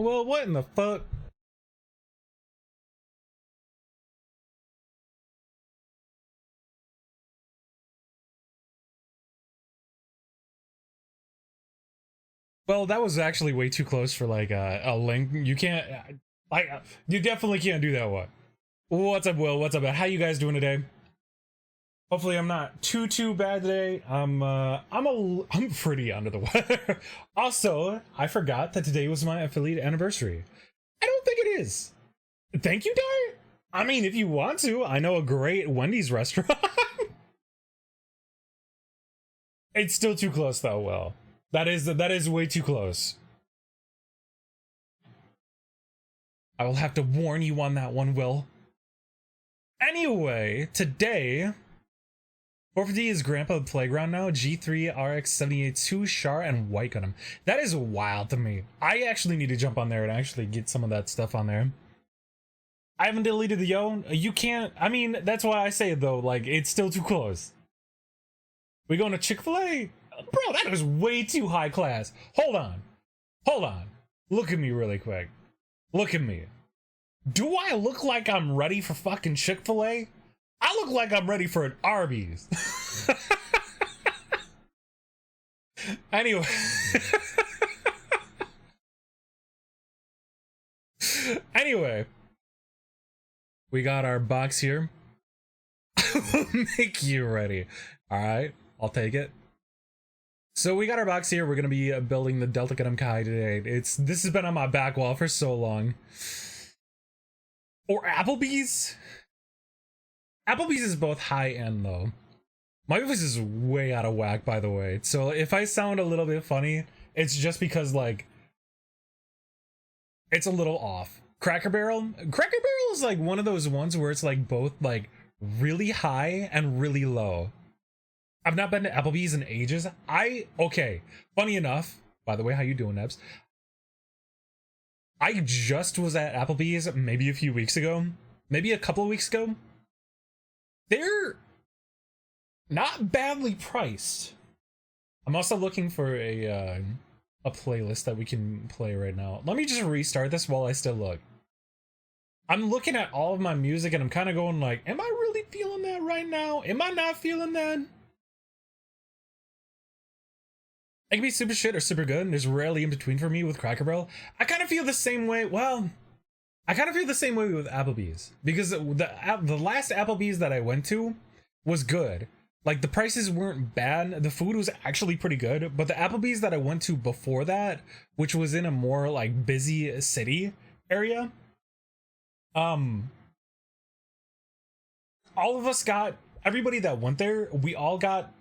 Well, what in the fuck? Well, that was actually way too close for like a link. You can't, you definitely can't do that one. What's up, Will? What's up? How you guys doing today? Hopefully, I'm not too bad today. I'm pretty under the weather. Also, I forgot that today was my affiliate anniversary. I don't think it is. Thank you, Dart. I mean, if you want to, I know a great Wendy's restaurant. It's still too close, though. Will. That is way too close. I will have to warn you on that one, Will. Anyway, today, 450 is Grandpa Playground now. G3, RX 78-2, Char, and White Gundam. That is wild to me. I actually need to jump on there and actually get some of that stuff on there. I haven't deleted the yo. You can't. I mean, that's why I say it though. Like, it's still too close. We going to Chick-fil-A? Bro, that is way too high class. Hold on. Hold on. Look at me really quick. Look at me. Do I look like I'm ready for fucking Chick-fil-A? I look like I'm ready for an Arby's. Anyway. Anyway. We got our box here. Make you ready. Alright, I'll take it. So we got our box here. We're gonna be building the Delta Kai today. This has been on my back wall for so long. Or Applebee's. Applebee's is both high end though. My voice is way out of whack, by the way. So if I sound a little bit funny, it's just because like it's a little off. Cracker Barrel is like one of those ones where it's like both like really high and really low. I've not been to Applebee's in ages. Okay, funny enough, by the way, how you doing, Nebs? I just was at Applebee's maybe a few weeks ago, maybe a couple of weeks ago. They're not badly priced. I'm also looking for a playlist that we can play right now. Let me just restart this while I still look. I'm looking at all of my music and I'm kind of going like, am I really feeling that right now? Am I not feeling that? It can be super shit or super good, and there's rarely in between for me with Cracker Barrel. I kind of feel the same way. Well, I kind of feel the same way with Applebee's, because the last Applebee's that I went to was good. Like, the prices weren't bad. The food was actually pretty good, but the Applebee's that I went to before that, which was in a more like busy city area, all of us got, everybody that went there, we all got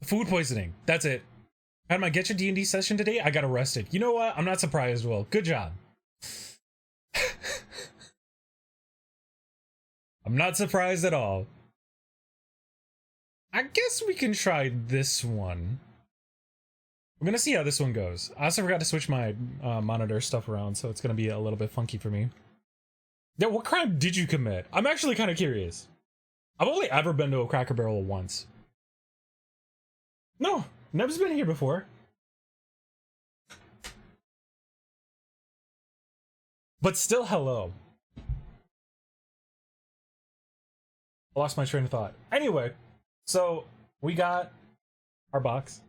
food poisoning. That's it. I had my Get Your D&D session today. I got arrested. You know what? I'm not surprised, Will. Good job. I'm not surprised at all. I guess we can try this one. We're gonna see how this one goes. I also forgot to switch my monitor stuff around, so it's gonna be a little bit funky for me. Yeah, what crime did you commit? I'm actually kind of curious. I've only ever been to a Cracker Barrel once. No, Neb's been here before. But still, hello. I lost my train of thought. Anyway, so we got our box.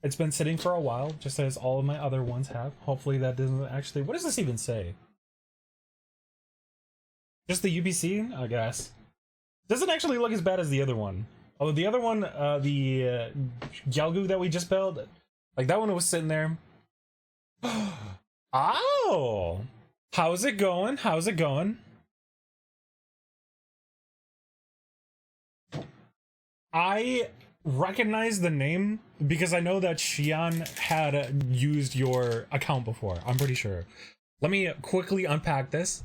It's been sitting for a while, just as all of my other ones have. Hopefully that doesn't actually... What does this even say? Just the UPC, I guess. Doesn't actually look as bad as the other one. Although the other one, the Gyalgu that we just built, like that one was sitting there. Oh! How's it going? How's it going? I recognize the name because I know that Xian had used your account before. I'm pretty sure. Let me quickly unpack this.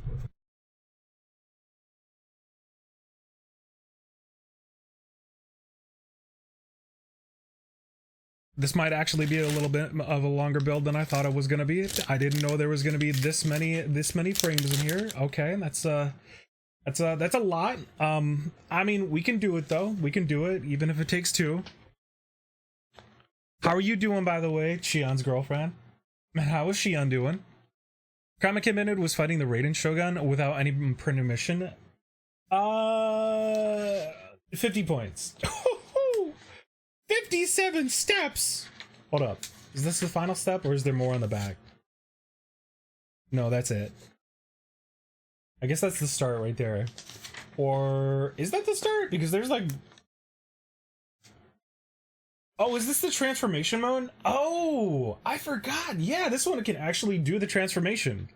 This might actually be a little bit of a longer build than I thought it was going to be. I didn't know there was going to be this many frames in here. Okay, that's a lot. I mean, we can do it though. We can do it even if it takes two. How are you doing, by the way, Chion's girlfriend? Man, how is Chion doing? Kama Minute was fighting the Raiden Shogun without any permission. 50 points. 57 steps! Hold up. Is this the final step, or is there more on the back? No, that's it. I guess that's the start right there. Or is that the start? Because there's like... Oh, is this the transformation mode? Oh, I forgot. Yeah, this one can actually do the transformation.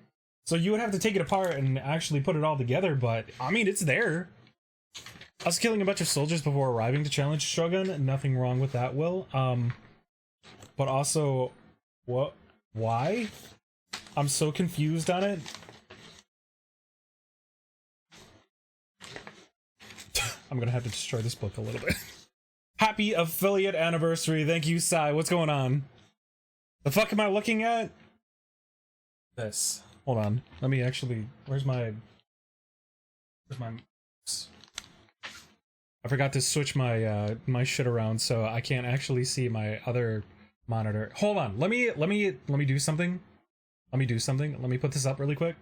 So you would have to take it apart and actually put it all together, but I mean, it's there. I was killing a bunch of soldiers before arriving to challenge Shogun. Nothing wrong with that, Will. But also, what? Why? I'm so confused on it. I'm gonna have to destroy this book a little bit. Happy affiliate anniversary. Thank you, Sai. What's going on? The fuck am I looking at? This. Hold on. Let me actually... Where's my... I forgot to switch my my shit around, so I can't actually see my other monitor. Hold on. Let me do something. Let me do something. Let me put this up really quick.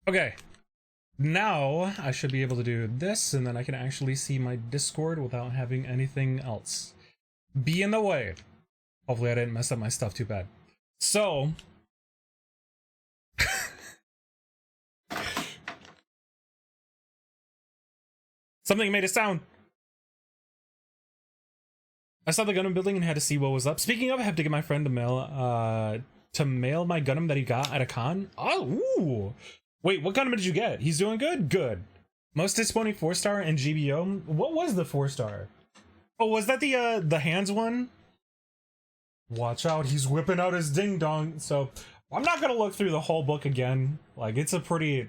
Okay, now I should be able to do this, and then I can actually see my Discord without having anything else be in the way. Hopefully I didn't mess up my stuff too bad. So, something made a sound. I saw the Gundam building and had to see what was up. Speaking of, I have to get my friend to mail my Gundam that he got at a con. Oh, ooh. Wait, what Gundam did you get? He's doing good? Good. Most disappointing 4-star and GBO. What was the 4-star? Oh, was that the hands one? Watch out, he's whipping out his ding dong. So I'm not gonna look through the whole book again. Like it's a pretty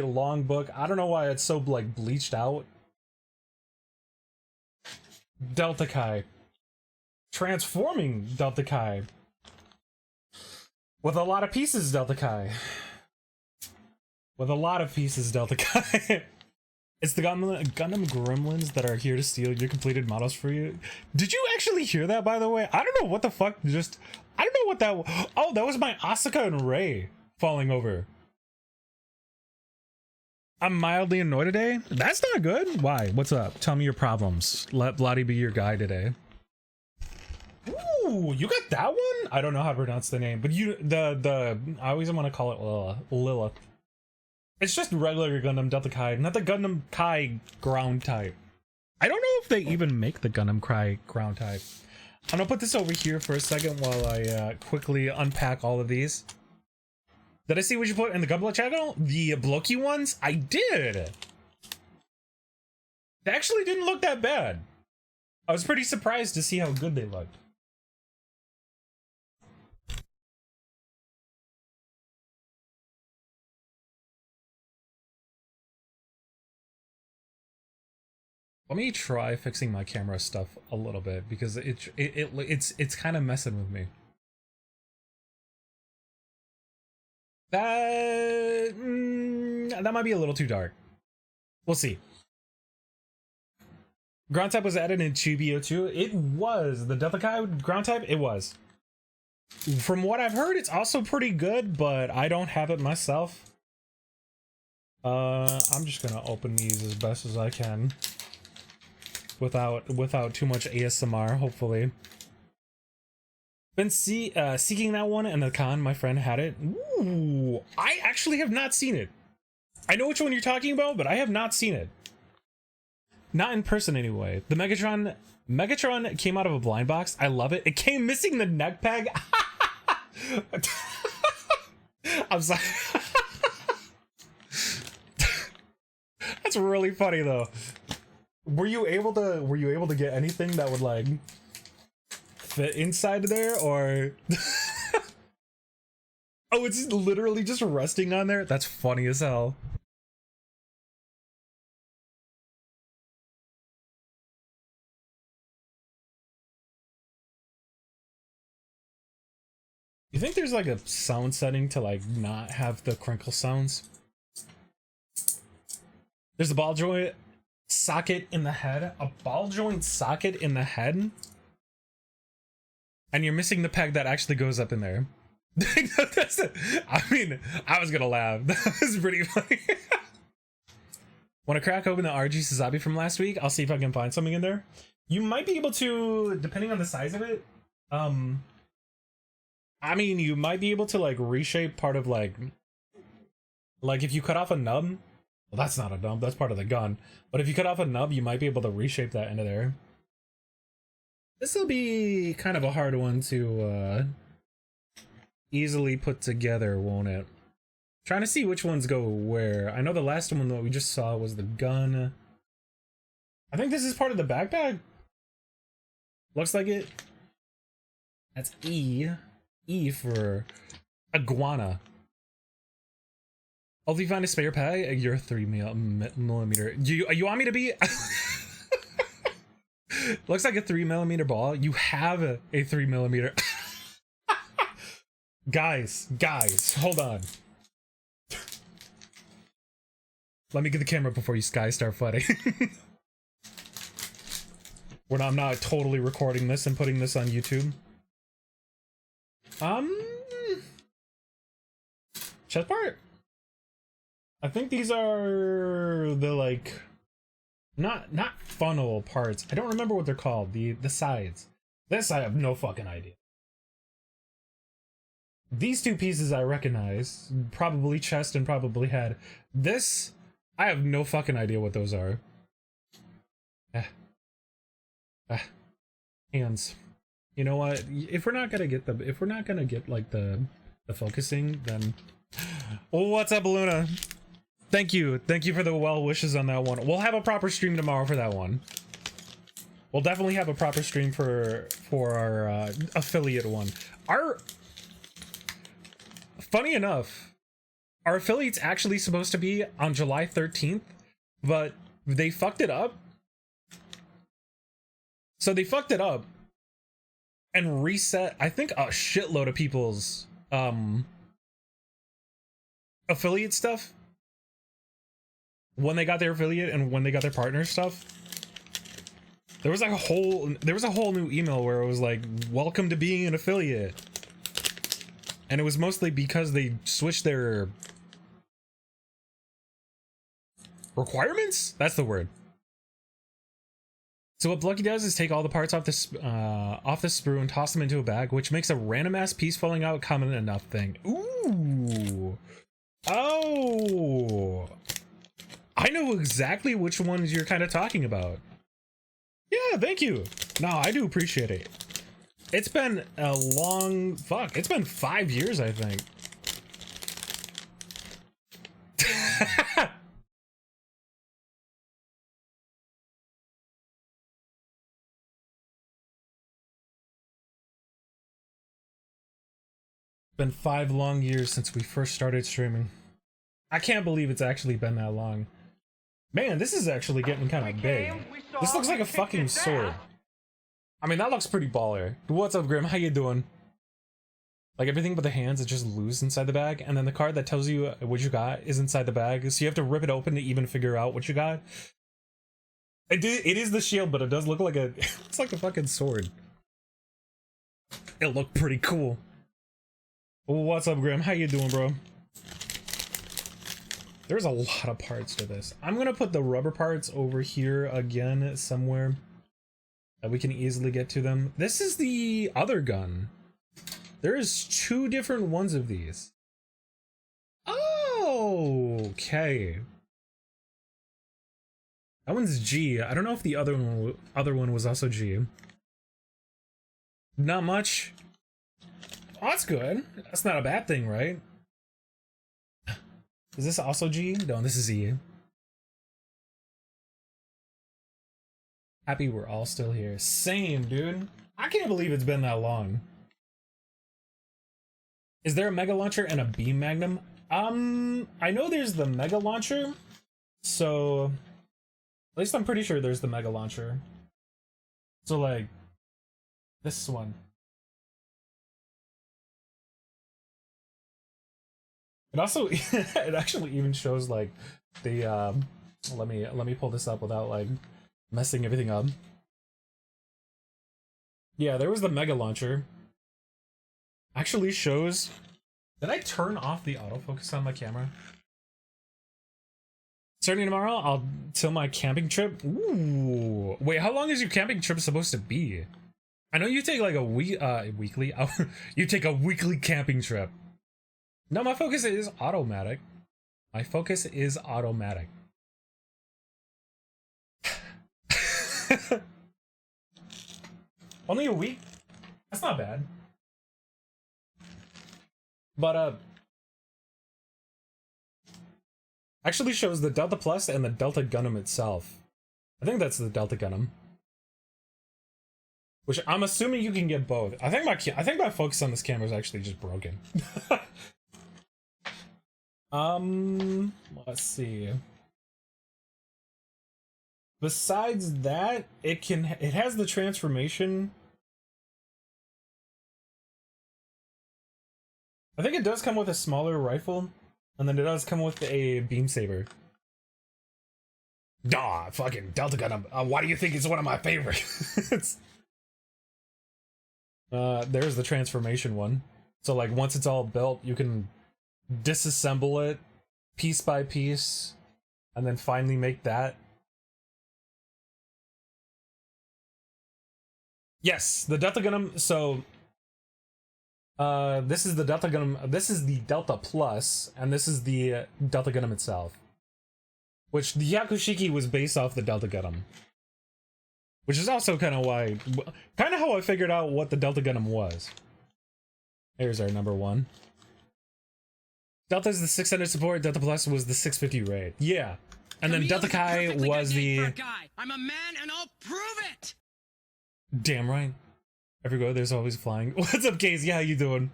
long book. I don't know why it's so like bleached out. Delta Kai. Transforming Delta Kai. With a lot of pieces, Delta Kai. With a lot of pieces, Delta Kai. It's the Gundam gremlins that are here to steal your completed models for you. Did you actually hear that, by the way? I don't know what the fuck just... I don't know what that... Oh, that was my Asuka and Rei falling over. I'm mildly annoyed today? That's not good. Why? What's up? Tell me your problems. Let Bloody be your guy today. Ooh, you got that one? I don't know how to pronounce the name, but I always want to call it Lilith. It's just regular Gundam Delta Kai, not the Gundam Kai ground type. I don't know if they even make the Gundam Kai ground type. I'm gonna put this over here for a second while I quickly unpack all of these. Did I see what you put in the Gunpla channel? The Blocky ones? I did! They actually didn't look that bad. I was pretty surprised to see how good they looked. Let me try fixing my camera stuff a little bit because it's kind of messing with me. That might be a little too dark. We'll see. Ground type was added in Chubio too. It was the Delta Kai ground type. It was. From what I've heard, it's also pretty good, but I don't have it myself. I'm just gonna open these as best as I can. Without too much ASMR, hopefully. Been seeking that one and the con, my friend had it. Ooh, I actually have not seen it. I know which one you're talking about, but I have not seen it. Not in person anyway. The Megatron came out of a blind box. I love it. It came missing the neck peg. I'm sorry. That's really funny though. Were you able to get anything that would like fit inside there, or oh, it's literally just resting on there? That's funny as hell. You think there's like a sound setting to like not have the crinkle sounds? There's a ball joint socket in the head, a ball joint socket in the head, and you're missing the peg that actually goes up in there. I mean, I was gonna laugh. That was pretty funny. When I crack open the RG Suzabi from last week, I'll see if I can find something in there. You might be able to, depending on the size of it. I mean, you might be able to like reshape part of like if you cut off a nub. Well, that's not a nub, that's part of the gun. But if you cut off a nub, you might be able to reshape that into there. This will be kind of a hard one to easily put together, won't it? Trying to see which ones go where. I know the last one that we just saw was the gun. I think this is part of the backpack. Looks like it. That's E. E for iguana. Oh, if you find a spare peg, you're 3mm. You want me to be? Looks like a 3mm ball. You have a 3mm. Guys, hold on. Let me get the camera before you guys start fighting. I'm not totally recording this and putting this on YouTube. Chest part? I think these are the like not funnel parts. I don't remember what they're called. The sides. This I have no fucking idea. These two pieces I recognize, probably chest and probably head. This I have no fucking idea what those are. Hands. You know what? If we're not gonna get like the focusing, then what's up, Luna? Thank you for the well wishes on that one. We'll have a proper stream tomorrow for that one. We'll definitely have a proper stream for our affiliate one. Funny enough, our affiliate's actually supposed to be on July 13th, but they fucked it up. So they fucked it up and reset, I think, a shitload of people's affiliate stuff when they got their affiliate and when they got their partner stuff. There was like a whole new email where it was like, welcome to being an affiliate. And it was mostly because they switched their requirements? That's the word. So what Lucky does is take all the parts off the sprue and toss them into a bag, which makes a random ass piece falling out common enough thing. Ooh. Oh. I know exactly which ones you're kind of talking about. Yeah, thank you. No, I do appreciate it. It's been a long... Fuck, it's been 5 years, I think. Been 5 long years since we first started streaming. I can't believe it's actually been that long. Man, this is actually getting kind of big. This looks like a fucking sword. I mean, that looks pretty baller. What's up, Grim? How you doing? Like, everything but the hands is just loose inside the bag, and then the card that tells you what you got is inside the bag, so you have to rip it open to even figure out what you got. It is the shield, but it does look like a... It's like a fucking sword. It looked pretty cool. What's up, Grim? How you doing, bro? There's a lot of parts to this. I'm gonna put the rubber parts over here again somewhere that we can easily get to them. This is the other gun. There is 2 different ones of these. Oh, okay. That one's G. I don't know if the other one was also G. Not much. Oh, that's good. That's not a bad thing, right? Is this also G? No, this is E. Happy we're all still here. Same, dude. I can't believe it's been that long. Is there a Mega Launcher and a Beam Magnum? I know there's the Mega Launcher. So, at least I'm pretty sure there's the Mega Launcher. So, like, this one. It also it actually even shows like the let me pull this up without like messing everything up. Yeah, there was the mega launcher. Actually shows. Did I turn off the autofocus on my camera? Starting tomorrow, I'll till my camping trip. Ooh, wait, how long is your camping trip supposed to be? I know you take like a weekly. You take a weekly camping trip. No, my focus is automatic. My focus is automatic. Only a week? That's not bad. But actually shows the Delta Plus and the Delta Gundam itself. I think that's the Delta Gundam. Which I'm assuming you can get both. I think my focus on this camera is actually just broken. Let's see. Besides that, it has the transformation. I think it does come with a smaller rifle, and then it does come with a beam saber. Duh, fucking Delta Gundam. Why do you think it's one of my favorites? There's the transformation one. So like once it's all built, you can disassemble it piece by piece, and then finally make that. Yes, the Delta Gundam. So this is the Delta Gundam. This is the Delta Plus, and this is the Delta Gundam itself. Which the Yakushiki was based off the Delta Gundam. Which is also kind of how I figured out what the Delta Gundam was. Here's our number one. Delta is the 600 support. Delta Plus was the 650 raid. Yeah, and then Delta Kai was the. I'm a man, and I'll prove it. Damn right. Every go, there's always flying. What's up, Casey? How you doing?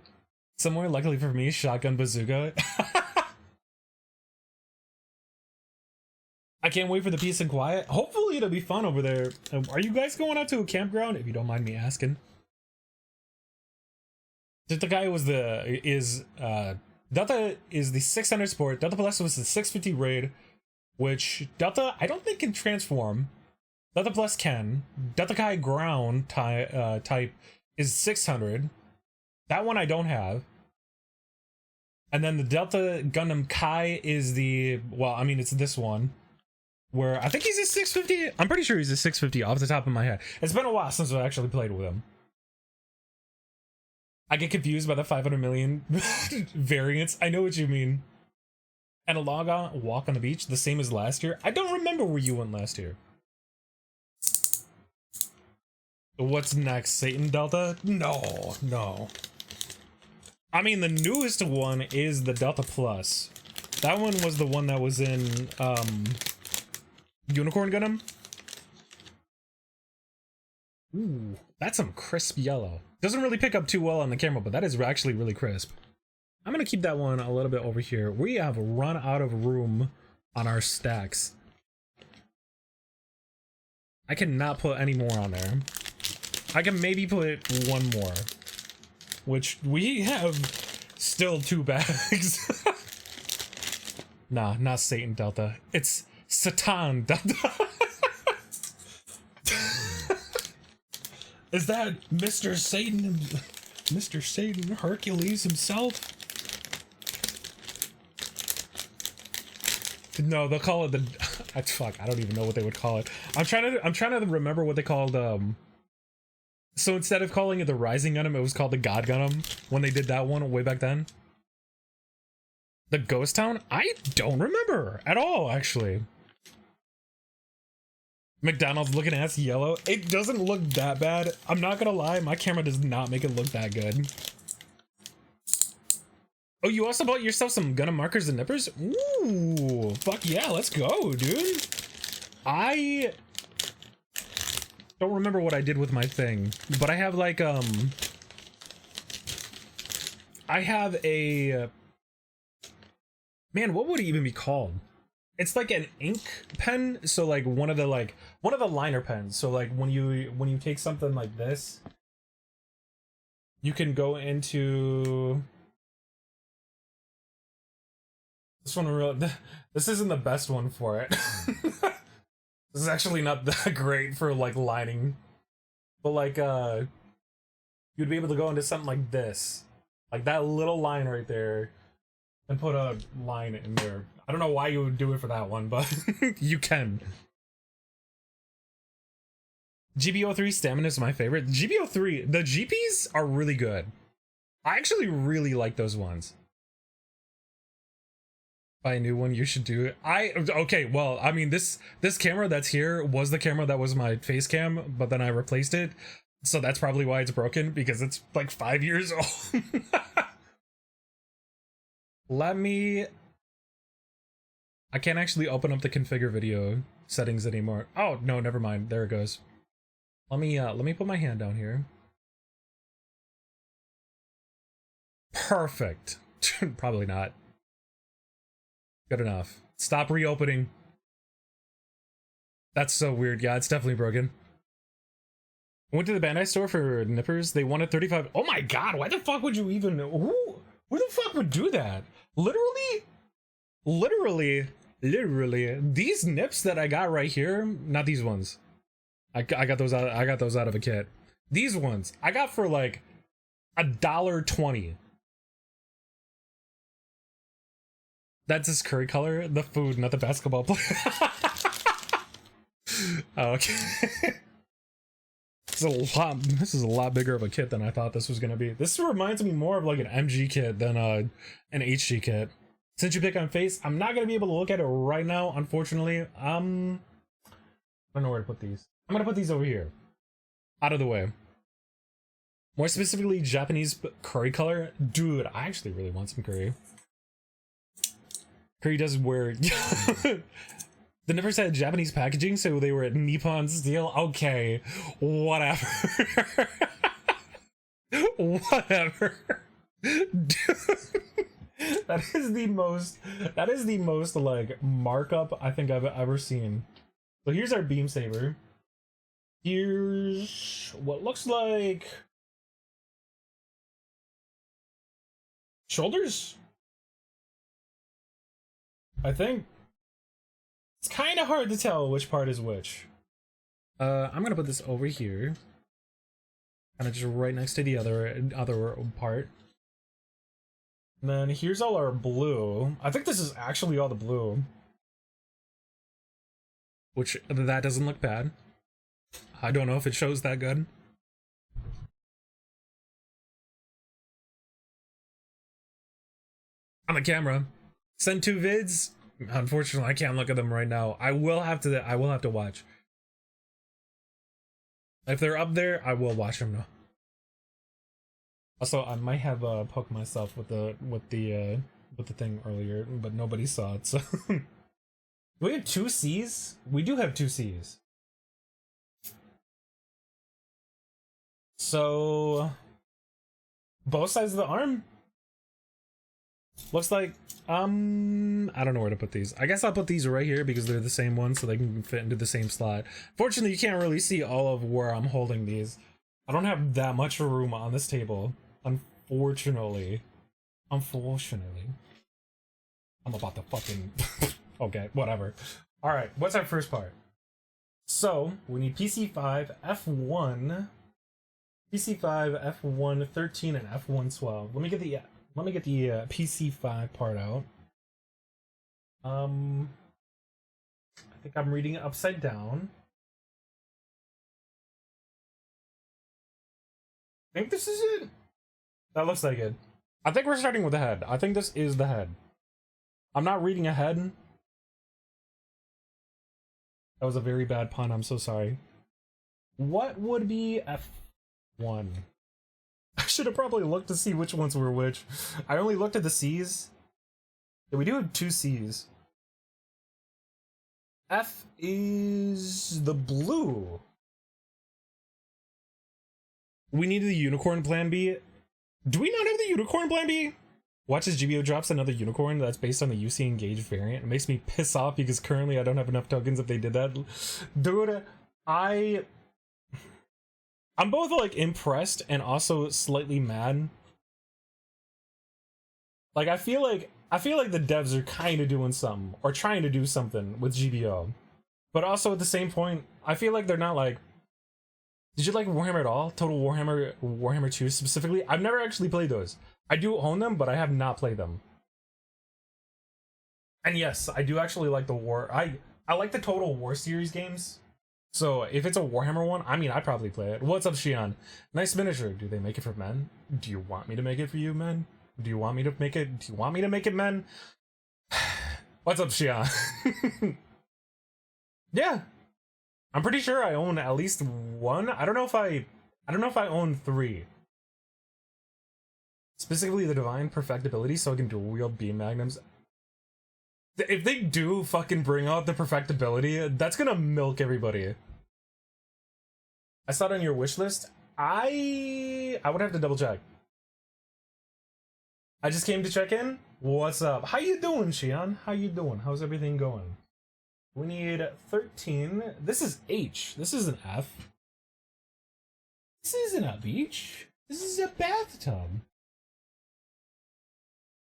Somewhere, luckily for me, shotgun bazooka. I can't wait for the peace and quiet. Hopefully it'll be fun over there. Are you guys going out to a campground? If you don't mind me asking. Delta Kai was Delta is the 600 sport. Delta Plus was the 650 raid, which Delta I don't think can transform. Delta Plus can. Delta Kai ground type is 600. That one I don't have. And then the Delta Gundam Kai is the, well, I mean, it's this one. Where I think he's a 650. I'm pretty sure he's a 650 off the top of my head. It's been a while since I actually played with him. I get confused by the 500 million variants. I know what you mean. And a walk on the beach, the same as last year. I don't remember where you went last year. What's next? Satan Delta? No, no. I mean, the newest one is the Delta Plus. That one was the one that was in, Unicorn Gundam? Ooh, that's some crisp yellow. Doesn't really pick up too well on the camera, but that is actually really crisp. I'm gonna keep that one a little bit over here. We have run out of room on our stacks. I cannot put any more on there. I can maybe put one more, which we have still 2 bags. Nah, not Satan Delta. It's Satan Delta. Is that Mr. Satan? Mr. Satan Hercules himself? No, they'll call it the. Fuck, I don't even know what they would call it. I'm trying to remember what they called. So instead of calling it the Rising Gundam, it was called the God Gundam when they did that one way back then. The Ghost Town? I don't remember at all, actually. McDonald's looking ass yellow. It doesn't look that bad. I'm not gonna lie, my camera does not make it look that good. Oh, you also bought yourself some Gundam markers and nippers? Ooh, fuck yeah, let's go, dude. I don't remember what I did with my thing, but I have like, I have a, man, what would it even be called? It's like an ink pen, so like one of the liner pens. So like when you take something like this, you can go into This one really, this isn't the best one for it. This is actually not that great for like lining, but like you'd be able to go into something like this, like that little line right there, and put a line in there. I don't know why you would do it for that one, but you can. GBO3 stamina is my favorite. GBO3, the GPs are really good. I actually really like those ones. Buy a new one, you should do it. Okay, well, I mean, this camera that's here was the camera that was my face cam, but then I replaced it. So that's probably why it's broken, because it's like 5 years old. I can't actually open up the configure video settings anymore. Oh, no, never mind. There it goes. Let me put my hand down here. Perfect. Probably not. Good enough. Stop reopening. That's so weird. Yeah, it's definitely broken. I went to the Bandai store for nippers. They wanted 35. Oh my god, why the fuck would you even... Who the fuck would do that? Literally, these nips that I got right here, not these ones. I got those out of a kit. These ones, I got for like $1.20. That's his curry color, the food, not the basketball player. Oh, okay. This is a lot bigger of a kit than I thought this was gonna be. This reminds me more of like an MG kit than an HG kit. Since you pick on face, I'm not gonna be able to look at it right now, unfortunately. I don't know where to put these. I'm gonna put these over here, out of the way. More specifically, Japanese curry color. Dude, I actually really want some curry. Curry does wear... The nippers had Japanese packaging, so they were at Nippon Steel. Okay, whatever. Whatever. Dude, that is the most like markup I think I've ever seen. So here's our beam saber. Here's what looks like shoulders, I think. It's kind of hard to tell which part is which. I'm gonna put this over here, kind of just right next to the other part. And then here's all our blue. I think this is actually all the blue, which that doesn't look bad. I don't know if it shows that good. On the camera, send 2 vids. Unfortunately, I can't look at them right now. I will have to watch. If they're up there, I will watch them now. Also, I might have poked myself with the thing earlier, but nobody saw it. So do we have 2 C's? We do have 2 C's. So both sides of the arm. Looks like, I don't know where to put these. I guess I'll put these right here because they're the same one, so they can fit into the same slot. Fortunately, you can't really see all of where I'm holding these. I don't have that much room on this table, unfortunately. I'm about to fucking... Okay, whatever. Alright, what's our first part? So, we need PC5, F1, PC5, F1 13, and F1 12. Let me get the PC5 part out. I think I'm reading it upside down. I think this is it. That looks like it. I think we're starting with the head. I think this is the head. I'm not reading ahead. That was a very bad pun. I'm so sorry. What would be F1? I should have probably looked to see which ones were which. I only looked at the C's. Yeah, we do have 2 C's. F is the blue. We need the unicorn plan B. Do we not have the unicorn plan B? Watch as GBO drops another unicorn that's based on the UC Engage variant. It makes me piss off because currently I don't have enough tokens if they did that. Dude, I'm both like impressed and also slightly mad. Like I feel like I feel like the devs are kind of doing something or trying to do something with GBO, but also at the same point, I feel like they're not like. Did you like Warhammer at all? Total Warhammer 2 specifically? I've never actually played those. I do own them, but I have not played them. And yes, I do actually like the War. I like the Total War series games. So if it's a Warhammer one, I mean, I'd probably play it. What's up, Shion? Nice miniature. Do they make it for men? Do you want me to make it for you, men? Do you want me to make it? Do you want me to make it, men? What's up, Shion? Yeah. I'm pretty sure I own at least one. I don't know if I own 3. Specifically the Divine Perfectibility, so I can dual wield beam magnums. If they do fucking bring out the Perfectibility, that's gonna milk everybody. I saw it on your wish list. I would have to double check. I just came to check in. What's up? How you doing, Shion? How you doing? How's everything going? We need 13. This is H. This is an F. This isn't a beach. This is a bathtub.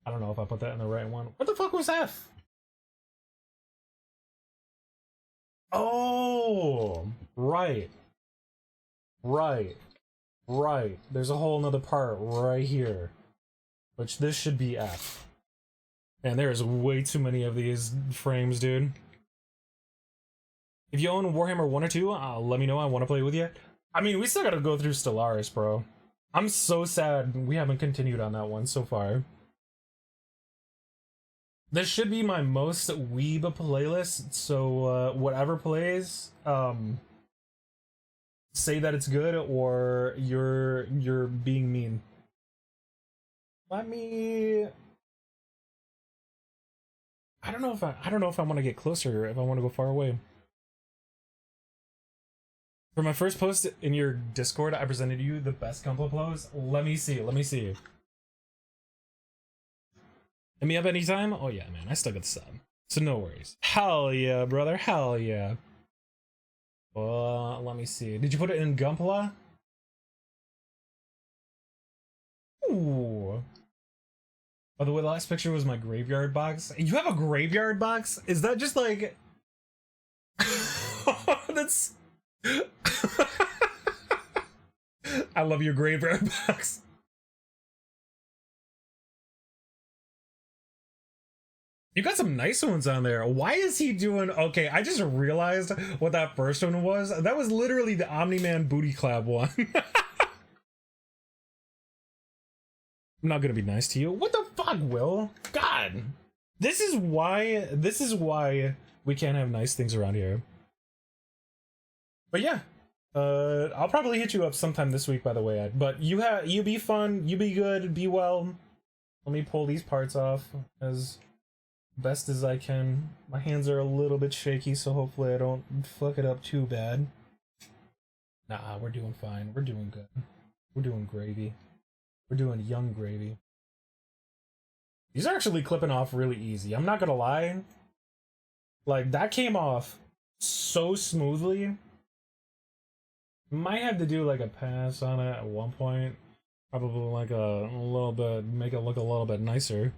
I don't know if I put that in the right one. What the fuck was F? Oh, right. Right. Right. There's a whole nother part right here. Which this should be F. And there's way too many of these frames, dude. If you own Warhammer 1 or 2, let me know. I want to play with you. I mean, we still gotta go through Stellaris, bro. I'm so sad we haven't continued on that one so far. This should be my most weeb playlist, so whatever plays, say that it's good or you're being mean. Let me. I don't know if I want to get closer or if I want to go far away. For my first post in your Discord, I presented you the best Gunpla pose. Let me see. Hit me up anytime? Oh yeah, man, I still got the sub. So no worries. Hell yeah, brother. Hell yeah. Let me see. Did you put it in Gunpla? Ooh. By the way, the last picture was my graveyard box. You have a graveyard box? Is that just like... That's... I love your graveyard box. You got some nice ones on there. Why is he doing... Okay, I just realized what that first one was. That was literally the Omni-Man Booty Clap one. I'm not gonna be nice to you. What the fuck, Will? God. This is why we can't have nice things around here. But yeah. I'll probably hit you up sometime this week, by the way, Ed. But you be fun, you be good, be well. Let me pull these parts off as best as I can. My hands are a little bit shaky, so hopefully I don't fuck it up too bad. Nah, we're doing fine. We're doing good. We're doing gravy. We're doing young gravy. These are actually clipping off really easy. I'm not gonna lie. Like, that came off so smoothly. Might have to do like a pass on it at one point. Probably like a little bit, make it look a little bit nicer.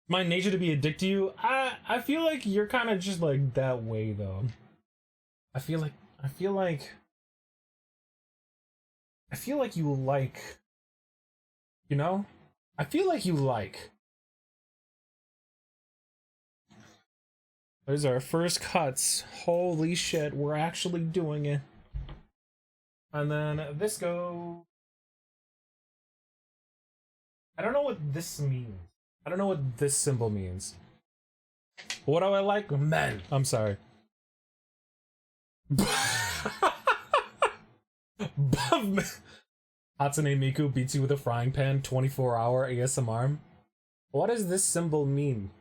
My nature to be a dick to you? I feel like you're kind of just like that way though. I feel like you like, you know? I feel like you like. There's our first cuts. Holy shit, we're actually doing it. And then this goes... I don't know what this means. I don't know what this symbol means. What do I like? Men. I'm sorry. Hatsune Miku beats you with a frying pan, 24-hour ASMR. What does this symbol mean?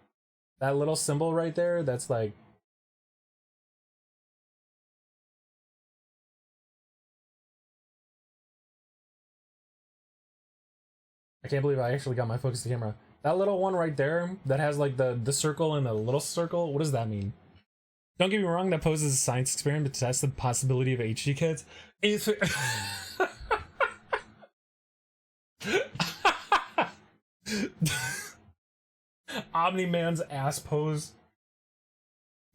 That little symbol right there, that's like... I can't believe I actually got my focus to camera. That little one right there, that has like the circle and the little circle, what does that mean? Don't get me wrong, that poses a science experiment to test the possibility of HD kids. If... Omni-Man's ass pose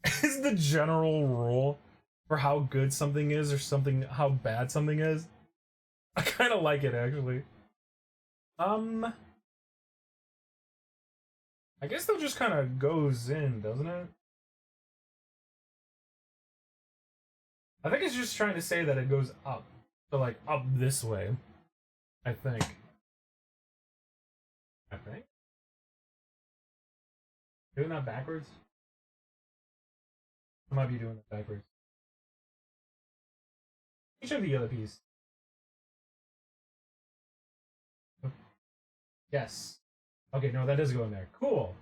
is the general rule for how good something is or something how bad something is. I kind of like it actually. I guess that just kind of goes in, doesn't it? I think it's just trying to say that it goes up. So like up this way. I think. Doing that backwards? I might be doing it backwards. Show the other piece. Yes. Okay, no, that does go in there. Cool.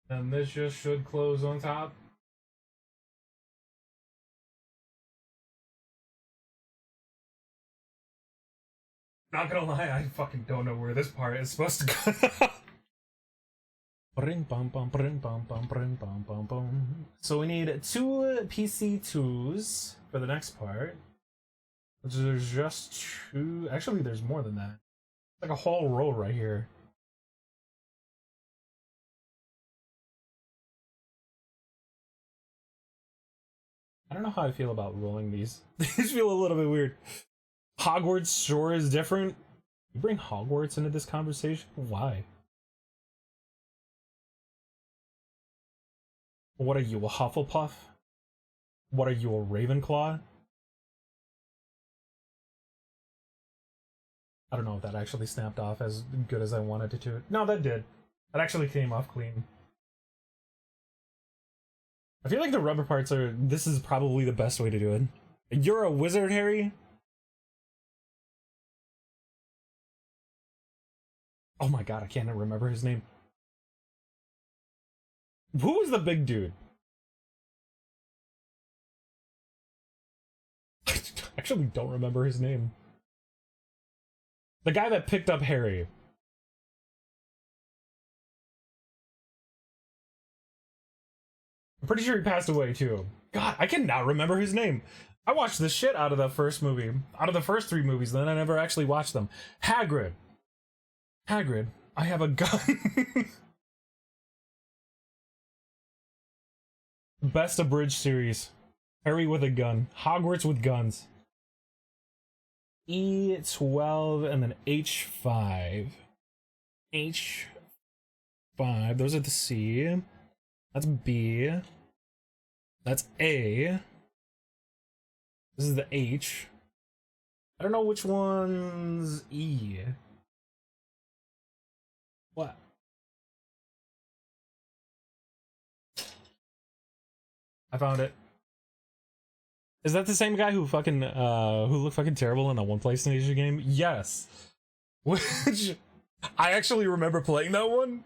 Then this just should close on top. Not gonna lie, I fucking don't know where this part is supposed to go. So we need 2 PC2s for the next part. Which there's just 2. Actually, there's more than that. Like a whole row right here. I don't know how I feel about rolling these. These feel a little bit weird. Hogwarts sure is different. You bring Hogwarts into this conversation? Why? What are you, a Hufflepuff? What are you, a Ravenclaw? I don't know if that actually snapped off as good as I wanted it to. No, that did. That actually came off clean. I feel like the rubber parts are... This is probably the best way to do it. You're a wizard, Harry? Oh my god, I can't remember his name. Who was the big dude? I actually don't remember his name. The guy that picked up Harry. I'm pretty sure he passed away too. God, I cannot remember his name. I watched the shit out of the first movie. Out of the first 3 movies, then I never actually watched them. Hagrid. Hagrid, I have a gun. Best abridged series. Harry with a gun. Hogwarts with guns. E12 and then H5. H5. Those are the C. That's B. That's A. This is the H. I don't know which one's E. What? I found it. Is that the same guy who fucking who looked fucking terrible in that one PlayStation game? Yes. Which I actually remember playing that one.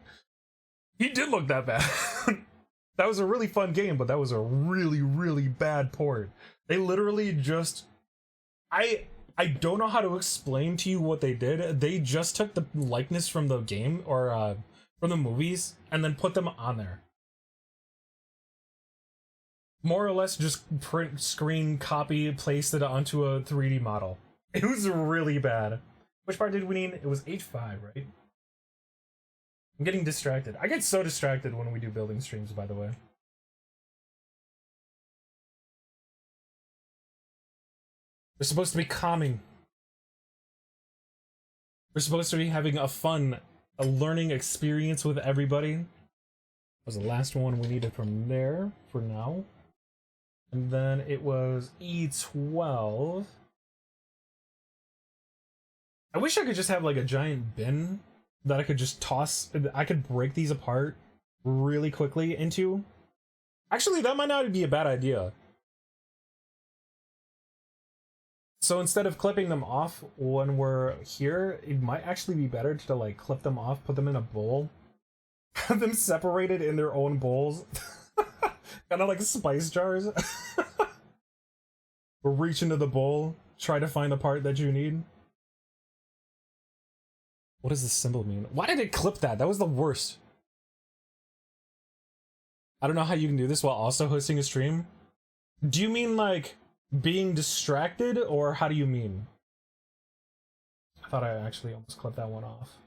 He did look that bad. That was a really fun game, but that was a really, really bad port. They literally just I don't know how to explain to you what they did. They just took the likeness from the game or from the movies and then put them on there. More or less just print, screen, copy, paste it onto a 3D model. It was really bad. Which part did we need? It was H5, right? I'm getting distracted. I get so distracted when we do building streams, by the way. We're supposed to be calming. We're supposed to be having a learning experience with everybody. That was the last one we needed from there for now. And then it was E12. I wish I could just have like a giant bin that I could just toss. I could break these apart really quickly into. Actually, that might not be a bad idea. So instead of clipping them off when we're here, it might actually be better to like clip them off, put them in a bowl, have them separated in their own bowls. Kind of like spice jars. Reach into the bowl, try to find the part that you need. What does this symbol mean? Why did it clip that? That was the worst. I don't know how you can do this while also hosting a stream. Do you mean like being distracted, or how do you mean? I thought I actually almost clipped that one off.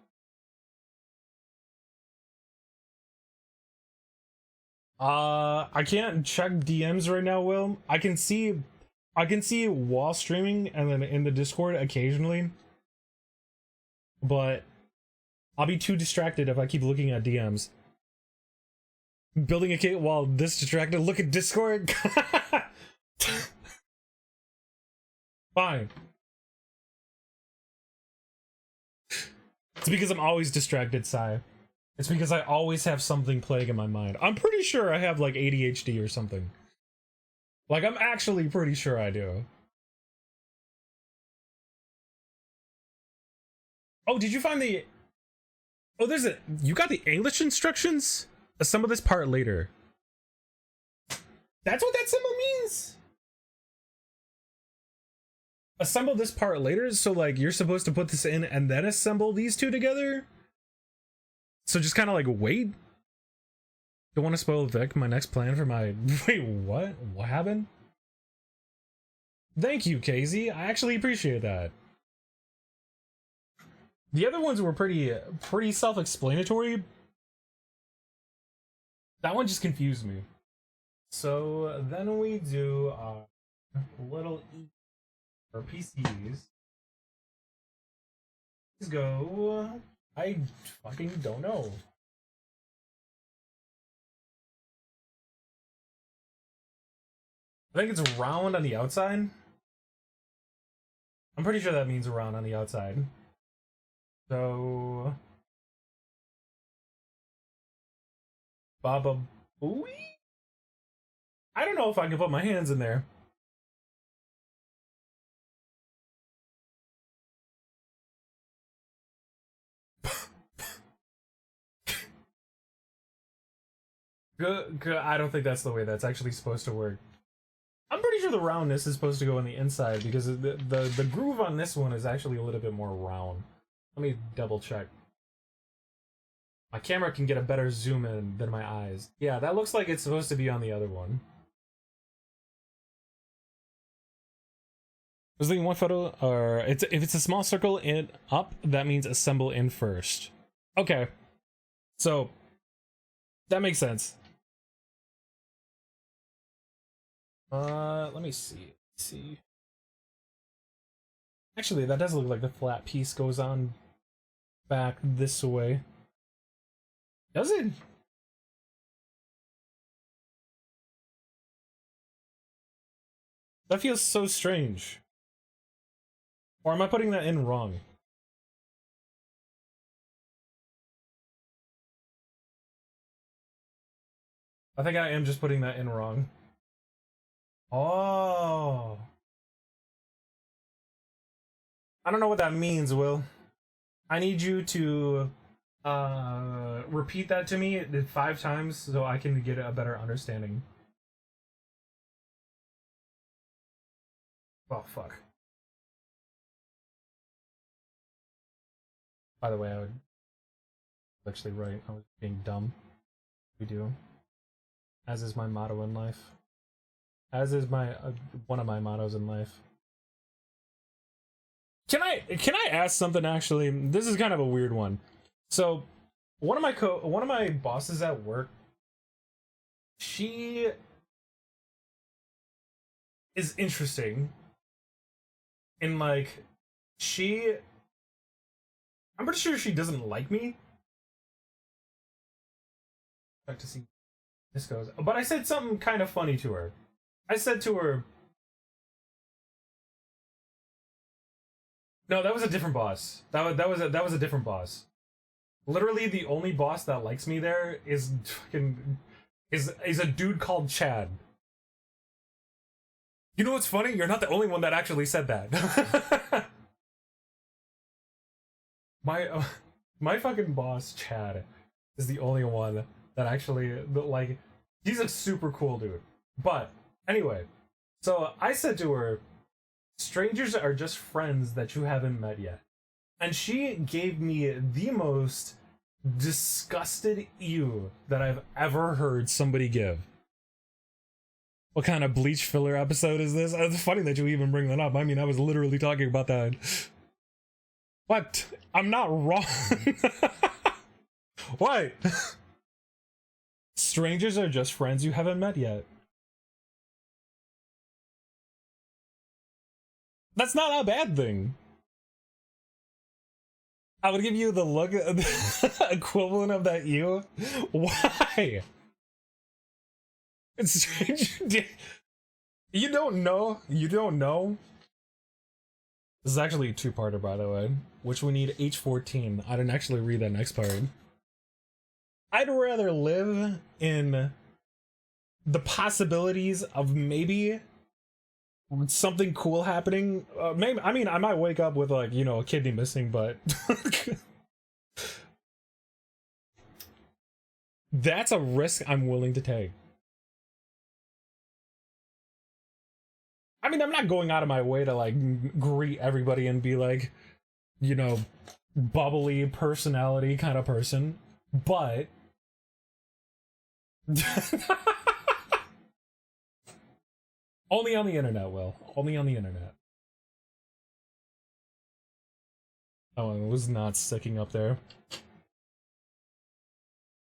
I can't check DMs right now, Will. I can see while streaming and then in the Discord occasionally. But I'll be too distracted if I keep looking at DMs. Building a kit while this distracted. Look at Discord. Fine. It's because I'm always distracted, Sai. It's because I always have something playing in my mind. I'm pretty sure I have like ADHD or something. Like, I'm actually pretty sure I do. Oh, did you find the... Oh, there's a... You got the English instructions? Assemble this part later. That's what that symbol means? Assemble this part later? So, like, you're supposed to put this in and then assemble these two together? So just kind of like, wait? Don't want to spoil Vic, my next plan for my... Wait, what? What happened? Thank you, KZ. I actually appreciate that. The other ones were pretty self-explanatory. That one just confused me. So then we do little E for PCs. Let's go. I fucking don't know. I think it's round on the outside. I'm pretty sure that means round on the outside. So... Baba Booey? I don't know if I can put my hands in there. I don't think that's the way that's actually supposed to work. I'm pretty sure the roundness is supposed to go on the inside because the groove on this one is actually a little bit more round. Let me double check. My camera can get a better zoom in than my eyes. Yeah, that looks like it's supposed to be on the other one. There's like one photo, or if it's a small circle in up, that means assemble in first. Okay, so that makes sense. Let me see. Actually, that does look like the flat piece goes on back this way. Does it? That feels so strange. Or am I putting that in wrong? I think I am just putting that in wrong. Oh. I don't know what that means, Will. I need you to repeat that to me 5 times so I can get a better understanding. Oh, fuck. By the way, I was actually right. I was being dumb. We do. As is my motto in life. As is my one of my mottos in life. Can I ask something actually? This is kind of a weird one. So, one of my bosses at work, she is interesting. And like, I'm pretty sure she doesn't like me. Like to see this goes. But I said something kind of funny to her. I said to her, no, that was a different boss. That was a different boss. Literally, the only boss that likes me there is fucking is a dude called Chad. You know what's funny? You're not the only one that actually said that. My fucking boss Chad is the only one that actually like. He's a super cool dude. But anyway, so I said to her, strangers are just friends that you haven't met yet. And she gave me the most disgusted ew that I've ever heard somebody give. What kind of bleach filler episode is this? It's funny that you even bring that up. I mean, I was literally talking about that. What? I'm not wrong. What? Strangers are just friends you haven't met yet. That's not a bad thing. I would give you the look equivalent of that you. Why? It's strange. You don't know. You don't know. This is actually a two-parter, by the way, which we need H14. I didn't actually read that next part. I'd rather live in the possibilities of maybe something cool happening. Maybe, I mean, I might wake up with, like, you know, a kidney missing, but that's a risk I'm willing to take. I mean, I'm not going out of my way to, like, greet everybody and be like, you know, bubbly personality kind of person, but only on the internet, Will. Only on the internet. Oh, it was not sticking up there.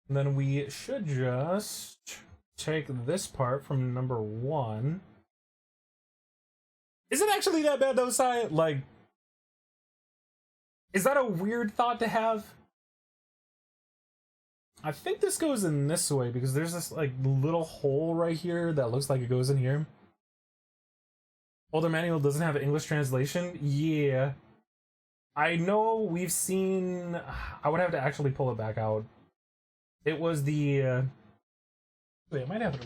And then we should just take this part from number 1. Is it actually that bad though, Sai? Like, is that a weird thought to have? I think this goes in this way because there's this, like, little hole right here that looks like it goes in here. Older manual doesn't have an English translation? Yeah. I know we've seen... I would have to actually pull it back out. It was the... Wait, I might have it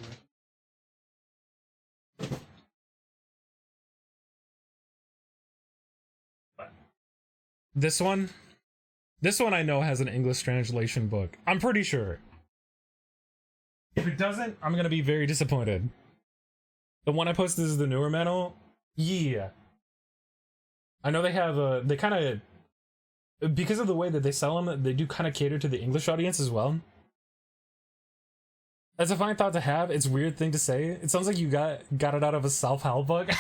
over. This one? This one I know has an English translation book. I'm pretty sure. If it doesn't, I'm gonna be very disappointed. The one I posted is the newer manual. Yeah. I know they have they kind of, because of the way that they sell them, they do kind of cater to the English audience as well. That's a fine thought to have. It's a weird thing to say. It sounds like you got it out of a self-help book.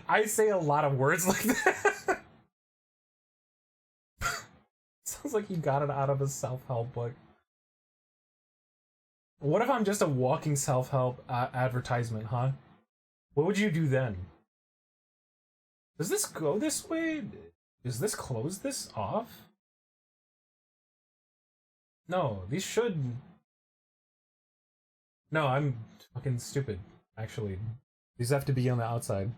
I say a lot of words like that. Sounds like you got it out of a self-help book. What if I'm just a walking self-help advertisement, huh? What would you do then? Does this go this way? Does this close this off? No, these should... No, I'm fucking stupid, actually. These have to be on the outside.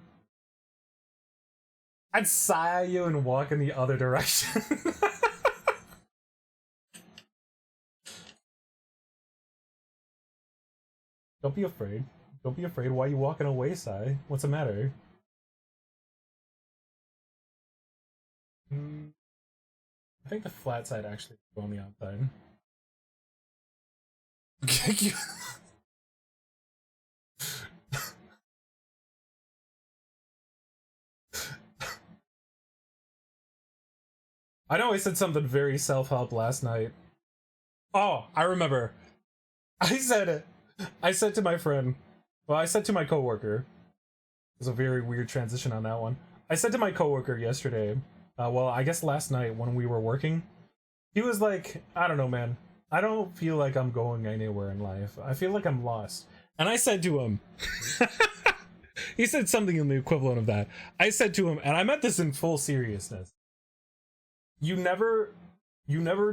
I'd sigh at you and walk in the other direction. Don't be afraid. Don't be afraid. Why are you walking away, Sai? What's the matter? I think the flat side actually go on the outside. I know I said something very self-help last night. Oh, I remember. I said to my friend, well, I said to my coworker. It was a very weird transition on that one. I said to my coworker yesterday, well, I guess last night when we were working, he was like, I don't know, man. I don't feel like I'm going anywhere in life. I feel like I'm lost. And I said to him, he said something in the equivalent of that. I said to him, and I meant this in full seriousness. You never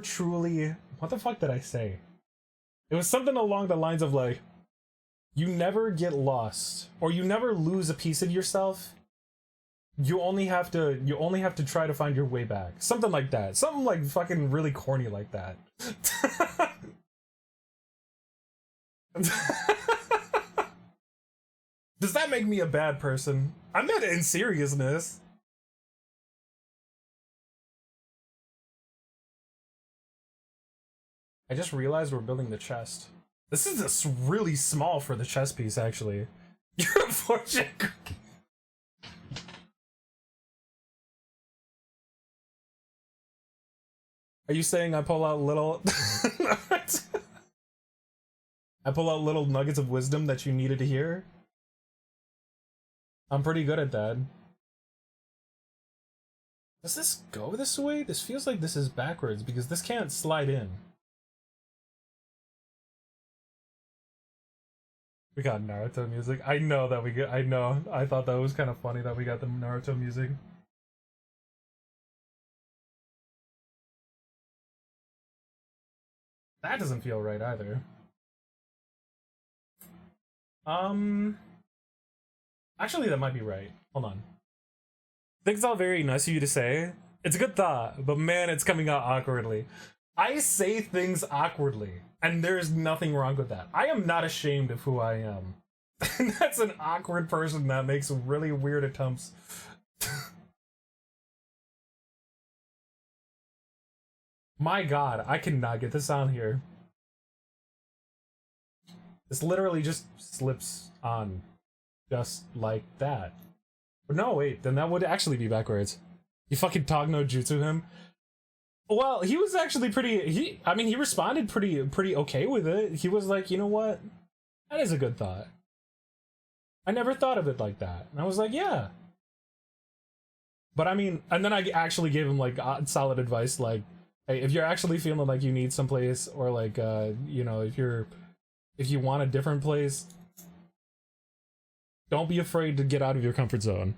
truly, what the fuck did I say? It was something along the lines of like, you never get lost, or you never lose a piece of yourself. You only have to try to find your way back. Something like that. Something like fucking really corny like that. Does that make me a bad person? I meant it in seriousness. I just realized we're building the chest. This is just really small for the chest piece, actually. You're a fortune cookie. Are you saying I pull out little... I pull out little nuggets of wisdom that you needed to hear? I'm pretty good at that. Does this go this way? This feels like this is backwards because this can't slide in. We got Naruto music. I know that we get. I know. I thought that was kind of funny that we got the Naruto music. That doesn't feel right either. Actually, that might be right. Hold on. Think it's all very nice of you to say. It's a good thought, but man, it's coming out awkwardly. I say things awkwardly, and there's nothing wrong with that. I am not ashamed of who I am. That's an awkward person that makes really weird attempts. My god, I cannot get this on here. This literally just slips on. Just like that. But no, wait, then that would actually be backwards. You fucking Tog no Jutsu him? Well, he was actually pretty, I mean, he responded pretty okay with it. He was like, you know what? That is a good thought. I never thought of it like that. And I was like, yeah. But I mean, and then I actually gave him like solid advice, like, hey, if you're actually feeling like you need someplace, or like, you know, if you want a different place, don't be afraid to get out of your comfort zone.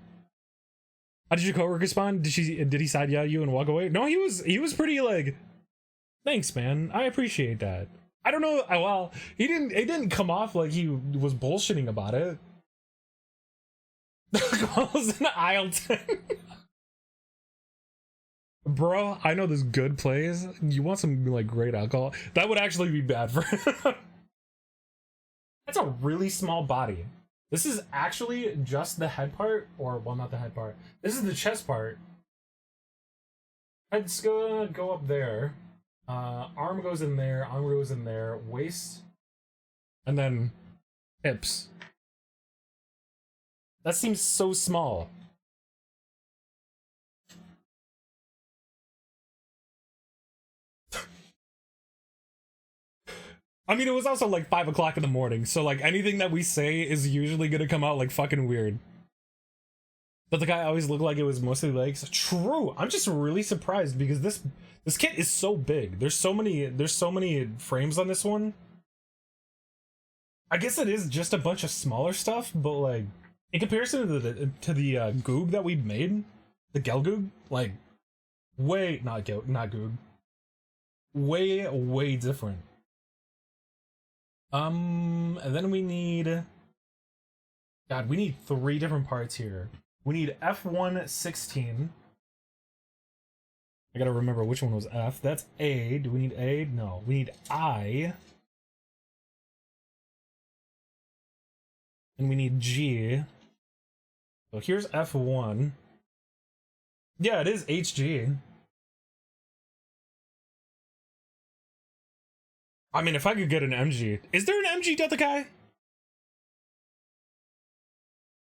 How did your coworker respond? Did he side you and walk away? No, he was pretty like, thanks, man. I appreciate that. I don't know. Well, it didn't come off like he was bullshitting about it. Calls in aisle 10. Bro, I know this good place. You want some like great alcohol? That would actually be bad for him. That's a really small body. This is actually just the head part, or well, not the head part. This is the chest part. Head's gonna go up there. Arm goes in there. Arm goes in there. Waist, and then hips. That seems so small. I mean, it was also like 5 o'clock in the morning, so like anything that we say is usually gonna come out like fucking weird. But the guy always looked like it was mostly legs. True. I'm just really surprised because this kit is so big. There's so many frames on this one. I guess it is just a bunch of smaller stuff, but like in comparison to the Goog that we made, the Gelgoog, like way not Goog, way different. And then we need, God, we need 3 different parts here. We need F116. I gotta remember which one was F. That's A. Do we need A? No. We need I. And we need G. So here's F1. Yeah, it is HG. I mean, if I could get an MG. Is there an MG Delta Kai?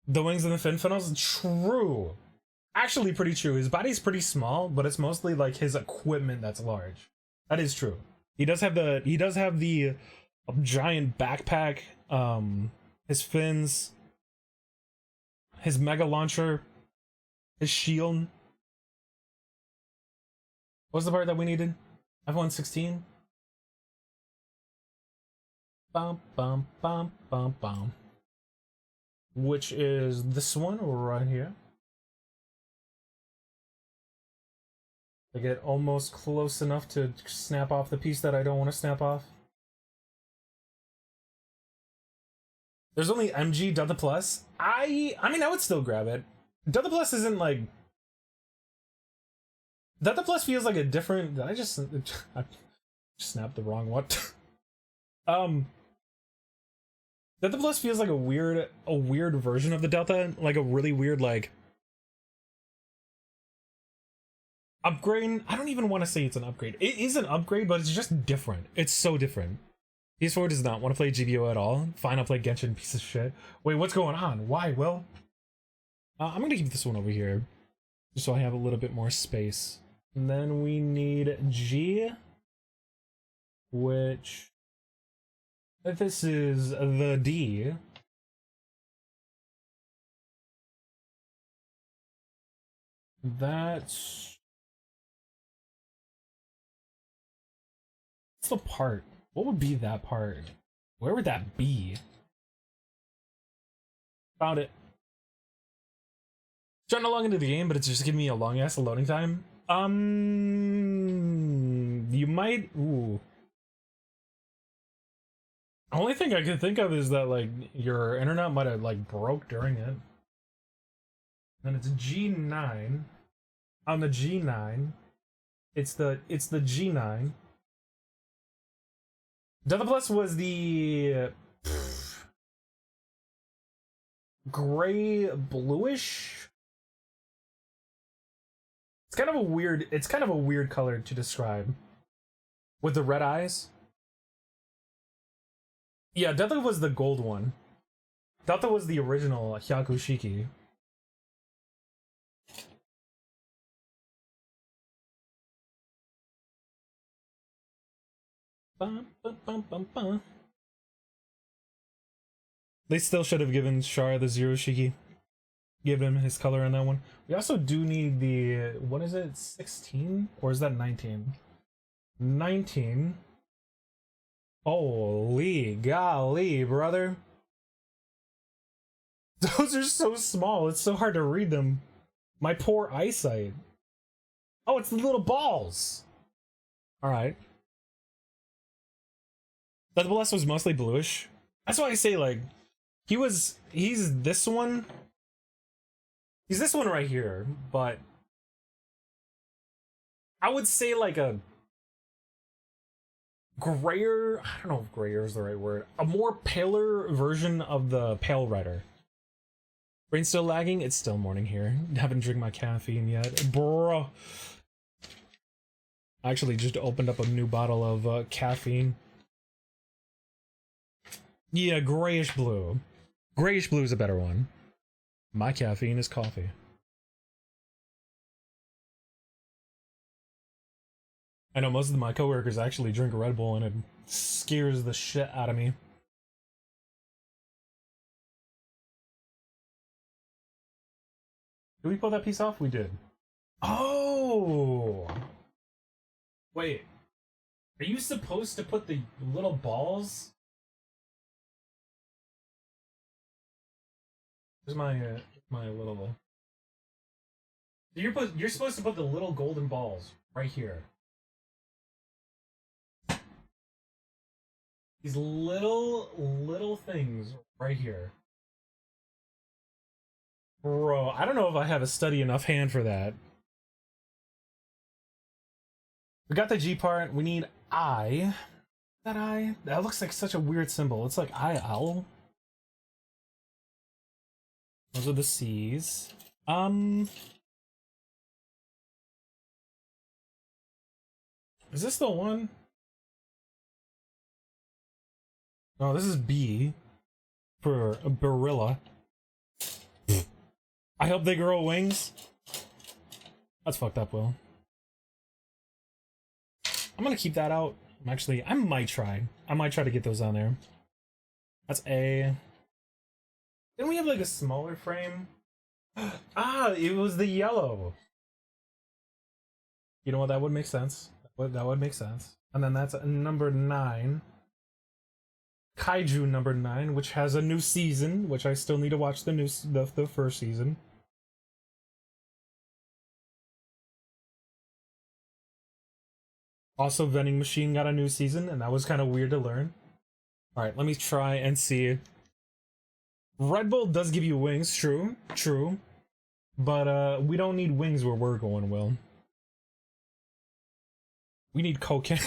The wings and the fin funnels? True. Actually pretty true. His body's pretty small, but it's mostly like his equipment that's large. That is true. He does have the giant backpack, his fins, his mega launcher, his shield. What's the part that we needed? F116? Bum bum bum bum bum. Which is this one right here. I get almost close enough to snap off the piece that I don't want to snap off. There's only MG Delta Plus. I mean, I would still grab it. Delta Plus isn't like, Delta Plus feels like a different. I just snapped the wrong one. Delta Plus feels like a weird version of the Delta, like a really weird like upgrade. I don't even want to say it's an upgrade. It is an upgrade, but it's just different. It's so different. PS4 does not want to play GBO at all. Fine, I'll play Genshin, piece of shit. Wait, what's going on? Why, Will? I'm gonna keep this one over here, just so I have a little bit more space. And then we need G, which, if this is the D, that's the part. What would be that part? Where would that be? Found it. Trying to log into the game, but it's just giving me a long ass loading time. You might. Ooh. Only thing I could think of is that like your internet might have like broke during it. And it's G9. On the G9, it's the G9. Delta Plus was the gray bluish. It's kind of a weird color to describe. With the red eyes. Yeah, Delta was the gold one. Delta was the original Hyakushiki. Bum, bum, bum, bum, bum. They still should have given Shara the Zero Shiki. Give him his color on that one. We also do need the, what is it, 16? Or is that 19? 19. Holy golly, brother. Those are so small, it's so hard to read them. My poor eyesight. Oh, it's the little balls. Alright. That Bless was mostly bluish. That's why I say, like, he's this one. He's this one right here, but I would say like a grayer, I don't know if grayer is the right word, a more paler version of the Pale Rider. Brain still lagging? It's still morning here. Haven't drank my caffeine yet. Bro. I actually just opened up a new bottle of caffeine. Yeah, grayish blue. Grayish blue is a better one. My caffeine is coffee. I know most of my coworkers actually drink Red Bull and it scares the shit out of me. Did we pull that piece off? We did. Oh! Wait. Are you supposed to put the little balls? Here's my little. You're supposed to put the little golden balls right here. These little things right here. Bro, I don't know if I have a steady enough hand for that. We got the G part. We need I. That I? That looks like such a weird symbol. It's like I owl. Those are the C's. Is this the one? No, this is B for a gorilla. I hope they grow wings. That's fucked up, Will. I'm gonna keep that out. Actually, I might try. I might try to get those on there. That's A. Didn't we have like a smaller frame? Ah, it was the yellow. You know what? That would make sense. That would make sense. And then that's number 9. Kaiju number 9, which has a new season, which I still need to watch the first season. Also, Vending Machine got a new season, and that was kind of weird to learn. Alright, let me try and see. Red Bull does give you wings, true. But, we don't need wings where we're going, Will. We need cocaine.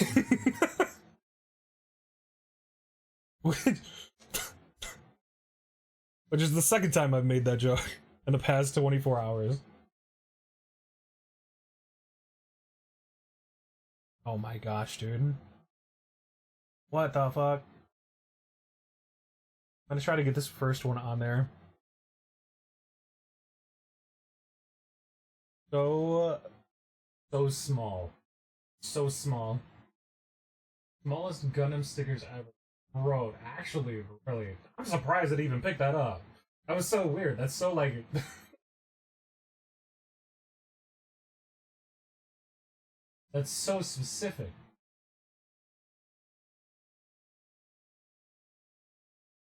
Which is the second time I've made that joke in the past 24 hours. Oh my gosh, dude. What the fuck? I'm gonna try to get this first one on there. So small. So small. Smallest Gundam stickers ever. Bro, actually, really. I'm surprised it even picked that up. That was so weird. That's so like... That's so specific.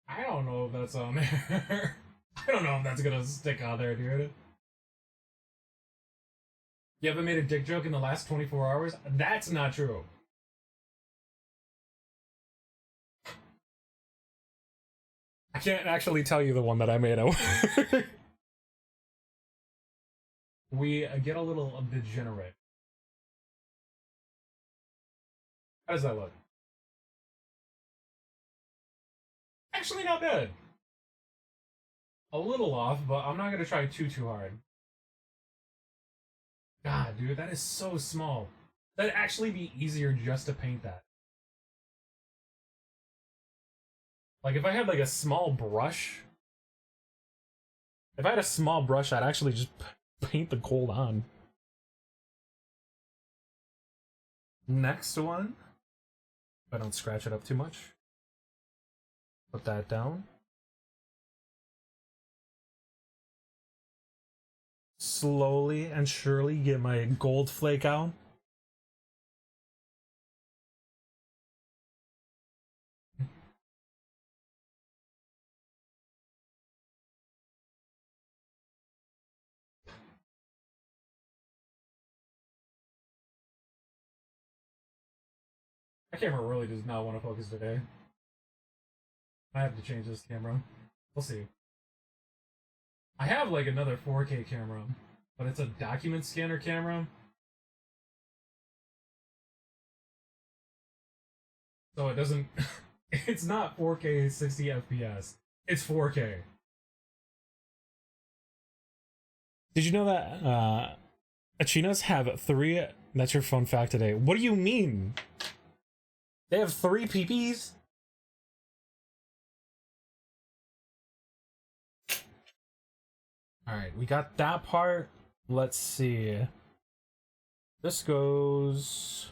I don't know if that's on there. I don't know if that's gonna stick on there, dude. You haven't made a dick joke in the last 24 hours? That's not true. I can't actually tell you the one that I made. We get a little degenerate. How does that look? Actually, not bad. A little off, but I'm not gonna try too hard. God, dude, that is so small. That'd actually be easier just to paint that. Like, if I had, like, a small brush... If I had a small brush, I'd actually just paint the gold on. Next one. If I don't scratch it up too much. Put that down. Slowly and surely get my gold flake out. My camera really does not want to focus today. I have to change this camera. We'll see. I have like another 4K camera, but it's a document scanner camera. So it doesn't... It's not 4K 60 FPS. It's 4K. Did you know that Achinas have 3... That's your fun fact today. What do you mean? They have 3 PPs? Alright, we got that part. Let's see. This goes...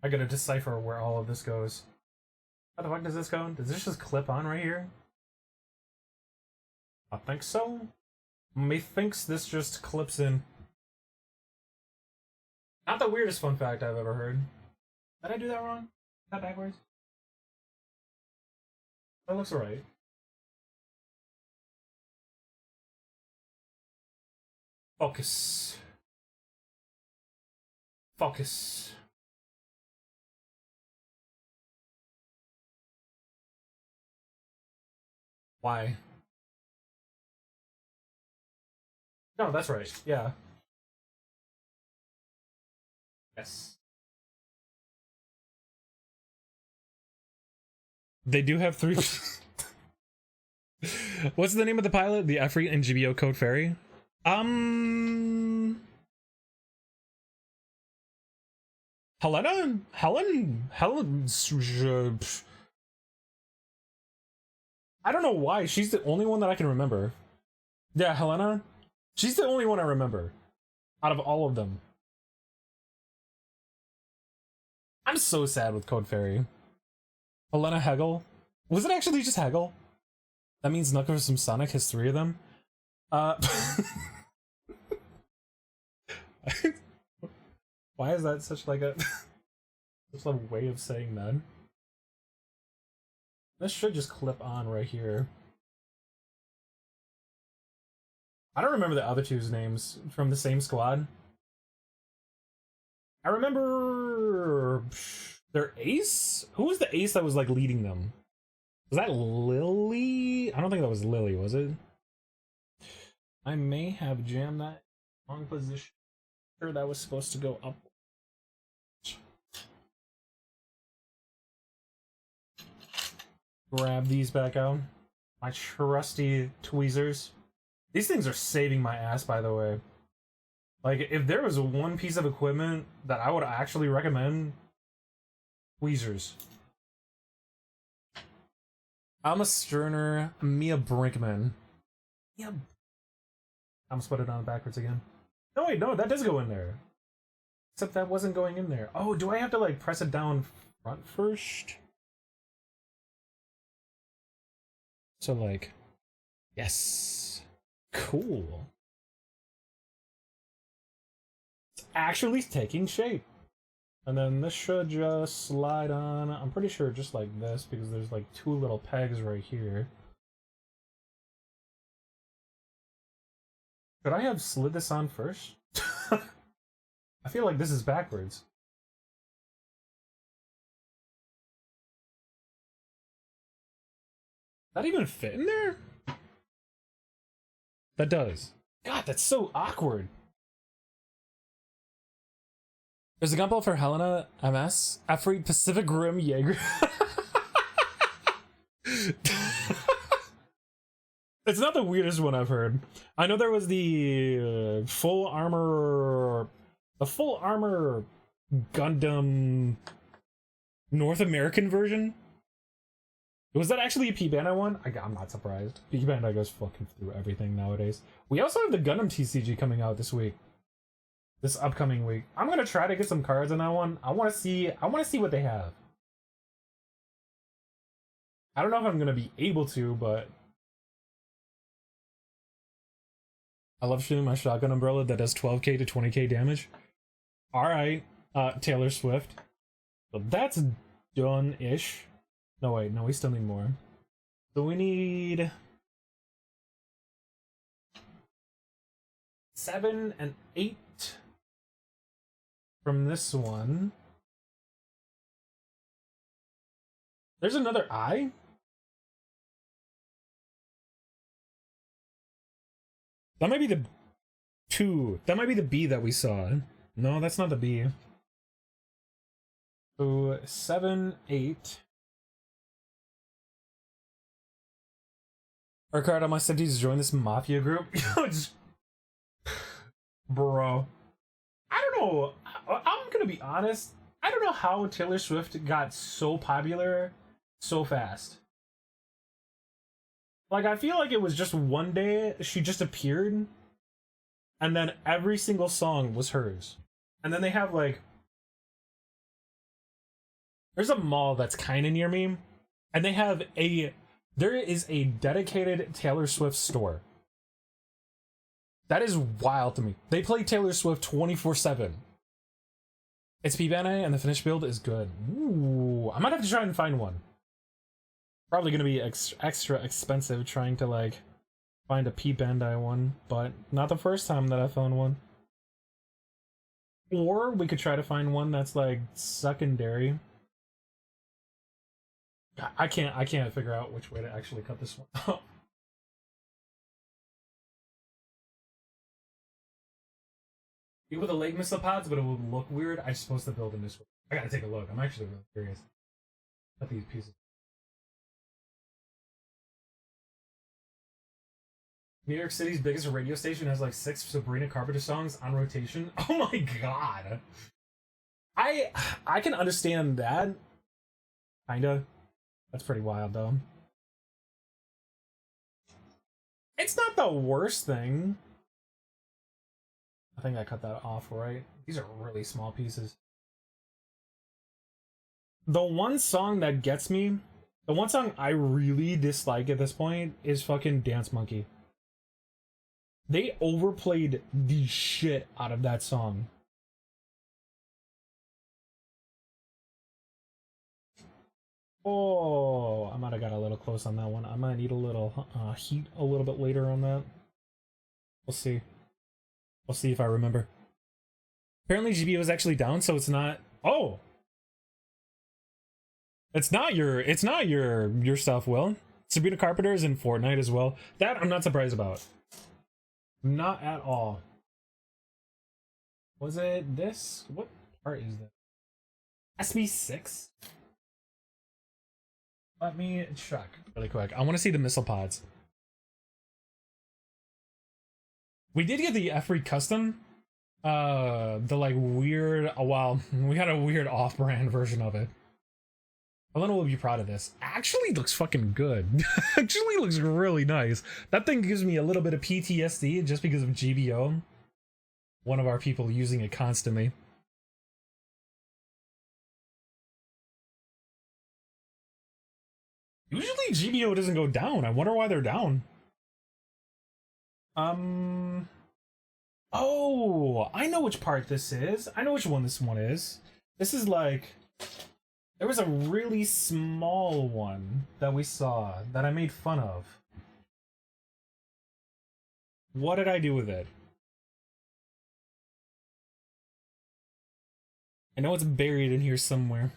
I gotta decipher where all of this goes. How the fuck does this go? Does this just clip on right here? I think so. Methinks this just clips in. Not the weirdest fun fact I've ever heard. Did I do that wrong? Is that backwards? That looks alright. Focus. Focus. Why? No, that's right. Yeah. Yes. They do have 3. What's the name of the pilot? The Efreet and GBO Code Fairy? Helena? Helen? I don't know why. She's the only one that I can remember. Yeah, Helena? She's the only one I remember. Out of all of them. I'm so sad with Code Fairy. Helena Hegel? Was it actually just Hegel? That means Knuckles from Sonic has 3 of them? Why is that such like a... such a way of saying that? This should just clip on right here. I don't remember the other two's names from the same squad. I remember their ace? Who was the ace that was like leading them? Was that Lily? I don't think that was Lily, was it? I may have jammed that wrong position. Sure, that was supposed to go up. Grab these back out. My trusty tweezers. These things are saving my ass, by the way. Like, if there was one piece of equipment that I would actually recommend, tweezers. Alma Sterner, Mia Brinkman. Yeah. I'm gonna put it on backwards again. No, wait, no, that does go in there. Except that wasn't going in there. Oh, do I have to, like, press it down front first? So, like, yes. Cool. It's actually taking shape. And then this should just slide on. I'm pretty sure just like this because there's like two little pegs right here. Should I have slid this on first? I feel like this is backwards. That even fit in there? That does. God, that's so awkward. There's a Gunpla for Helena, MS, Efreet, Pacific Rim, Jaeger. It's not the weirdest one I've heard. I know there was the full armor Gundam North American version. Was that actually a P Bandai one? I'm not surprised. P Bandai goes fucking through everything nowadays. We also have the Gundam TCG coming out this week. This upcoming week. I'm gonna try to get some cards on that one. I wanna see what they have. I don't know if I'm gonna be able to, but I love shooting my shotgun umbrella that does 12k to 20k damage. Alright, Taylor Swift. So that's done-ish. No, wait, no, we still need more. So we need 7 and 8 from this one. There's another I? That might be the 2. That might be the B that we saw. No, that's not the B. So 7, 8. Ricardo, my cities join this mafia group. Bro, I don't know. I'm gonna be honest. I don't know how Taylor Swift got so popular so fast. Like, I feel like it was just one day she just appeared, and then every single song was hers. And then they have like, there's a mall that's kind of near me, and there is a dedicated Taylor Swift store. That is wild to me. They play Taylor Swift 24/7. It's P Bandai, and the finished build is good. Ooh, I might have to try and find one. Probably gonna be extra expensive trying to like find a P Bandai one, but not the first time that I found one. Or we could try to find one that's like secondary. I can't figure out which way to actually cut this one. Even with the leg missile pods, but it would look weird. I'm supposed to build in this way. I gotta take a look. I'm actually really curious. Cut these pieces. New York City's biggest radio station has like 6 Sabrina Carpenter songs on rotation. Oh my god. I can understand that. Kinda. That's pretty wild though. It's not the worst thing. I think I cut that off right. These are really small pieces. The one song that gets me, the one song I really dislike at this point is fucking Dance Monkey. They overplayed the shit out of that song. Oh, I might have got a little close on that one. I might need a little heat a little bit later on that. We'll see. We'll see if I remember. Apparently GBO is actually down, so it's not. Oh, it's not your stuff, Will. Sabrina Carpenter is in Fortnite as well. That I'm not surprised about. Not at all. Was it this? What part is that? SB6? Let me check really quick. I want to see the missile pods. We did get the Efreet custom. The like weird, well, we got a weird off-brand version of it. Elena will be proud of this. Actually looks fucking good. Actually looks really nice. That thing gives me a little bit of PTSD just because of GBO. One of our people using it constantly. Usually GBO doesn't go down. I wonder why they're down. Oh, I know which part this is. I know which one this one is. This is like, there was a really small one that we saw that I made fun of. What did I do with it? I know it's buried in here somewhere.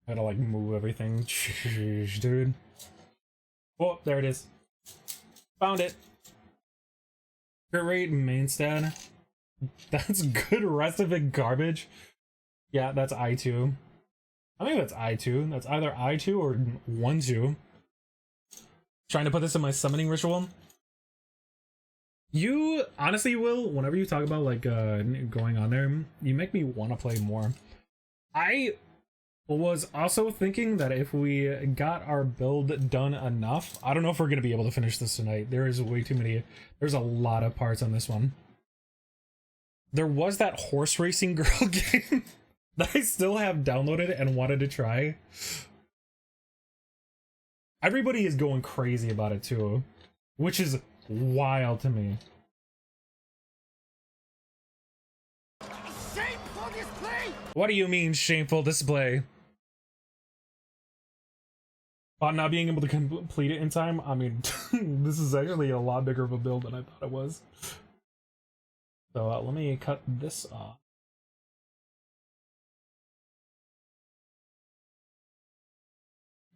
I gotta like move everything. Dude. Oh, there it is. Found it. Crit rate main stat. That's good rest of it garbage. Yeah, that's I2. I think that's I2. That's either I2 or 1-2. Trying to put this in my summoning ritual. You honestly will, whenever you talk about like going on there, you make me want to play more. I was also thinking that if we got our build done enough, I don't know if we're gonna be able to finish this tonight. There is way too many. There's a lot of parts on this one. There was that horse racing girl game that I still have downloaded and wanted to try. Everybody is going crazy about it too, which is wild to me. Shameful display! What do you mean shameful display? About not being able to complete it in time? I mean, this is actually a lot bigger of a build than I thought it was. So let me cut this off.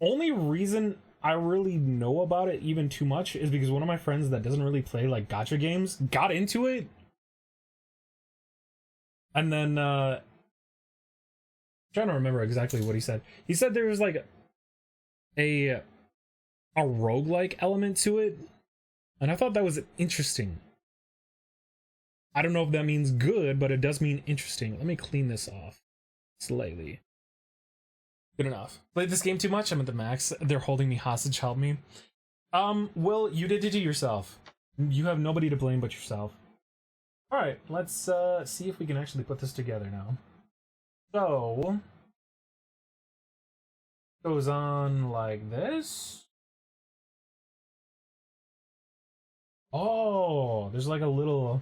Only reason I really know about it even too much is because one of my friends that doesn't really play like gacha games got into it. And then I'm trying to remember exactly what he said. He said there was like a roguelike element to it, and I thought that was interesting. I don't know if that means good, but it does mean interesting. Let me clean this off slightly. Good enough. Played this game too much? I'm at the max. They're holding me hostage. Help me. Will, you did it to yourself. You have nobody to blame but yourself. Alright, let's see if we can actually put this together now. So goes on like this. Oh, there's like a little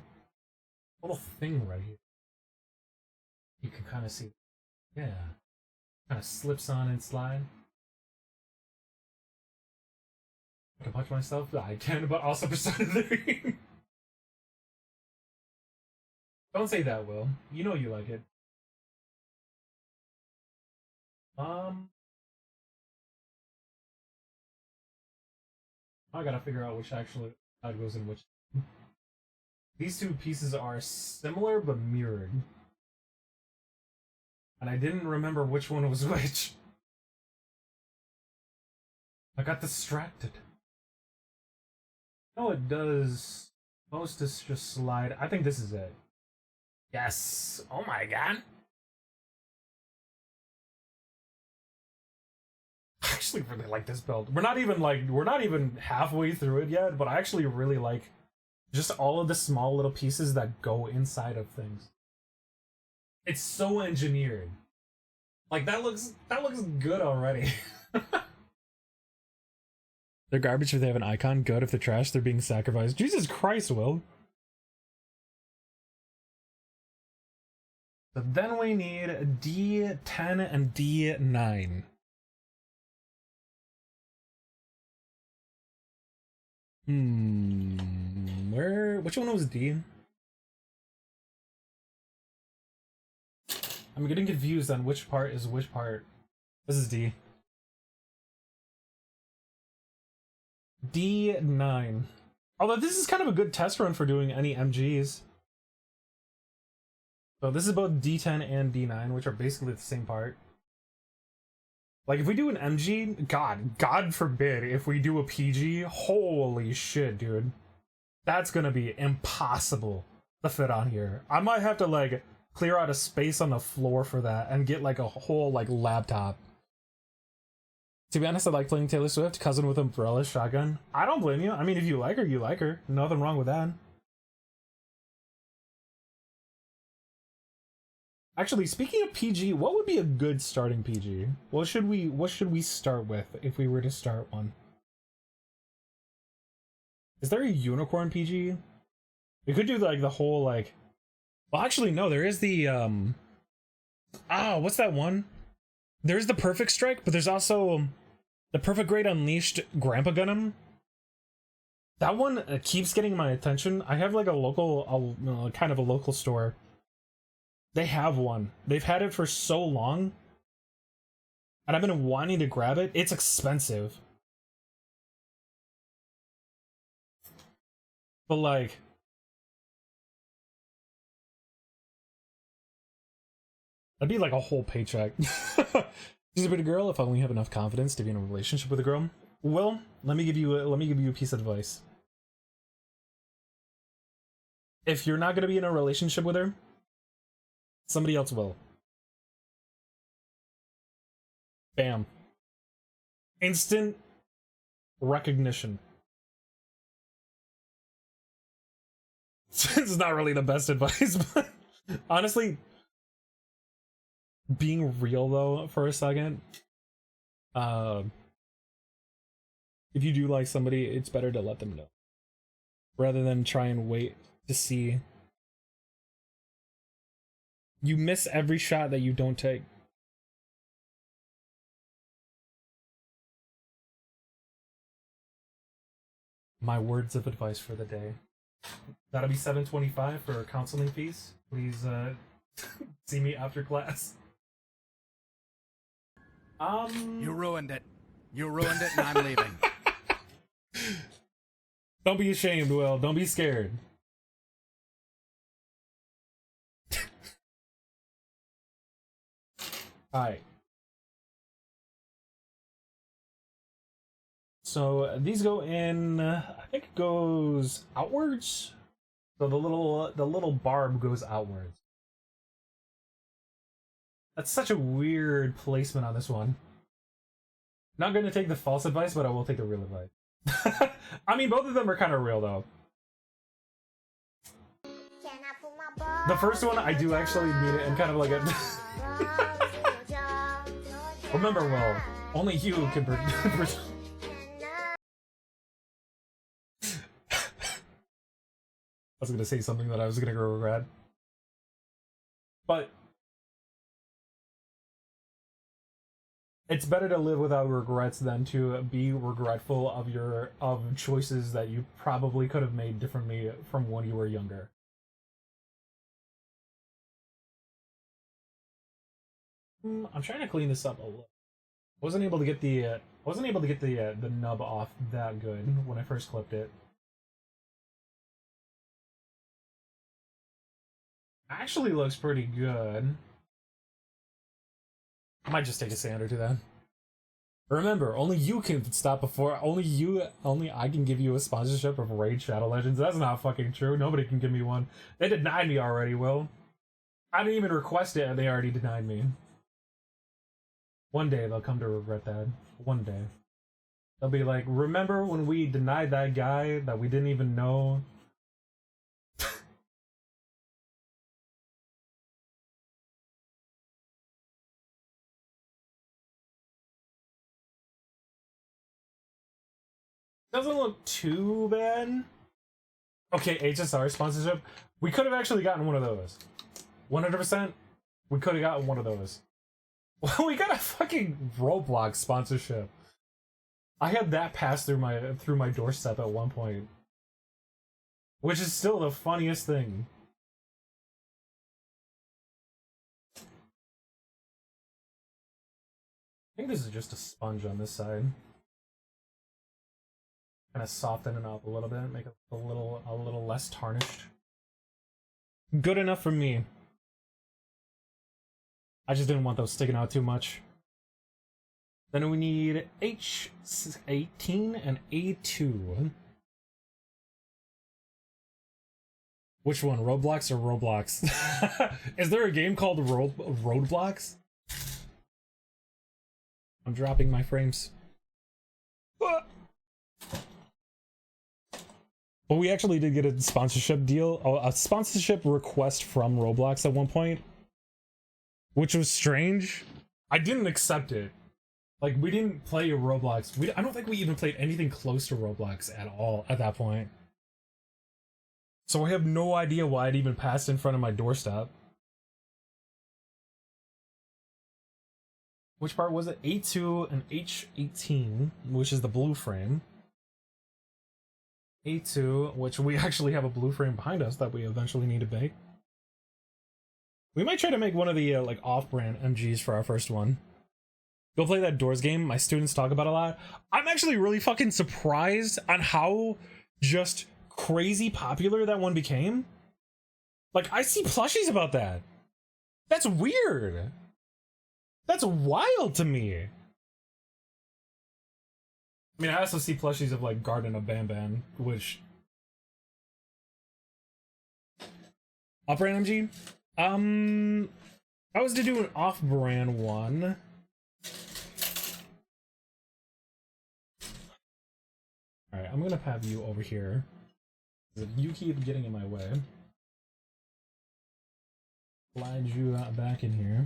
thing right here. You can kind of see. Yeah. Kind of slips on and slide. I can punch myself. I can, but also Persona 3. Don't say that, Will. You know you like it. I gotta figure out which actually goes in which. These two pieces are similar but mirrored. And I didn't remember which one was which. I got distracted. No, it does. Most is just slide. I think this is it. Yes. Oh my god. I actually really like this build. We're not even halfway through it yet, but I actually really like just all of the small little pieces that go inside of things. It's so engineered. Like that looks good already. They're garbage if they have an icon. Good if they're trash, they're being sacrificed. Jesus Christ, Will. So then we need D10 and D9. Which one was D? I'm getting confused on which part is which part. This is D. D9. Although this is kind of a good test run for doing any MGs. So this is both D10 and D9, which are basically the same part. Like if we do an MG, God forbid, if we do a PG, holy shit, dude. That's gonna be impossible to fit on here. I might have to like clear out a space on the floor for that and get like a whole like laptop. To be honest, I like playing Taylor Swift, cousin with umbrella, shotgun. I don't blame you. I mean, if you like her, you like her. Nothing wrong with that. Actually, speaking of PG, what would be a good starting PG? What should we start with if we were to start one? Is there a unicorn PG? We could do like the whole like. Well, actually, no. There is the what's that one? There's the Perfect Strike, but there's also the Perfect Grade Unleashed Grandpa Gundam. That one keeps getting my attention. I have like a local, kind of a local store. They have one. They've had it for so long, and I've been wanting to grab it. It's expensive, but like, that'd be like a whole paycheck. She's a pretty girl. If I only have enough confidence to be in a relationship with a girl. Well, let me give you a piece of advice. If you're not gonna be in a relationship with her, somebody else will. Bam. Instant recognition. It's not really the best advice, but honestly, being real though for a second, if you do like somebody, it's better to let them know rather than try and wait to see. You miss every shot that you don't take. My words of advice for the day. That'll be $7.25 for counseling fees. Please see me after class. You ruined it. You ruined it, and I'm leaving. Don't be ashamed, Will. Don't be scared. Alright. So these go in, I think it goes outwards. So the little barb goes outwards. That's such a weird placement on this one. Not going to take the false advice, but I will take the real advice. I mean, both of them are kind of real, though. The first one, I do actually mean it in kind of like a... Remember, Will, only you can... I was going to say something that I was going to regret. But... it's better to live without regrets than to be regretful of choices that you probably could have made differently from when you were younger. I'm trying to clean this up a little. I wasn't able to get the nub off that good when I first clipped it. Actually looks pretty good. I might just take a sander to that. Remember, only you can stop before. Only I can give you a sponsorship of Raid Shadow Legends. That's not fucking true. Nobody can give me one. They denied me already, Will. I didn't even request it and they already denied me. One day they'll come to regret that. One day. They'll be like, remember when we denied that guy that we didn't even know? Doesn't look too bad. Okay, HSR sponsorship. We could have actually gotten one of those. 100%. We could have gotten one of those. We got a fucking Roblox sponsorship. I had that pass through my doorstep at one point, which is still the funniest thing. I think this is just a sponge on this side. Kind of soften it up a little bit, make it a little less tarnished. Good enough for me. I just didn't want those sticking out too much. Then we need H18 and A2. Which one, Roblox or Roblox? Is there a game called Roadblocks? I'm dropping my frames. But we actually did get a sponsorship deal, a sponsorship request from Roblox at one point, which was strange. I didn't accept it. Like, we didn't play Roblox. I don't think we even played anything close to Roblox at all at that point. So I have no idea why it even passed in front of my doorstep. Which part was it? A2 and H18, which is the blue frame. A2, which we actually have a blue frame behind us that we eventually need to make. We might try to make one of the like off-brand MGs for our first one. Go play that Doors game my students talk about a lot. I'm actually really fucking surprised on how just crazy popular that one became. Like, I see plushies about that. That's weird. That's wild to me. I mean, I also see plushies of like Garden of Banban, which off-brand MG. If I was to do an off-brand one. Alright, I'm gonna have you over here. You keep getting in my way. Slide you back in here.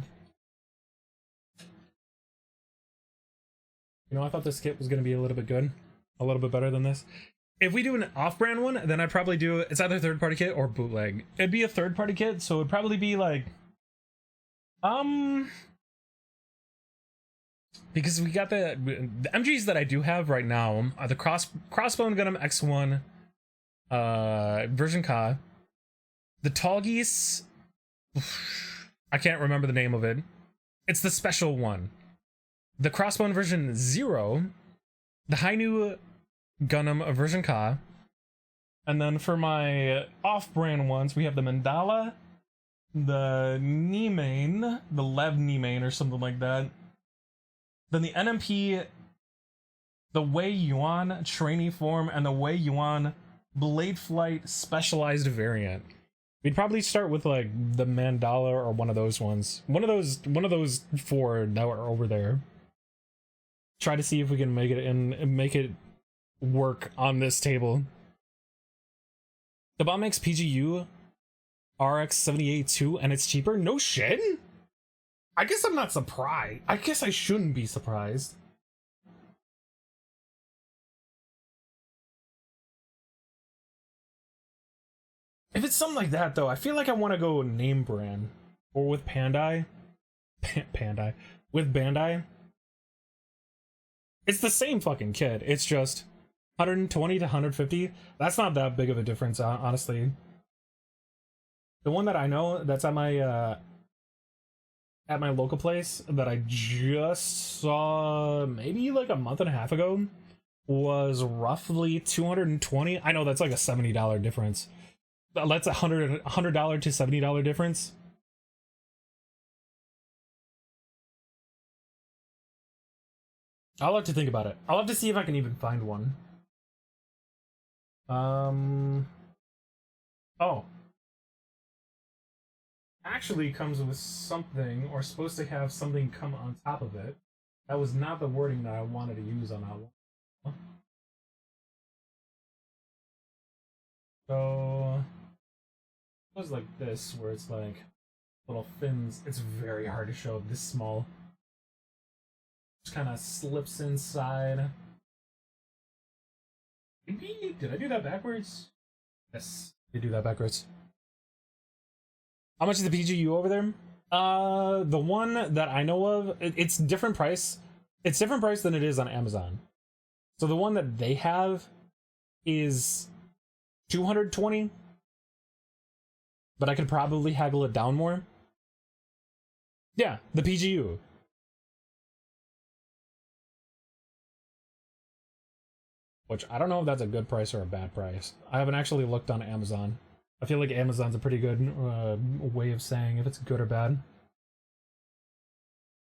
You know, I thought this kit was gonna be a little bit good. A little bit better than this. If we do an off-brand one, then I'd probably do it's either third-party kit or bootleg. It'd be a third-party kit, so it'd probably be like because we got the MGs that I do have right now are the Crossbone Gundam X1 version Ka, the Tall Geese, I can't remember the name of it. It's the special one. The Crossbone version 0, the Hainu Gundam version Ka, and then for my off-brand ones, we have the Mandala, the Nimain, the Lev Nimain or something like that. Then the NMP, the Wei Yuan trainee form, and the Wei Yuan Blade Flight specialized variant. We'd probably start with like the Mandala or one of those ones. One of those four that were over there. Try to see if we can make it and make it work on this table. The Bomb X PGU RX-78-2 and it's cheaper? No shit? I guess I'm not surprised. I guess I shouldn't be surprised. If it's something like that though, I feel like I want to go name brand. Or with Bandai. Bandai. With Bandai. It's the same fucking kit. It's just 120 to 150. That's not that big of a difference, honestly. The one that I know that's at my local place that I just saw maybe like a month and a half ago was roughly 220. I know that's like a $70 difference. That's a $100 to $70 difference. I'll have to think about it. I'll have to see if I can even find one. Oh. Actually comes with something, or supposed to have something come on top of it. That was not the wording that I wanted to use on that one. So it was like this, where it's like little fins. It's very hard to show this small. Just kind of slips inside. Maybe, did I do that backwards? Yes, I did do that backwards. How much is the PGU over there? The one that I know of, it's different price. It's different price than it is on Amazon. So the one that they have is 220, but I could probably haggle it down more. Yeah, the PGU. Which I don't know if that's a good price or a bad price. I haven't actually looked on Amazon. I feel like Amazon's a pretty good way of saying if it's good or bad.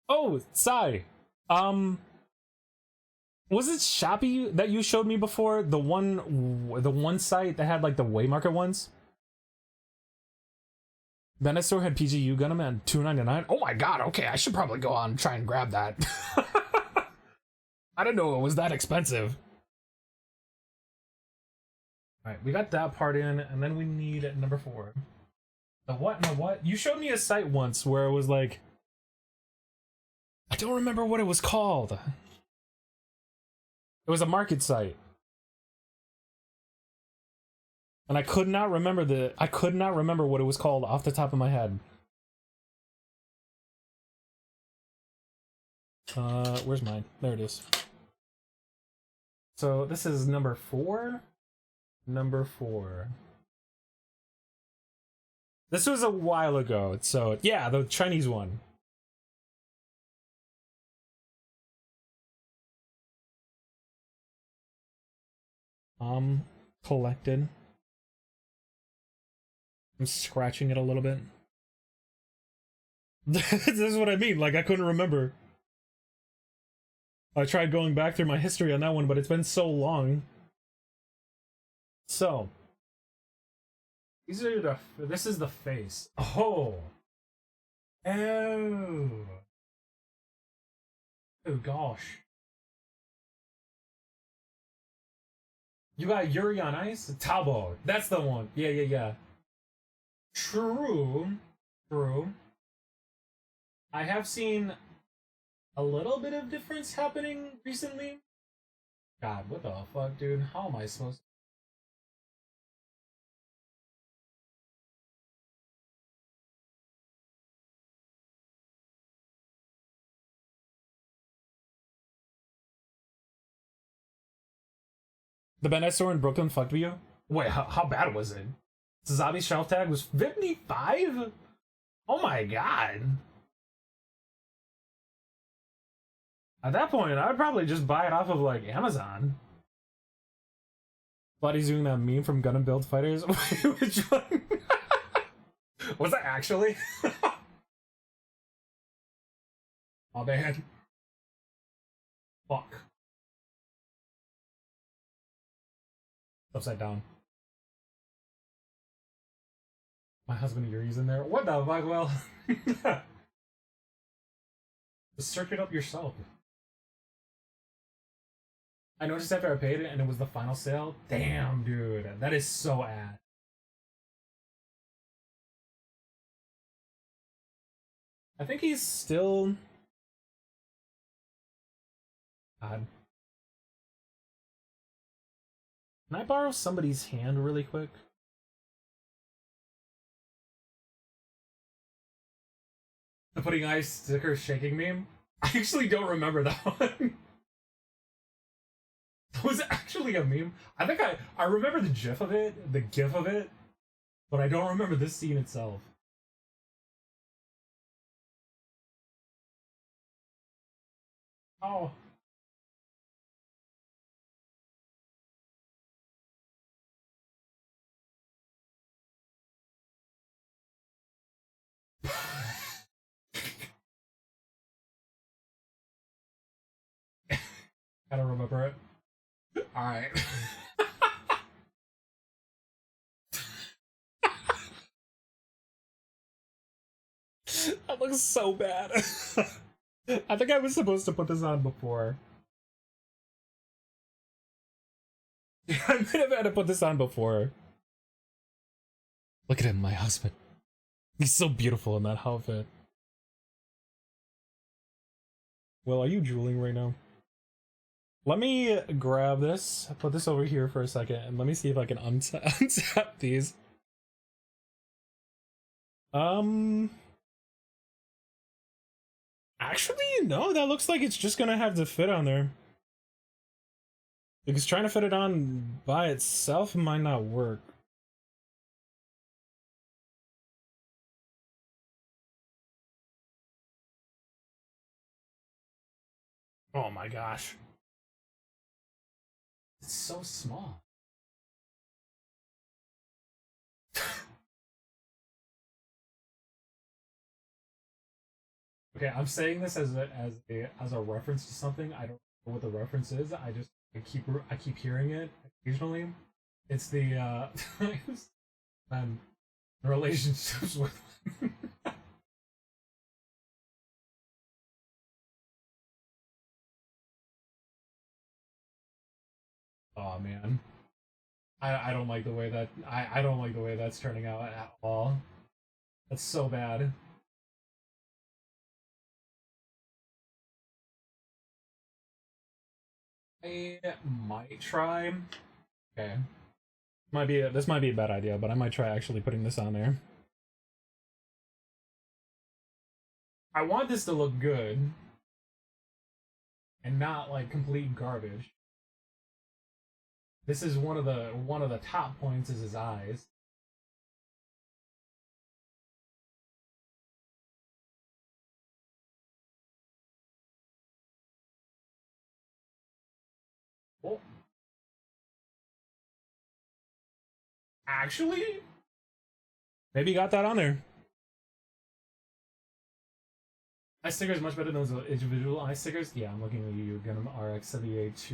Oh, Sai. Was it Shopee that you showed me before? The one site that had like the Waymarket ones? Then store had PGU Gundam at $2.99. Oh my god, okay, I should probably go on and try and grab that. I didn't know it was that expensive. Alright, we got that part in, and then we need number 4. The what? No, what? You showed me a site once where it was like... I don't remember what it was called. It was a market site. And I could not remember what it was called off the top of my head. Where's mine? There it is. So this is number 4. Number 4. This was a while ago, so yeah, the Chinese one. Collected. I'm scratching it a little bit. This is what I mean, like I couldn't remember. I tried going back through my history on that one, but it's been so long. So, this is the face. Oh. Oh. Oh gosh. You got Yuri on Ice? Tabo. That's the one. Yeah. True. True. I have seen a little bit of difference happening recently. God, what the fuck, dude? How am I supposed to... The Bandai store in Brooklyn fucked with you? Wait, how bad was it? Zabi shelf tag was 55? Oh my god. At that point, I would probably just buy it off of, like, Amazon. Buddy's doing that meme from Gundam Build Fighters. Which one? Was that actually? Oh man. Fuck. Upside down. My husband Yuri's in there. What the fuck? Well, just search it up yourself. I noticed after I paid it and it was the final sale. Damn, dude, that is so ad. I think he's still... God. Can I borrow somebody's hand really quick? The putting ice sticker shaking meme? I actually don't remember that one. Was it actually a meme? I think I remember the gif of it, the gif of it, but I don't remember this scene itself. Oh. I don't remember it. Alright. That looks so bad. I think I was supposed to put this on before. I might have had to put this on before. Look at him, my husband. He's so beautiful in that outfit. Well, are you drooling right now? Let me grab this, put this over here for a second, and let me see if I can untap these. Actually, no, that looks like it's just gonna have to fit on there. Because trying to fit it on by itself might not work. Oh my gosh. It's so small. Okay, I'm saying this as a reference to something. I don't know what the reference is. I keep hearing it occasionally. It's the relationships with Oh man. I don't like the way that I don't like the way that's turning out at all. That's so bad. I might try. Okay. This might be a bad idea, but I might try actually putting this on there. I want this to look good and not like complete garbage. This is one of the top points is his eyes. Oh. Actually, maybe got that on there. Eye stickers much better than those individual eye stickers. Yeah, I'm looking at you, Gundam RX 78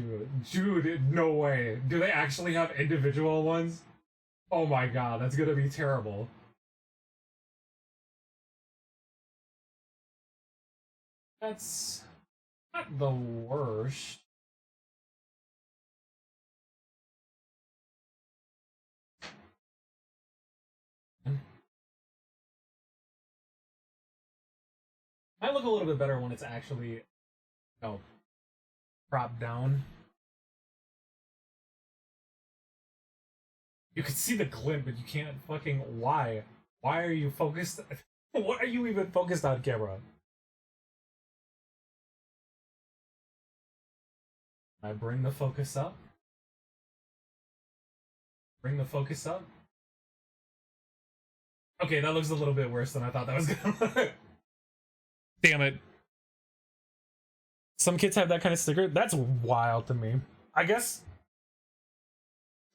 Dude, no way. Do they actually have individual ones? Oh my god, that's gonna be terrible. That's not the worst. Might look a little bit better when it's actually, propped down. You can see the glint, but you can't fucking. Why? Why are you focused? What are you even focused on, camera? I bring the focus up. Bring the focus up. Okay, that looks a little bit worse than I thought that was gonna look. Damn it. Some kids have that kind of sticker. That's wild to me. I guess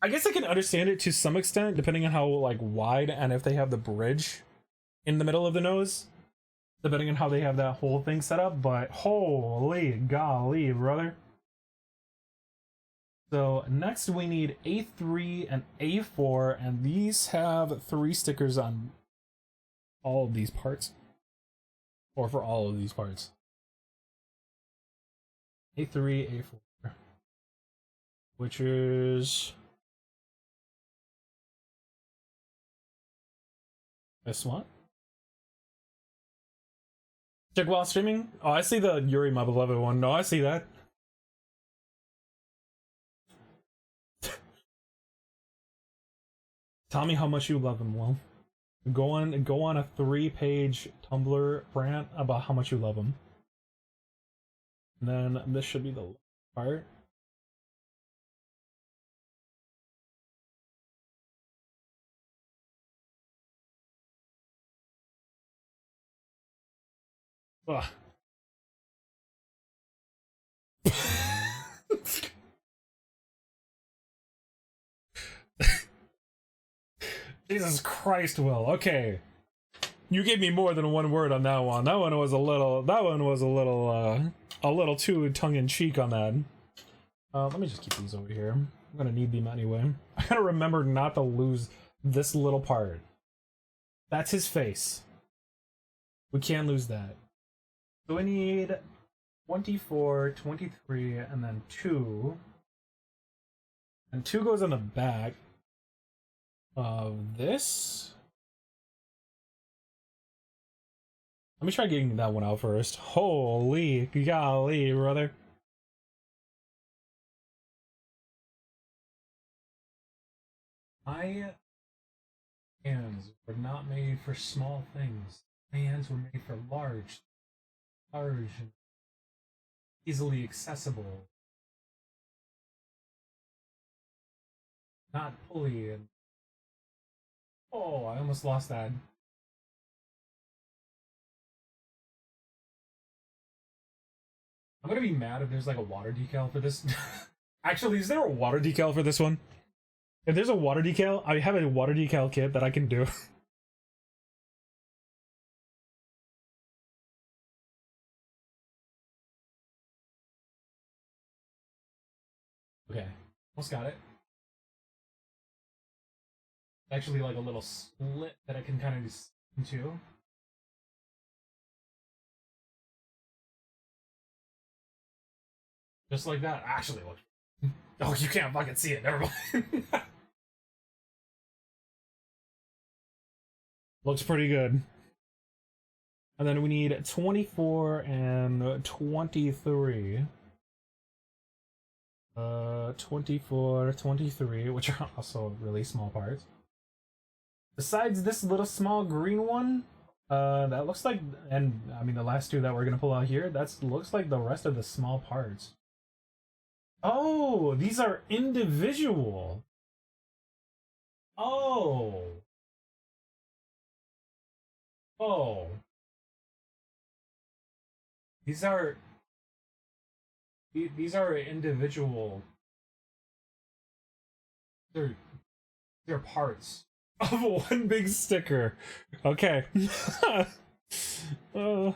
I can understand it to some extent, depending on how like wide and if they have the bridge in the middle of the nose. Depending on how they have that whole thing set up, but holy golly, brother. So next we need A3 and A4, and these have 3 stickers on all of these parts. Or for all of these parts. A3, A4. Which is this one. Check while streaming. Oh, I see the Yuri my beloved one. No, I see that. Tell me how much you love him, Will. Go on a 3-page Tumblr rant about how much you love him. And then this should be the part. Ugh. Jesus Christ, Will. Okay. You gave me more than one word on that one. That one was a little too tongue-in-cheek on that. Let me just keep these over here. I'm gonna need them anyway. I gotta remember not to lose this little part. That's his face. We can't lose that. So we need 24, 23, and then 2. And 2 goes on the back of this. Let me try getting that one out first. Holy golly, brother. My hands were not made for small things. My hands were made for large, and easily accessible. Not pulley and... Oh, I almost lost that. I'm gonna be mad if there's like a water decal for this. Actually, is there a water decal for this one? If there's a water decal, I have a water decal kit that I can do. Okay, almost got it. Actually, like a little slit that I can kind of just into. Just like that. Actually, look. Oh, you can't fucking see it. Never mind. Looks pretty good. And then we need 24 and 23. 24, 23, which are also really small parts. Besides this little small green one, that looks like, and I mean the last two that we're gonna pull out here, that's looks like the rest of the small parts. Oh, these are individual. Oh. Oh. These are these are individual. They're they're parts of one big sticker. Okay. uh,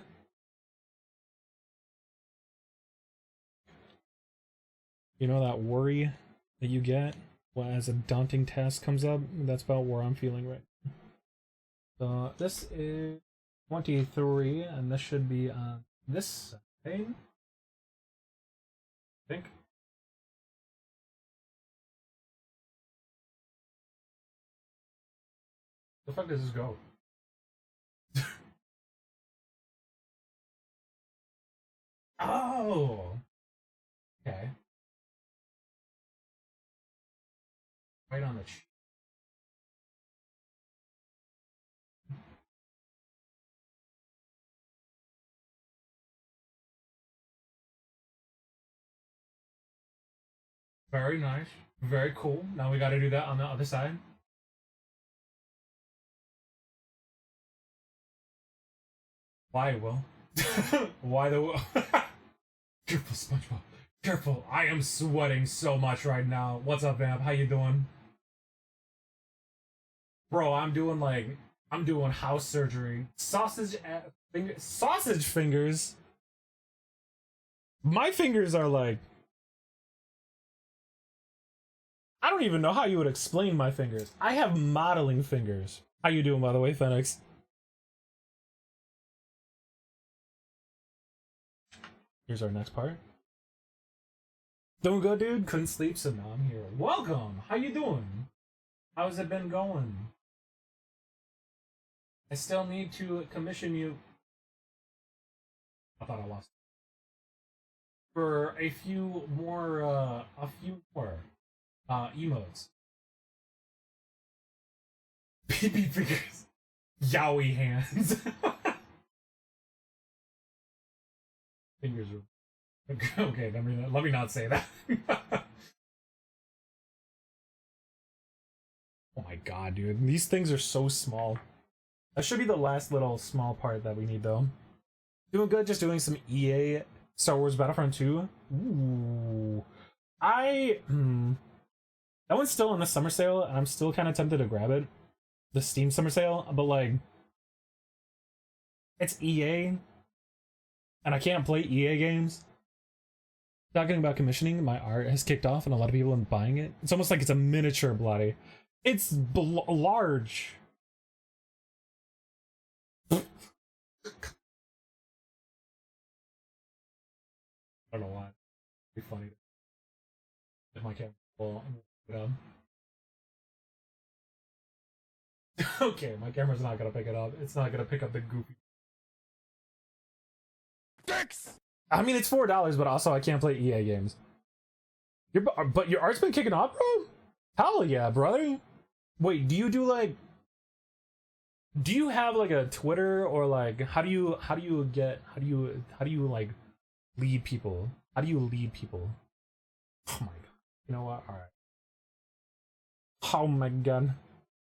you know that worry that you get as a daunting task comes up? That's about where I'm feeling right now. So this is 23, and this should be on this side. I think. The fuck does this go? Oh! Okay. Right on the Very nice. Very cool. Now we gotta do that on the other side. Why, Will? Why the Will? Careful, SpongeBob. Careful. I am sweating so much right now. What's up, Vamp? How you doing? Bro, I'm doing house surgery. Sausage fingers? My fingers are like, I don't even know how you would explain my fingers. I have modeling fingers. How you doing, by the way, Phoenix? Here's our next part. Doing good, dude? Couldn't sleep, so now I'm here. Welcome! How you doing? How's it been going? I still need to commission you. I thought I lost. For a few more emotes. PP fingers. Yowie hands. Fingers are... Okay, let me not say that. Oh my god, dude. These things are so small. That should be the last little small part that we need, though. Doing good, just doing some EA Star Wars Battlefront 2. Ooh. That one's still in the summer sale, and I'm still kind of tempted to grab it. The Steam summer sale, but like... It's EA, and I can't play EA games. Talking about commissioning, my art has kicked off, and a lot of people are buying it. It's almost like it's a miniature bloody. It's large. I don't know why. It'd be funny if my camera will pick it up. Okay, my camera's not gonna pick it up. It's not gonna pick up the goofy. Dicks! I mean, it's $4, but also I can't play EA games. But your art's been kicking off, bro? Hell yeah, brother. Wait, do you have like a Twitter, or like how do you like lead people? How do you lead people? Oh my god. You know what? All right. Oh my god.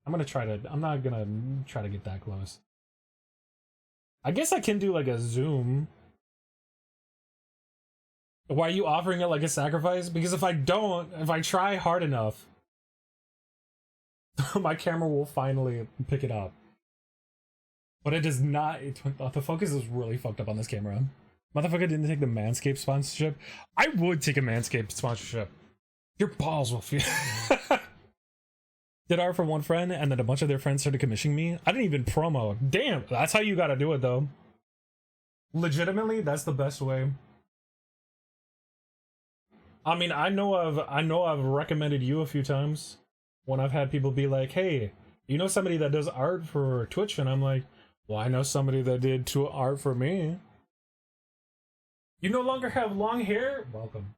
I'm not gonna try to get that close. I guess I can do like a zoom. Why are you offering it like a sacrifice? Because if I try hard enough, my camera will finally pick it up. But it does not. The focus is really fucked up on this camera. Motherfucker didn't take the Manscaped sponsorship. I would take a Manscaped sponsorship. Your balls will feel. Did art for one friend, and then a bunch of their friends started commissioning me. I didn't even promo. Damn, that's how you gotta do it, though. Legitimately, that's the best way. I mean, I know I've recommended you a few times when I've had people be like, "Hey, you know somebody that does art for Twitch?" And I'm like, "Well, I know somebody that did art for me." You no longer have long hair? Welcome.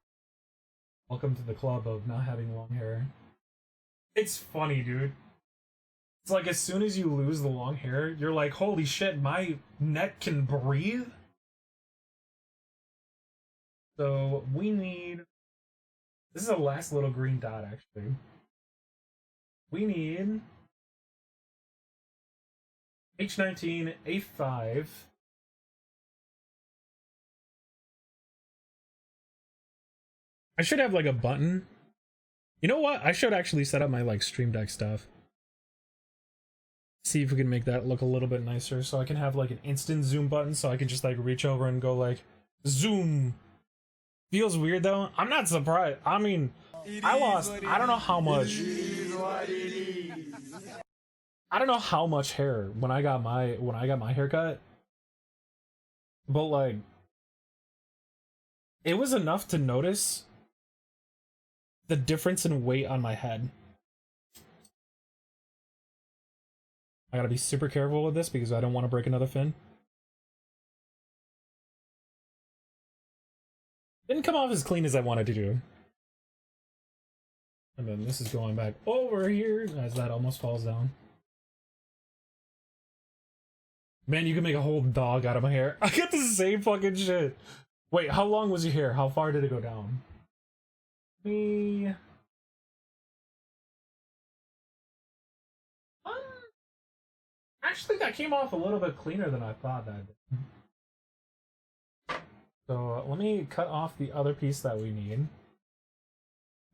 Welcome to the club of not having long hair. It's funny, dude. It's like as soon as you lose the long hair, you're like, holy shit, my neck can breathe? So we need... This is the last little green dot, actually. We need... H19, A5... I should have like a button. You know what? I should actually set up my like Stream Deck stuff. See if we can make that look a little bit nicer, so I can have like an instant zoom button, so I can just like reach over and go like zoom. Feels weird though. I'm not surprised. I mean, I lost I don't know how much. I don't know how much hair when I got my haircut. But like it was enough to notice the difference in weight on my head. I gotta be super careful with this because I don't want to break another fin. Didn't come off as clean as I wanted to do. And then this is going back over here as that almost falls down. Man, you can make a whole dog out of my hair. I got the same fucking shit. Wait, how long was your hair? How far did it go down? Actually, that came off a little bit cleaner than I thought that did. So let me cut off the other piece that we need,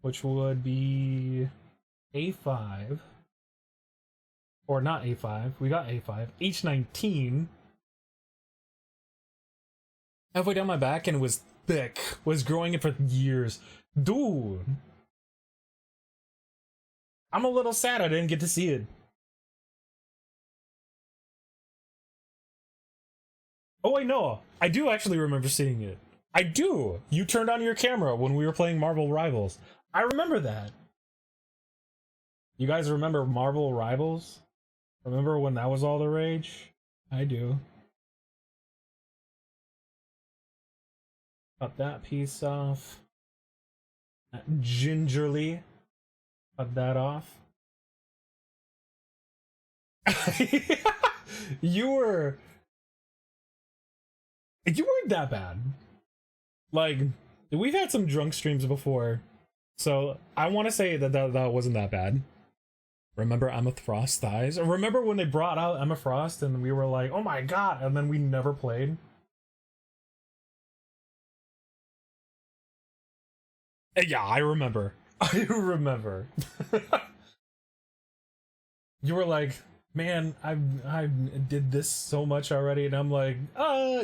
which would be A5, or not A5. We got A5. H19. Halfway down my back, and it was thick. Was growing it for years. Dude. I'm a little sad I didn't get to see it. Oh wait, no. I do actually remember seeing it. I do! You turned on your camera when we were playing Marvel Rivals. I remember that. You guys remember Marvel Rivals? Remember when that was all the rage? I do. Cut that piece off. Gingerly. Cut that off. You weren't that bad. Like, we've had some drunk streams before, so I want to say that wasn't that bad. Remember Emma Frost thighs? Or remember when they brought out Emma Frost and we were like, oh my god, and then we never played? Yeah, I remember. I remember. You were like, man, I did this so much already, and I'm like,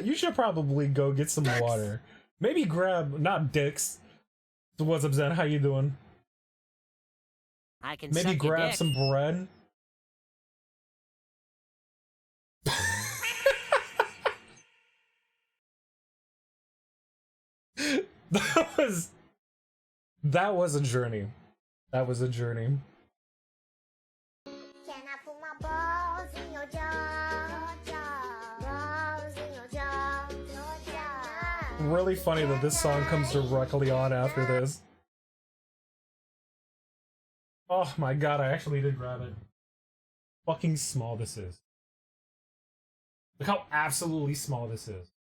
you should probably go get some water. Maybe grab, not dicks. So what's up, Zen? How you doing? I can Maybe suck your grab dick. some bread. That was a journey. That was a journey. Can I put my balls in your jar? Balls in your jar. Really funny that this song comes directly on after this. Oh my god, I actually did grab it. Fucking small this is. Look how absolutely small this is.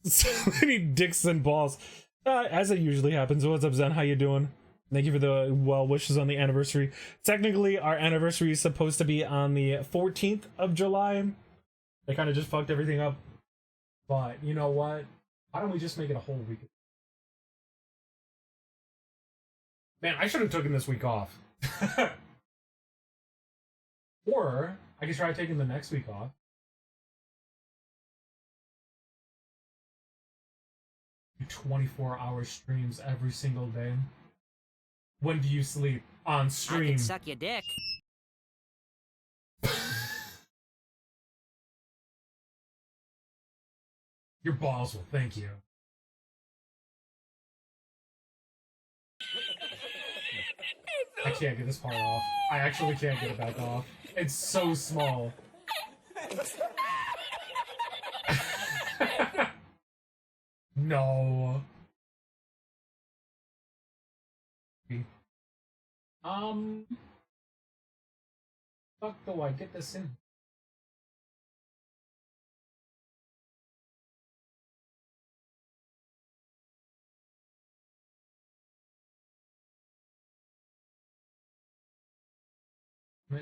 So many dicks and balls. As it usually happens. What's up, Zen? How you doing? Thank you for the well wishes on the anniversary. Technically, our anniversary is supposed to be on the 14th of July. They kind of just fucked everything up. But, you know what? Why don't we just make it a whole week? Man, I should have taken this week off. Or, I could try taking the next week off. 24-hour streams every single day. When do you sleep? On I stream. can suck your dick. Your balls will thank you. I can't get this part off. I actually can't get it back off. It's so small. No. Fuck do I get this in?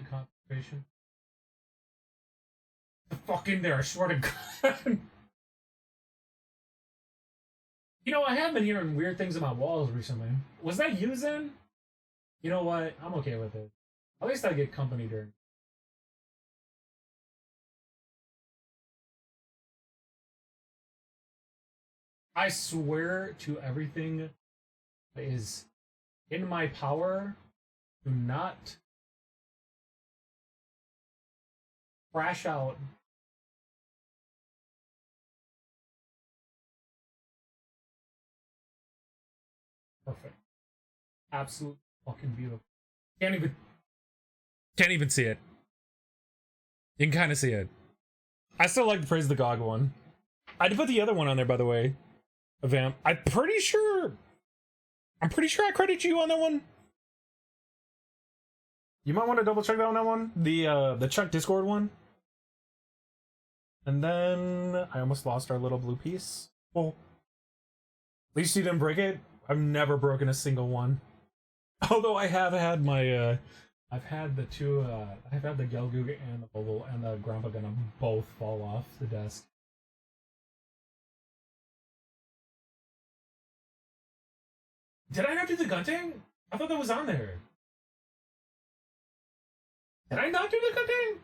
Concentration. The fuck in there, I swear to God. You know, I have been hearing weird things on my walls recently. Was that you, Zen? You know what? I'm okay with it. At least I get company during. I swear to everything that is in my power, do not crash out. Perfect. Absolute fucking beautiful. Can't even see it. You can kind of see it. I still like to praise the GOG one. I did put the other one on there, by the way. A vamp. I'm pretty sure I credit you on that one. You might want to double check that on that one. The Chuck Discord one. And then I almost lost our little blue piece. Well, at least you didn't break it. I've never broken a single one. Although I have had my I've had the two I've had the Gelgoog and the Bubble and the Grandpa Gundam both fall off the desk. Did I not do the Gunting? I thought that was on there. Did I not do the Gunting?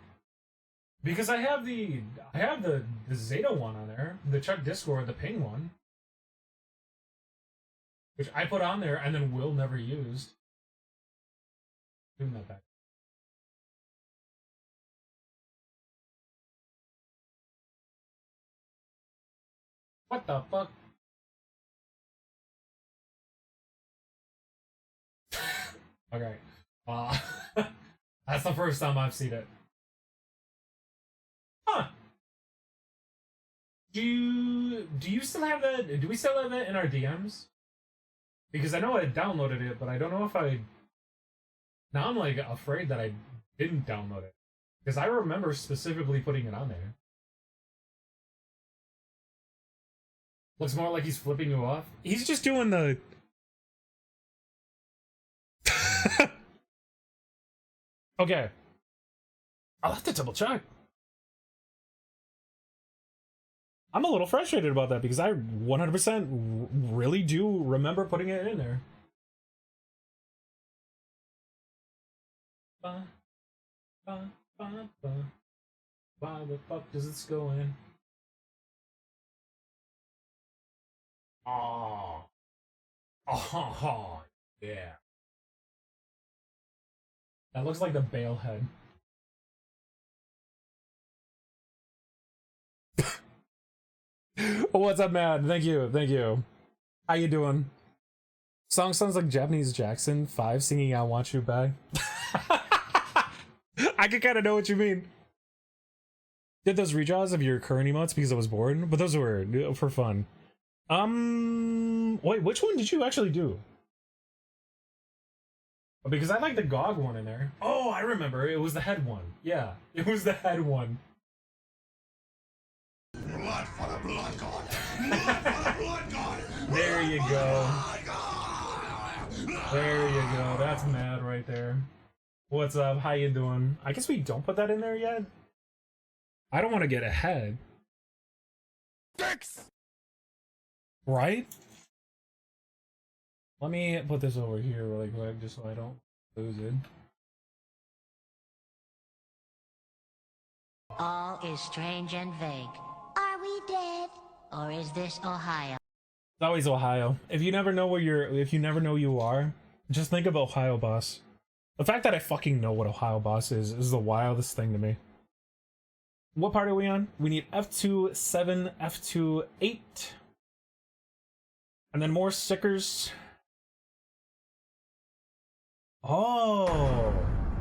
Because I have the Zeta one on there, the Chuck Discord, the ping one, which I put on there and then Will never used. Doing that back. What the fuck? Okay. That's the first time I've seen it. Huh. Do you still have that? Do we still have that in our DMs? Because I know I downloaded it, but I don't know if I... Now I'm like afraid that I didn't download it. Because I remember specifically putting it on there. Looks more like he's flipping you off. He's just doing the... Okay. I'll have to double check. I'm a little frustrated about that because I 100% really do remember putting it in there. Why the fuck does this go in? Oh. Oh, yeah. That looks like the Bale head. What's up, man? Thank you, thank you. How you doing? Song sounds like Japanese Jackson 5 singing I Want You Back. I can kind of know what you mean. Did those redraws of your current emotes because I was bored, but those were for fun. Wait, which one did you actually do? Because I like the GOG one in there. Oh, I remember. It was the head one. Yeah, it was the head one. Blood for the blood god. Blood for the blood god. There you go. There you go. That's mad right there. What's up? How you doing? I guess we don't put that in there yet. I don't want to get ahead. Fix! Right? Let me put this over here really quick just so I don't lose it. All is strange and vague. Are we dead? Or is this Ohio? It's always Ohio. If you never know where if you never know who you are, just think of Ohio Boss. The fact that I fucking know what Ohio Boss is the wildest thing to me. What part are we on? We need F2 7, F2 8. And then more stickers. Oh.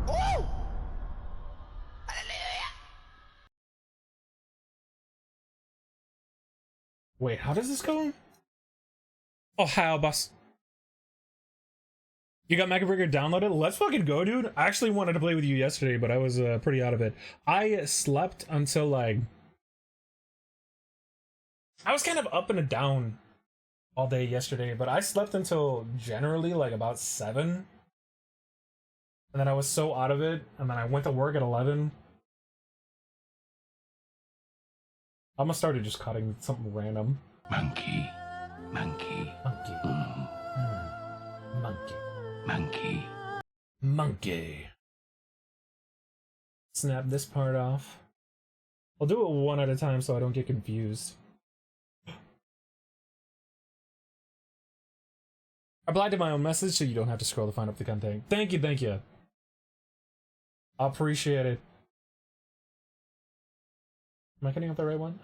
Woo! Wait, how does this go? Ohio boss. You got Mecha Breaker downloaded? Let's fucking go, dude. I actually wanted to play with you yesterday, but I was pretty out of it. I slept until like... I was kind of up and down all day yesterday, but I slept until generally like about 7. And then I was so out of it, and then I went to work at 11. I'm gonna start just cutting something random. Monkey. Monkey. Monkey. Monkey. Monkey. Monkey. Snap this part off. I'll do it one at a time so I don't get confused. Reply to my own message so you don't have to scroll to find up the content. Thank you, thank you. I appreciate it. Am I cutting out the right one?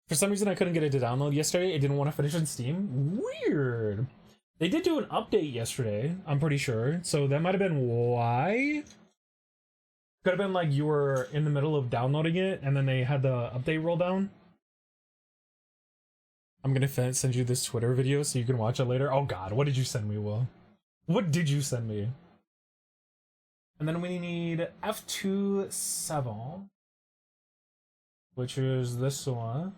For some reason I couldn't get it to download yesterday. It didn't want to finish on Steam. Weird. They did do an update yesterday, I'm pretty sure. So that might have been why. Could have been like you were in the middle of downloading it and then they had the update roll down. I'm gonna send you this Twitter video so you can watch it later. Oh god, what did you send me, Will? What did you send me? And then we need F27, which is this one.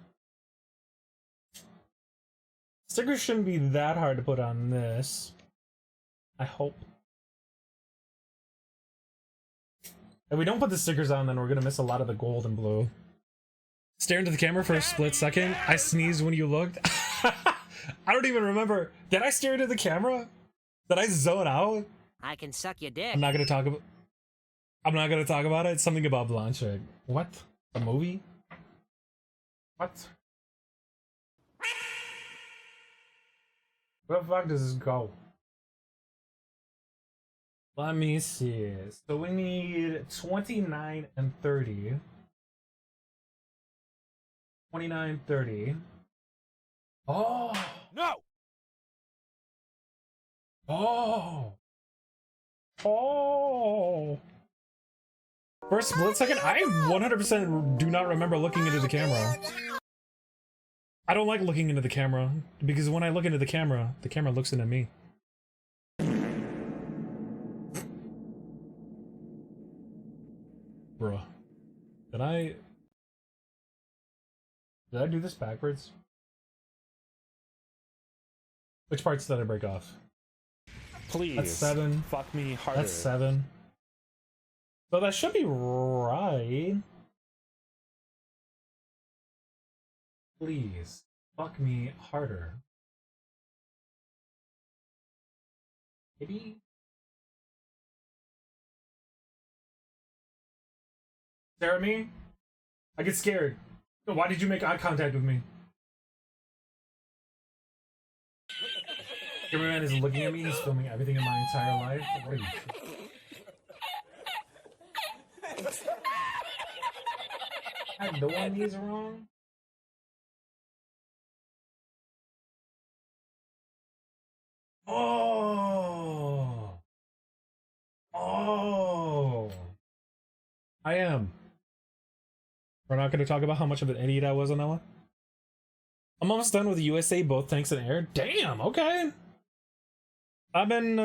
Stickers shouldn't be that hard to put on this. I hope. If we don't put the stickers on, then we're gonna miss a lot of the gold and blue. Stare into the camera for a split second. I sneezed when you looked. I don't even remember. Did I stare into the camera? Did I zone out? I can suck your dick. I'm not gonna talk about it. Something about Blanchett. What? A movie? What? Where the fuck does this go? Let me see. So we need 29 and 30. 29, 30. Oh! No! Oh! Oh! For a split second, I 100% do not remember looking into the camera. I don't like looking into the camera, because when I look into the camera looks into me. Bruh. Did I do this backwards? Which parts did I break off? Please. That's 7. Fuck me harder. That's 7. So that should be right. Please. Fuck me harder. Maybe? Stare at me? I get scared. Why did you make eye contact with me? Cameraman is looking at me, he's filming everything in my entire life. What are you? I had no one of these wrong. Oh. Oh. I am. We're not going to talk about how much of an idiot I was on that one. I'm almost done with USA, both tanks and air. Damn, okay. I've been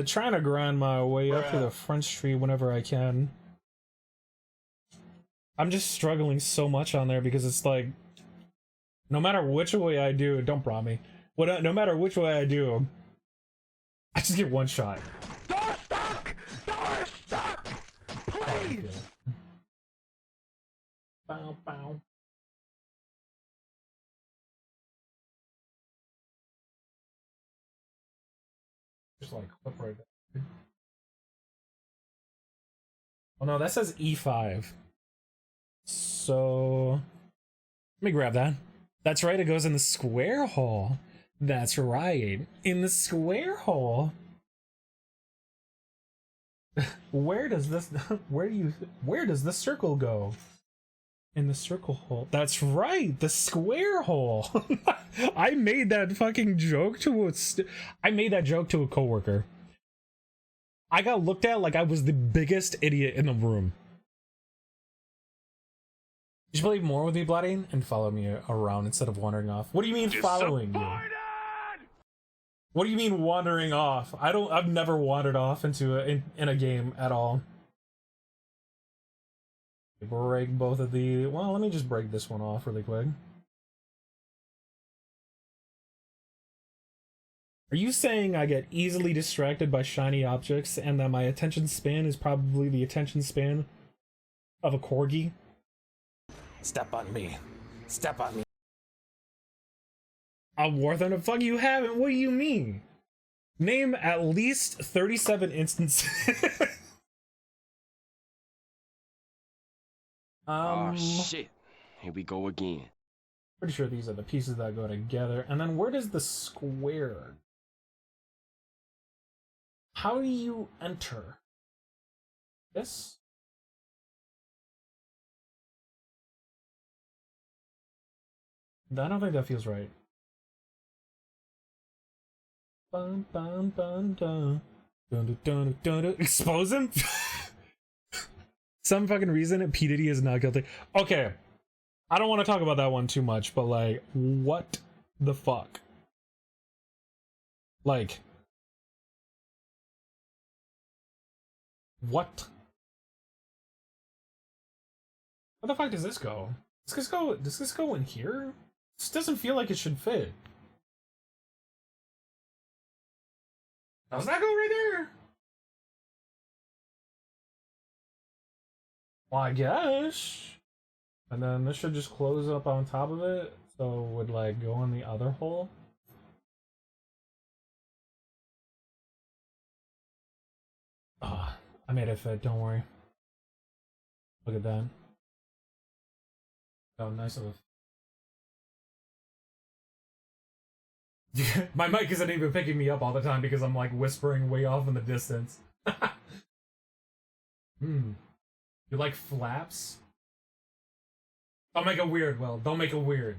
trying to grind my way up to the French tree whenever I can. I'm just struggling so much on there because it's like, no matter which way I do, don't brawl me. No matter which way I do, I just get one shot. Please. Bow, bow. Just like clip right there. Oh no, that says E5. So let me grab that. That's right, it goes in the square hole. That's right, in the square hole. Where does this where does the circle go? In the circle hole. That's right, the square hole. I made that fucking joke to a coworker. I got looked at like I was the biggest idiot in the room. You should play more with me, Bloody, and follow me around instead of wandering off. What do you mean following you? What do you mean wandering off? I've never wandered off into in a game at all. Break both of the, well, let me just break this one off really quick. Are you saying I get easily distracted by shiny objects and that my attention span is probably the attention span of a corgi? Step on me. Step on me. A War Thunder? Fuck, you haven't. What do you mean? Name at least 37 instances. Oh shit. Here we go again. Pretty sure these are the pieces that go together. And then where does the square? How do you enter? This? I don't think that feels right. Bum, bum, bum, dun. Dun, dun, dun, dun, dun. Expose him? Some fucking reason P. Diddy is not guilty. Okay. I don't want to talk about that one too much, but like, what the fuck? Like, what? Where the fuck does this go? Does this go in here? This doesn't feel like it should fit. Does that go right there? Well, I guess. And then this should just close up on top of it, so it would like go in the other hole. Ah, I made it fit, don't worry. Look at that. Oh, nice of it. My mic isn't even picking me up all the time because I'm like whispering way off in the distance. You like flaps? Don't make it weird, Will. Don't make it weird.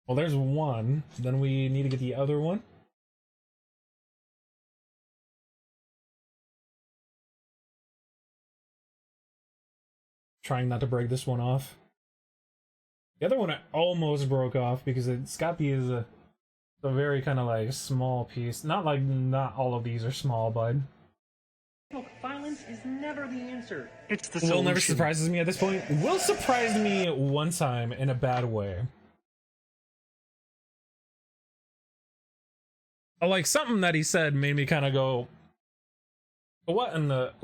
Well, there's one. Then we need to get the other one. Trying not to break this one off. The other one I almost broke off because it's got these a very kind of like small piece. Not all of these are small, bud. Violence is never the answer. It's the Will solution. never surprises me at this point. Will surprised me one time in a bad way. Like something that he said made me kind of go, what in the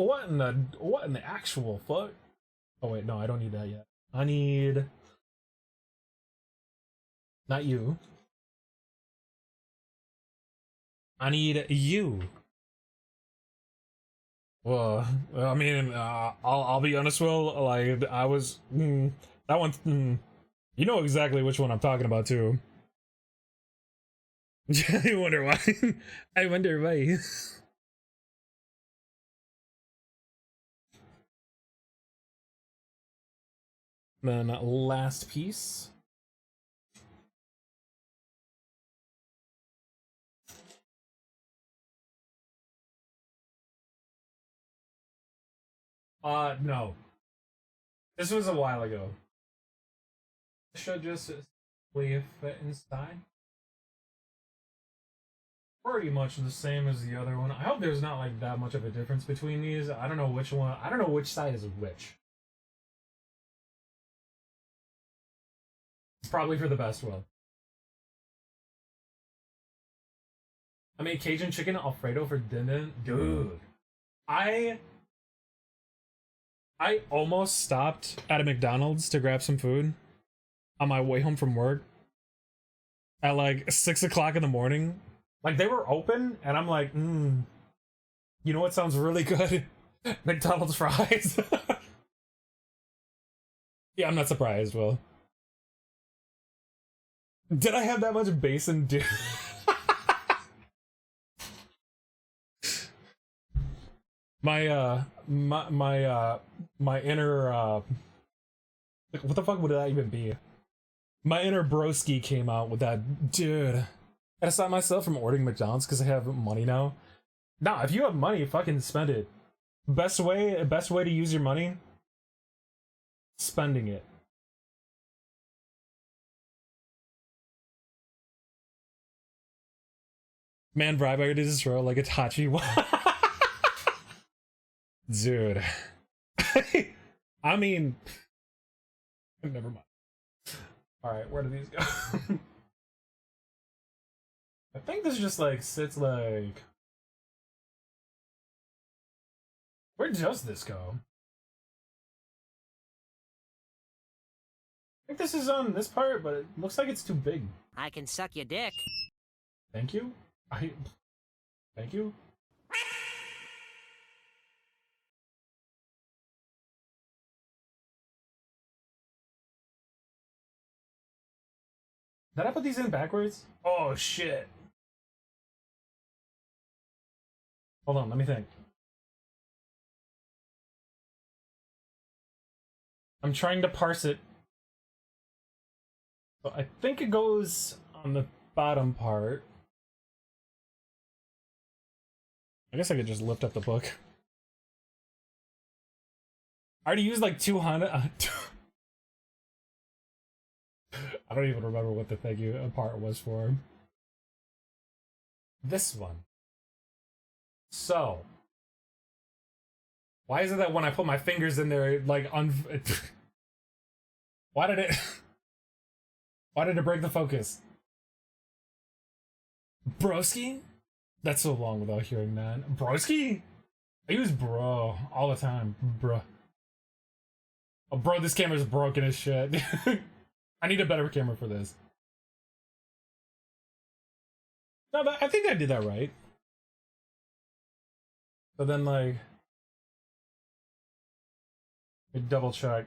actual fuck? Oh wait, no, I don't need that yet. I need, not you. I need you. Well, I mean, I'll be honest, Will. Like, I was that one. You know exactly which one I'm talking about, too. I wonder why. I wonder why. Then last piece. No. This was a while ago. It should just fit inside. Pretty much the same as the other one. I hope there's not like that much of a difference between these. I don't know which one. I don't know which side is which. It's probably for the best, Will. I made Cajun chicken Alfredo for dinner. Dude. I almost stopped at a McDonald's to grab some food on my way home from work at like 6 o'clock in the morning. Like they were open and I'm like, you know what sounds really good? McDonald's fries. Yeah, I'm not surprised, Will. Did I have that much basin, dude? My inner what the fuck would that even be? My inner broski came out with that. Dude, I gotta stop myself from ordering McDonald's because I have money now. Nah, if you have money, fucking spend it. Best way to use your money, spending it. Man vibrated his throat like a Tachi. Dude. I mean, never mind. Alright, where do these go? I think this just like sits like. Where does this go? I think this is on this part, but it looks like it's too big. I can suck your dick. Thank you? Thank you? Did I put these in backwards? Oh shit. Hold on, let me think. I'm trying to parse it. So I think it goes on the bottom part. I guess I could just lift up the book. I already used like 200. I don't even remember what the thank you part was for. This one. So. Why is it that when I put my fingers in there, like, why did it... Why did it break the focus? Broski? That's so long without hearing that. Broski? I use bro all the time. Bro. Oh, bro, this camera's broken as shit. I need a better camera for this. No, but I think I did that right. But then, like... Let me double check.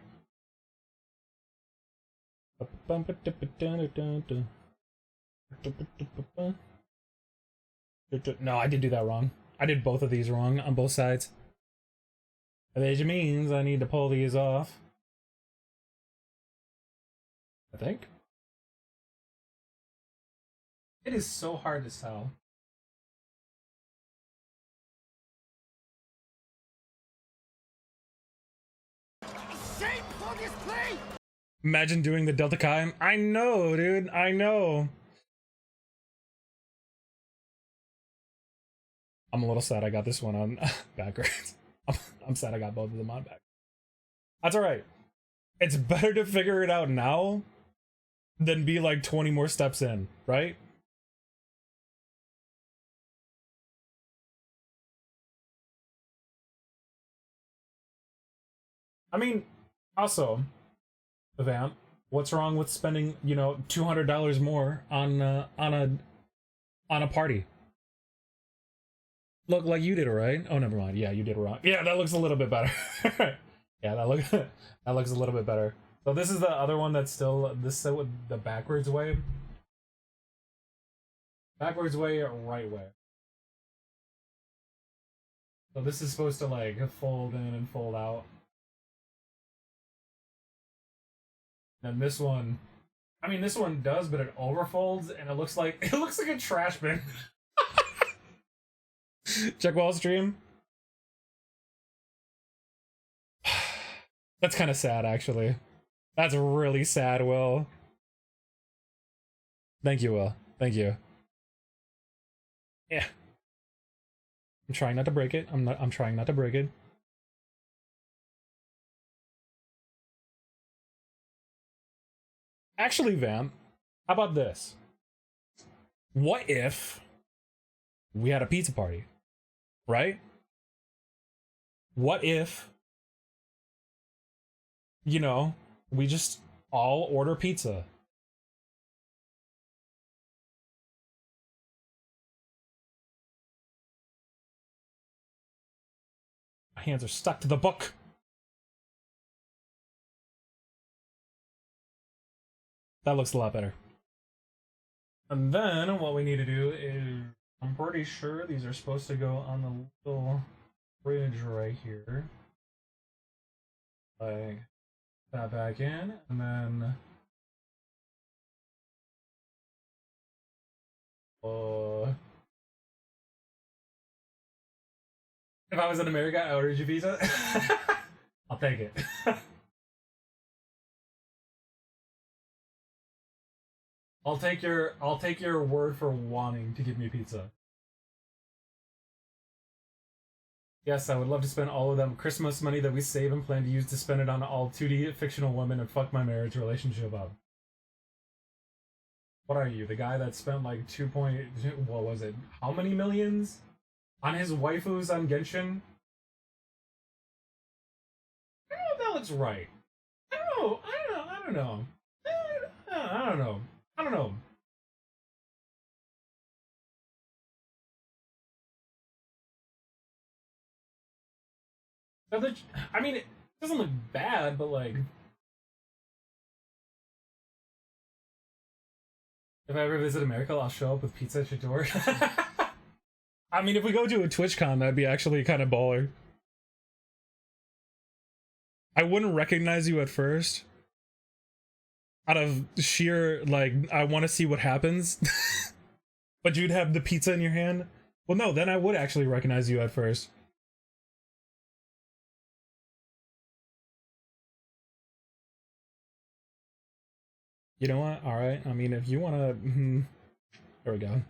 No, I did do that wrong. I did both of these wrong on both sides. Which means I need to pull these off. I think. It is so hard to tell. Imagine doing the Delta Kai. I know, dude. I know. I'm a little sad I got this one on backwards. I'm sad I got both of them on back. That's alright. It's better to figure it out now than be like 20 more steps in, right? I mean, also, Vamp, what's wrong with spending, you know, $200 more on a party? Look like you did it right. Oh, never mind. Yeah, you did it wrong. Yeah, that looks a little bit better. Yeah, that looks a little bit better. So this is the other one that's still this with the backwards way. Backwards way, right way. So this is supposed to like fold in and fold out. And this one, I mean, this one does, but it overfolds and it looks like a trash bin. Check Wall stream. That's kind of sad, actually. That's really sad, Will. Thank you, Will. Thank you. Yeah. I'm trying not to break it. I'm trying not to break it. Actually, Vamp, how about this? What if we had a pizza party, right? What if, you know, we just all order pizza? My hands are stuck to the book. That looks a lot better. And then what we need to do is, I'm pretty sure these are supposed to go on the little bridge right here. Like that back in, and then If I was in America, I would order you pizza. I'll take it. I'll take your word for wanting to give me pizza. Yes, I would love to spend all of them Christmas money that we save and plan to use to spend it on all 2D fictional women and fuck my marriage relationship up. What are you, the guy that spent like what was it? How many millions on his waifus on Genshin? I don't know if that looks right. I don't know. I don't know. I mean, it doesn't look bad, but like, if I ever visit America, I'll show up with pizza at your door. I mean, if we go to a TwitchCon, that'd be actually kind of baller. I wouldn't recognize you at first. Out of sheer, like, I want to see what happens. But you'd have the pizza in your hand. Well, no, then I would actually recognize you at first. You know what? Alright, I mean, if you want to... There we go.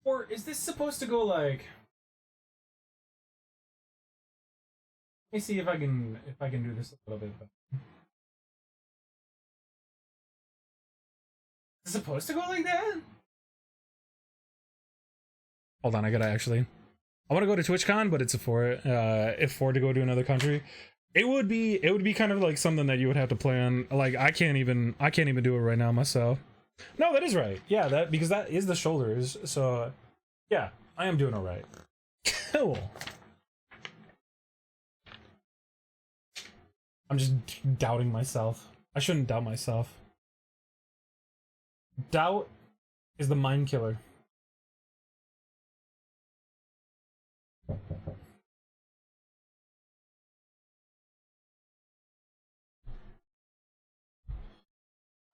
Or is this supposed to go like... Let me see if I can do this a little bit better. Is it supposed to go like that? Hold on, I gotta actually... I want to go to TwitchCon, but it's if to go to another country. It would be kind of like something that you would have to plan. Like I can't even do it right now myself. No, that is right. Yeah, because that is the shoulders. So yeah, I am doing all right. Cool. I'm just doubting myself. I shouldn't doubt myself. Doubt is the mind killer.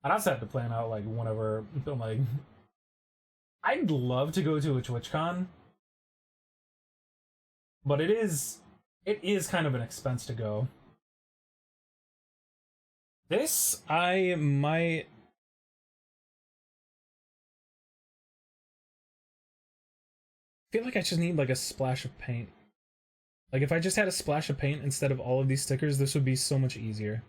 I'd also have to plan out like whenever, like, I'd love to go to a TwitchCon, but it is kind of an expense to go. This I might. I feel like I just need like a splash of paint. Like if I just had a splash of paint instead of all of these stickers, this would be so much easier.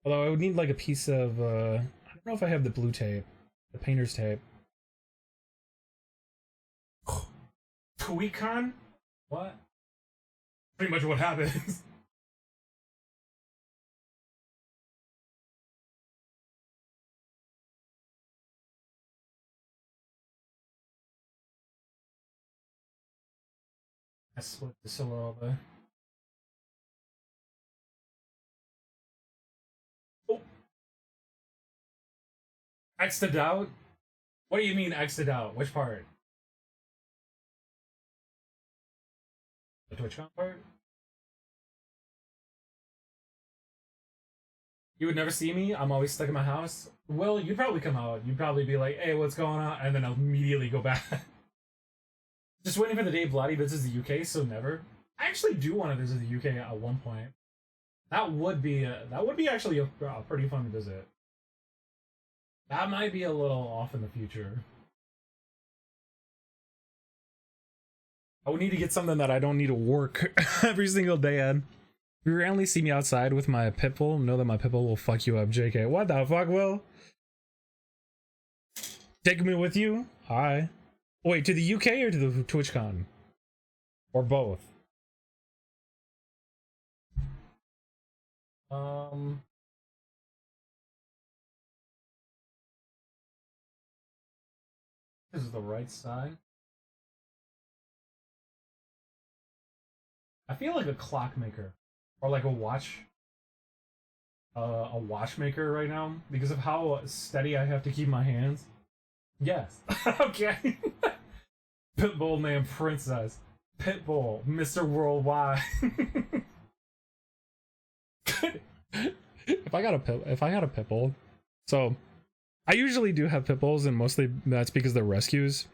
Although I would need like a piece of, I don't know if I have the blue tape, the painter's tape. TweetCon? What? Pretty much what happens. I split this a little bit. Oh. X'd out? What do you mean X'd out? Which part? The TwitchCon part? You would never see me? I'm always stuck in my house? Well, you'd probably come out. You'd probably be like, hey, what's going on? And then I'll immediately go back. Just waiting for the day Vladdy visits the UK, so never. I actually do want to visit the UK at one point. That would be actually a pretty fun visit. That might be a little off in the future. I would need to get something that I don't need to work every single day at. If you randomly see me outside with my pitbull, know that my pitbull will fuck you up, JK. What the fuck, Will? Take me with you? Hi. Wait, to the UK or to the TwitchCon? Or both? This is the right side. I feel like a clockmaker. Or like a watchmaker right now because of how steady I have to keep my hands. Yes. Okay. Pitbull named Princess. Pitbull, Mr. Worldwide. if I got a pitbull, so I usually do have pit bulls, and mostly that's because they're rescues.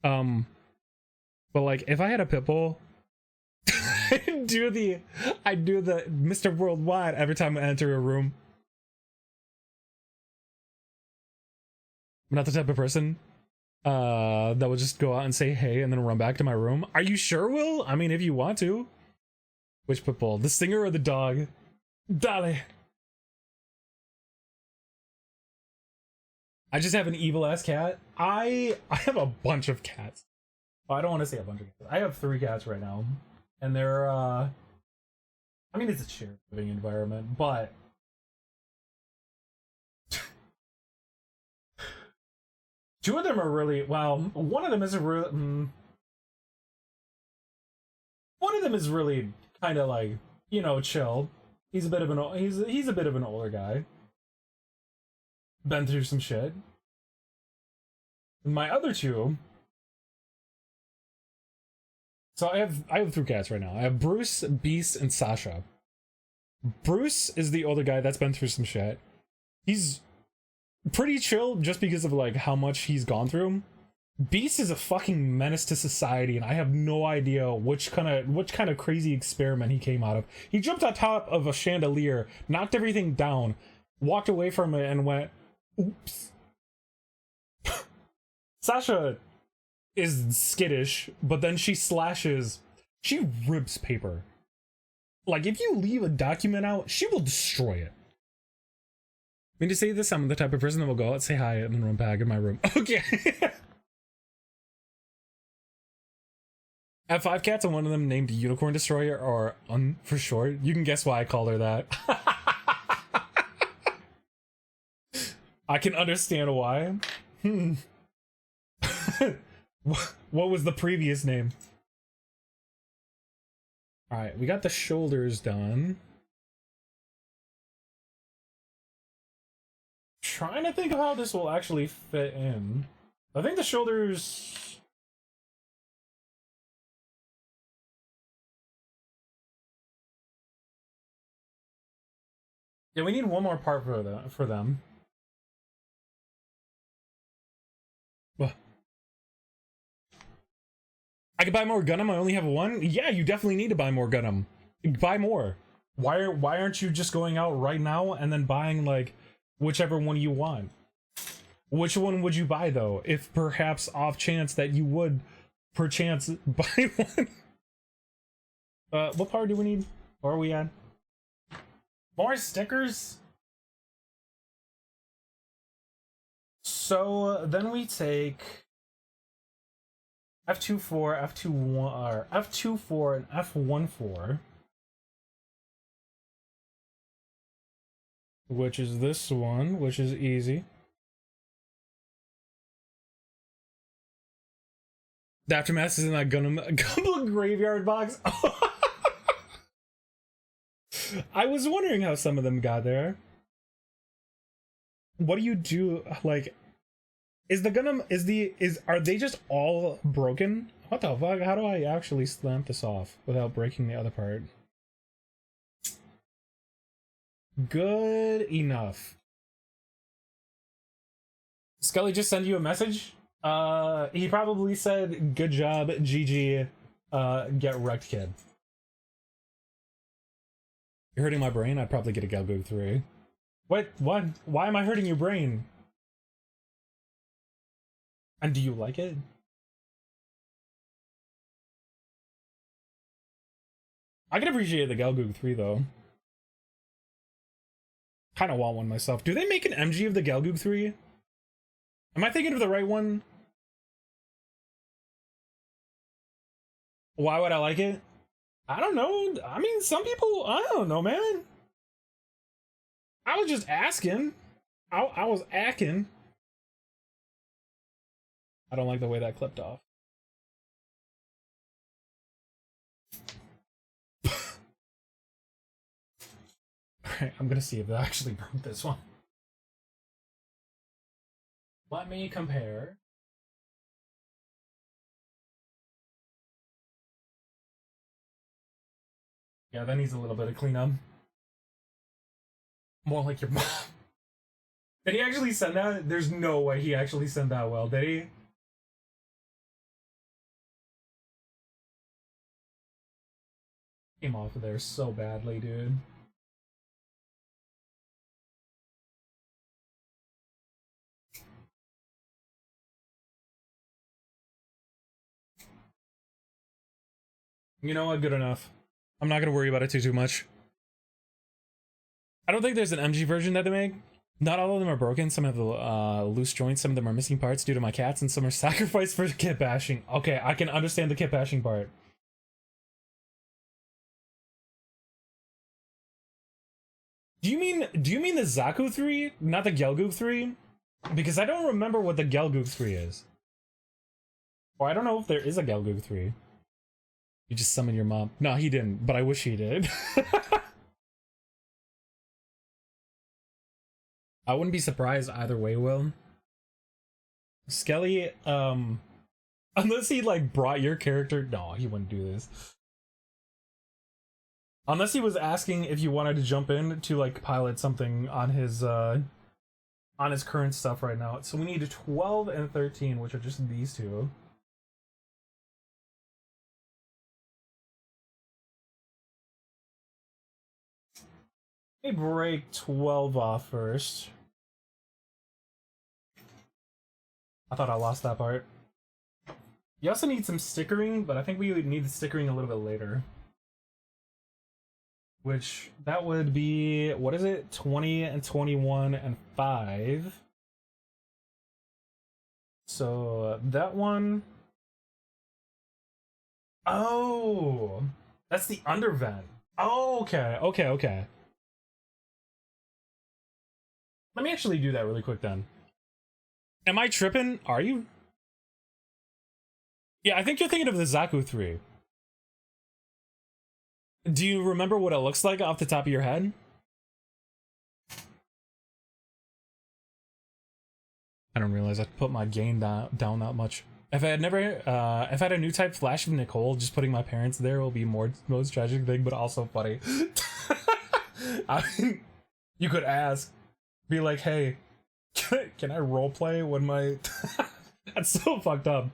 But like, if I had a pit bull, I do the Mr. Worldwide every time I enter a room. I'm not the type of person that would just go out and say hey and then run back to my room. Are you sure, Will? I mean, if you want to. Which pit bull? The singer or the dog? Dale. I just have an evil ass cat. I have a bunch of cats. Oh, I don't want to say a bunch of cats. I have 3 cats right now. And they're I mean, it's a shared living environment, but two of them are really, well, one of them is a real one of them is really kind of like, you know, chill. He's a bit of an he's a bit of an older guy. Been through some shit. My other two, so I have 3 cats right now. I have Bruce, Beast, and Sasha. Bruce is the older guy that's been through some shit. He's pretty chill just because of like how much he's gone through. Beast is a fucking menace to society, and I have no idea which kind of crazy experiment he came out of. He jumped on top of a chandelier, knocked everything down, walked away from it, and went, oops. Sasha is skittish, but then she rips paper. Like, if you leave a document out, she will destroy it. I mean, to say this, I'm the type of person that will go out, say hi, and then run back in my room. Okay. I have 5 cats, and one of them named Unicorn Destroyer, or for short. You can guess why I call her that. I can understand why. What was the previous name? Alright, we got the shoulders done. Trying to think of how this will actually fit in. I think the shoulders... Yeah, we need one more part for them. Ugh. I could buy more Gundam. I only have 1. Yeah, you definitely need to buy more Gundam. Buy more. Why aren't you just going out right now and then buying like whichever one you want? Which one would you buy though? If perhaps off chance that you would perchance buy one. What part do we need? Where are we at? More stickers? So then we take F24, F21, or F24 and F14, which is this one, which is easy. The Aftermath is in that Gunpla graveyard box. I was wondering how some of them got there. What do you do? Like, is the Gundam, are they just all broken? What the fuck? How do I actually slamp this off without breaking the other part? Good enough. Scully just sent you a message? He probably said, good job, GG, get wrecked, kid. You're hurting my brain? I'd probably get a Galgo 3. Wait, what? Why am I hurting your brain? And do you like it? I can appreciate the Galgo 3 though. Kind of want one myself. Do they make an MG of the Galgo 3? Am I thinking of the right one? Why would I like it? I don't know. I mean, some people, I don't know, man. I was just asking. I was acting. I don't like the way that clipped off. Alright, I'm gonna see if I actually broke this one. Let me compare. Yeah, that needs a little bit of cleanup. More like your mom. Did he actually send that? There's no way he actually sent that well, did he? Came off of there so badly, dude. You know what? Good enough. I'm not gonna worry about it too much. I don't think there's an MG version that they make. Not all of them are broken. Some have loose joints. Some of them are missing parts due to my cats, and some are sacrificed for kit bashing. Okay, I can understand the kit bashing part. Do you mean the Zaku 3, not the Gelgoog 3? Because I don't remember what the Gelgoog 3 is. Or I don't know if there is a Gelgoog 3. You just summon your mom. No, he didn't, but I wish he did. I wouldn't be surprised either way, Will. Skelly, unless he like brought your character, no, he wouldn't do this. Unless he was asking if you wanted to jump in to like pilot something on his current stuff right now. So we need 12 and 13, which are just these two. Let me break 12 off first. I thought I lost that part. You also need some stickering, but I think we would need the stickering a little bit later. Which, that would be, what is it? 20 and 21 and 5. So, that one... Oh! That's the undervent. Oh, okay, okay, okay. Let me actually do that really quick then. Am I tripping? Are you? Yeah, I think you're thinking of the Zaku 3. Do you remember what it looks like off the top of your head? I don't realize I put my gain down that much. If I had a new type Flash of Nicole, just putting my parents there will be most tragic thing, but also funny. I mean, you could ask, be like, hey, can I roleplay when my... That's so fucked up.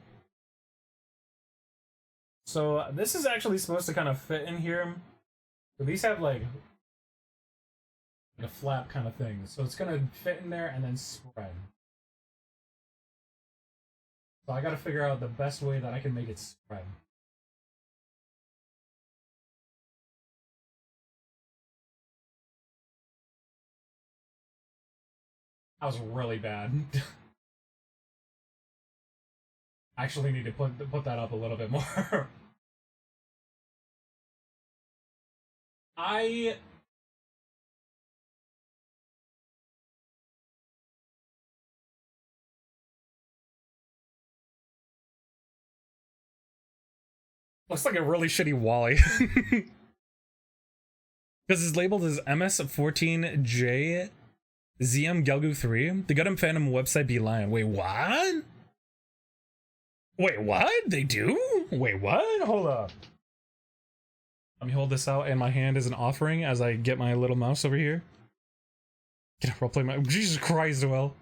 So this is actually supposed to kind of fit in here. But these have like a flap kind of thing. So it's gonna fit in there and then spread. So I gotta figure out the best way that I can make it spread. That was really bad. I actually need to put that up a little bit more. Looks like a really shitty Wally. Because it's labeled as MS14J ZM Gelgu 3. The Gundam Phantom website be lying. Wait, what? Wait, what? They do? Wait, what? Hold up. Let me hold this out in my hand as an offering as I get my little mouse over here. Can I roleplay my... Jesus Christ, Will.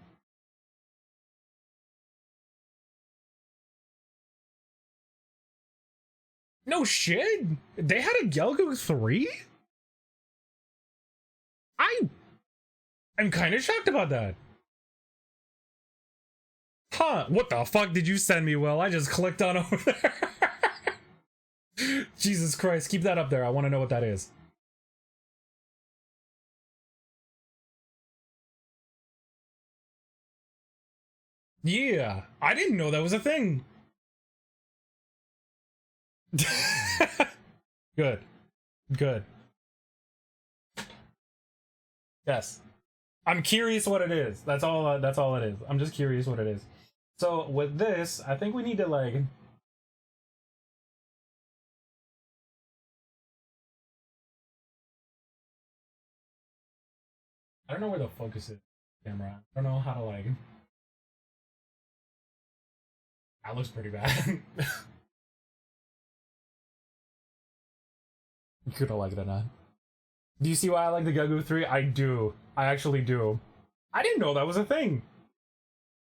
No shit? They had a Gelgu 3? I'm kind of shocked about that. Huh, what the fuck did you send me, Will? I just clicked on over there. Jesus Christ, keep that up there. I want to know what that is. Yeah, I didn't know that was a thing. Good. Good. Yes. I'm curious what it is. That's all it is. I'm just curious what it is. So with this, I think we need to like... I don't know where the focus is. Camera. I don't know how to like... That looks pretty bad. You could have liked it or not. Do you see why I like the Gelgu 3? I do. I actually do. I didn't know that was a thing.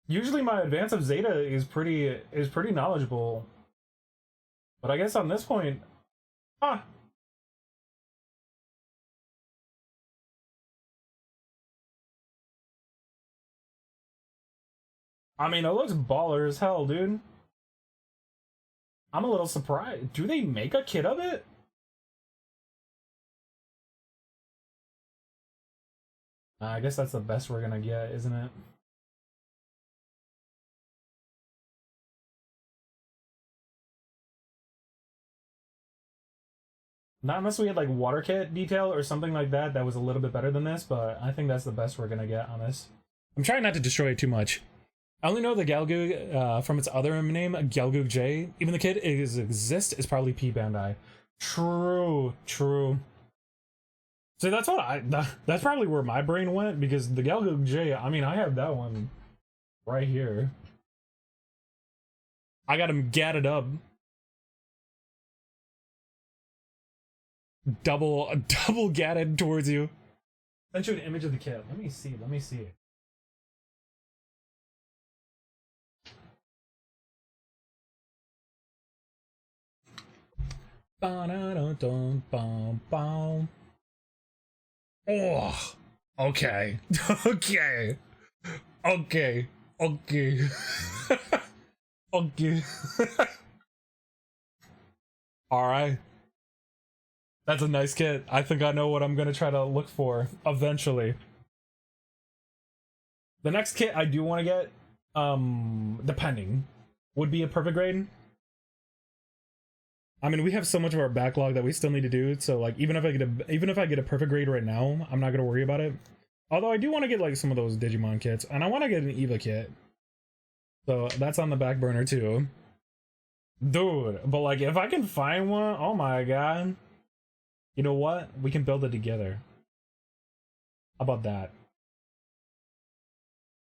Usually my advance of Zeta is pretty knowledgeable. But I guess on this point, huh. I mean, it looks baller as hell, dude. I'm a little surprised. Do they make a kit of it? I guess that's the best we're gonna get, isn't it? Not unless we had like water kit detail or something like that that was a little bit better than this, but I think that's the best we're gonna get on this. I'm trying not to destroy it too much. I only know the Galgoog from its other name, Galgoog J. Even the kit exists is probably P Bandai. True. So that's what that's probably where my brain went, because the Galgoog J, I mean, I have that one right here. I got him gatted up. Double gatted towards you. Sent you an image of the kit. Let me see. Oh, okay. Okay. All right. That's a nice kit. I think I know what I'm gonna try to look for eventually. The next kit I do want to get, depending, would be a perfect grade. I mean, we have so much of our backlog that we still need to do, so like even if I get a perfect grade right now, I'm not gonna worry about it. Although I do want to get like some of those Digimon kits, and I want to get an Eva kit. So that's on the back burner too. Dude, but like if I can find one, oh my god. You know what? We can build it together. How about that?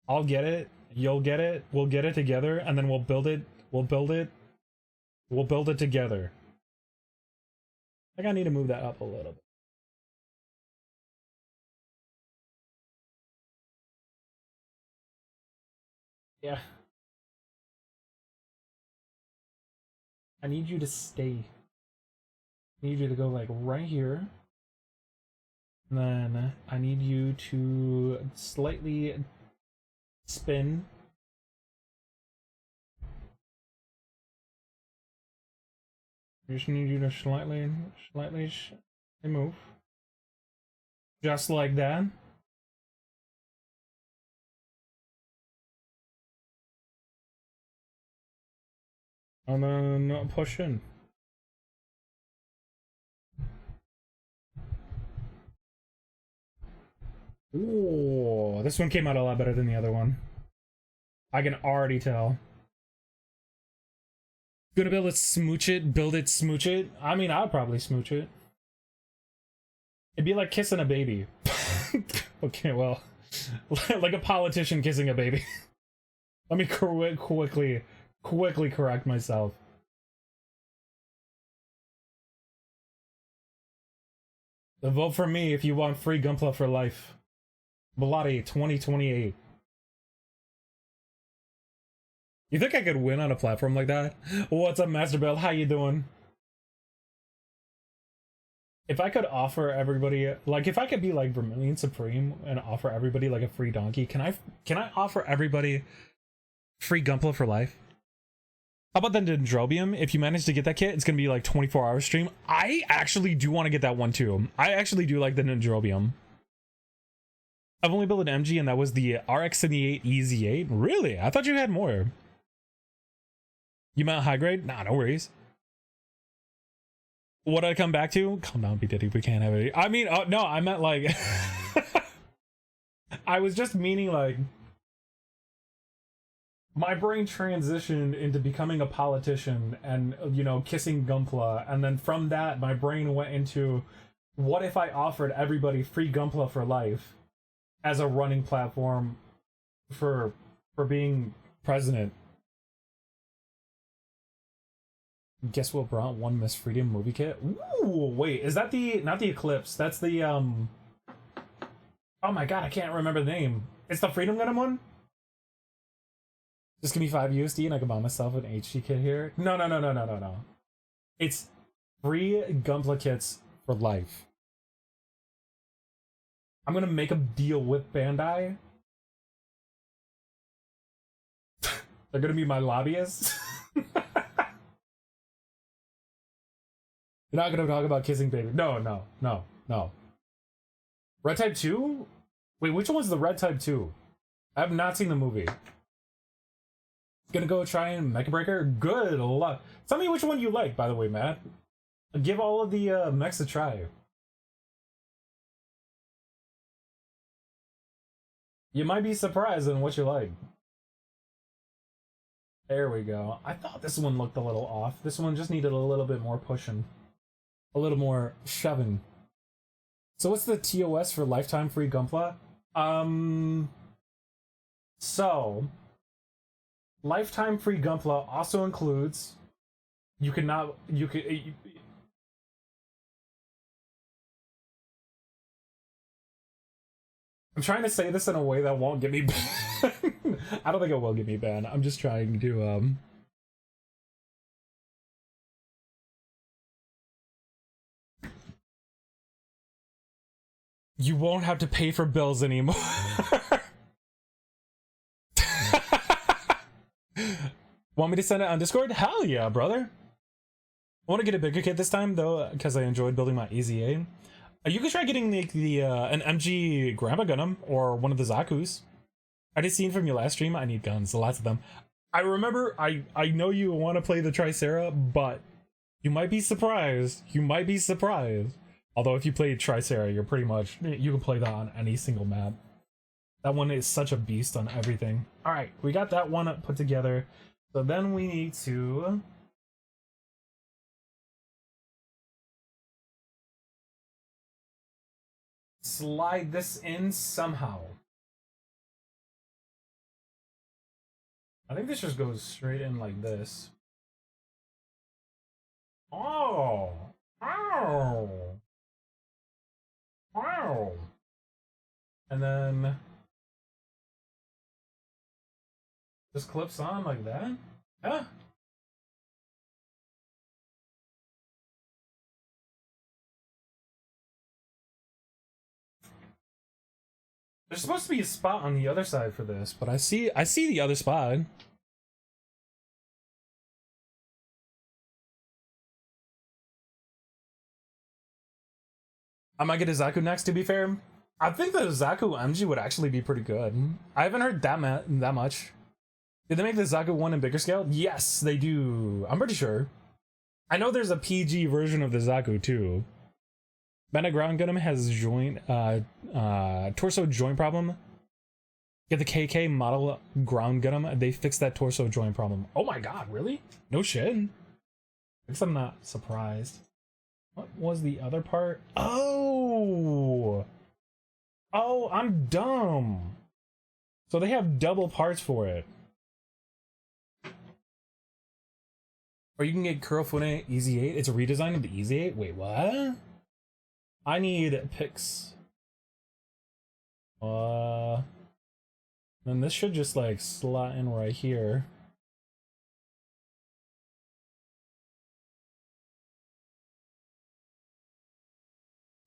I'll get it, you'll get it, we'll get it together, and then we'll build it together. I think I need to move that up a little bit. Yeah. I need you to stay. I need you to go like right here. And then I need you to slightly spin. I just need you to slightly move. Just like that. And then push in. Ooh, this one came out a lot better than the other one. I can already tell. Gonna build it, smooch it, build it, smooch it. I mean, I'll probably smooch it. It'd be like kissing a baby. Okay, well, like a politician kissing a baby. Let me quickly correct myself. Vote for me if you want free Gunpla for life. Bloody 2028. You think I could win on a platform like that? What's up, Master Bell? How you doing? If I could offer everybody, like, if I could be like Vermilion Supreme and offer everybody like a free donkey, can I offer everybody free Gunpla for life? How about the Dendrobium? If you manage to get that kit, it's gonna be like 24-hour stream. I actually do want to get that one too. I actually do like the Dendrobium. I've only built an MG and that was the RX-78 EZ8. Really? I thought you had more. You meant high grade? Nah, no worries. What did I come back to? Calm down, B Diddy. We can't have it. I mean, no, I meant like... I was just meaning like... My brain transitioned into becoming a politician and, you know, kissing Gunpla. And then from that, my brain went into, what if I offered everybody free Gunpla for life as a running platform for being president? Guess what brought one Miss Freedom movie kit? Ooh, wait, is that the, not the Eclipse, that's the, oh my god, I can't remember the name. It's the Freedom Gundam one? Just give me 5 USD and I can buy myself an HD kit here. No. It's free Gunpla kits for life. I'm gonna make a deal with Bandai. They're gonna be my lobbyists. You're not gonna talk about kissing baby. No. Red Type 2? Wait, which one's the Red Type 2? I have not seen the movie. Gonna go try and Mecha Breaker? Good luck. Tell me which one you like, by the way, Matt. Give all of the mechs a try. You might be surprised in what you like. There we go. I thought this one looked a little off. This one just needed a little bit more pushing. A little more shoving. So what's the TOS for lifetime free Gunpla? So lifetime free Gunpla also includes I'm trying to say this in a way that won't get me banned. I don't think it will get me banned. I'm just trying to you won't have to pay for bills anymore. Want me to send it on Discord? Hell yeah, brother. I want to get a bigger kit this time though, because I enjoyed building my EZA. You could try getting an MG Grandpa Gundam or one of the Zaku's. I just seen from your last stream. I need guns, lots of them. I remember. I know you want to play the Tricera, but you might be surprised. Although if you play Tricera, you can play that on any single map. That one is such a beast on everything. All right, we got that one put together. So then we need to slide this in somehow. I think this just goes straight in like this. Oh! And then just clips on like that? Yeah. There's supposed to be a spot on the other side for this, but I see the other spot. I might get a Zaku next, to be fair. I think the Zaku MG would actually be pretty good. I haven't heard that much. Did they make the Zaku one in bigger scale? Yes, they do. I'm pretty sure. I know there's a PG version of the Zaku too. Bandai Ground Gundam has torso joint problem. Get the KK model Ground Gundam. They fixed that torso joint problem. Oh my god, really? No shit. I guess I'm not surprised. What was the other part? Oh, I'm dumb. So they have double parts for it. Or you can get Kurofune Easy 8. It's a redesign of the Easy 8. Wait, what? I need pics. Then this should just like slot in right here.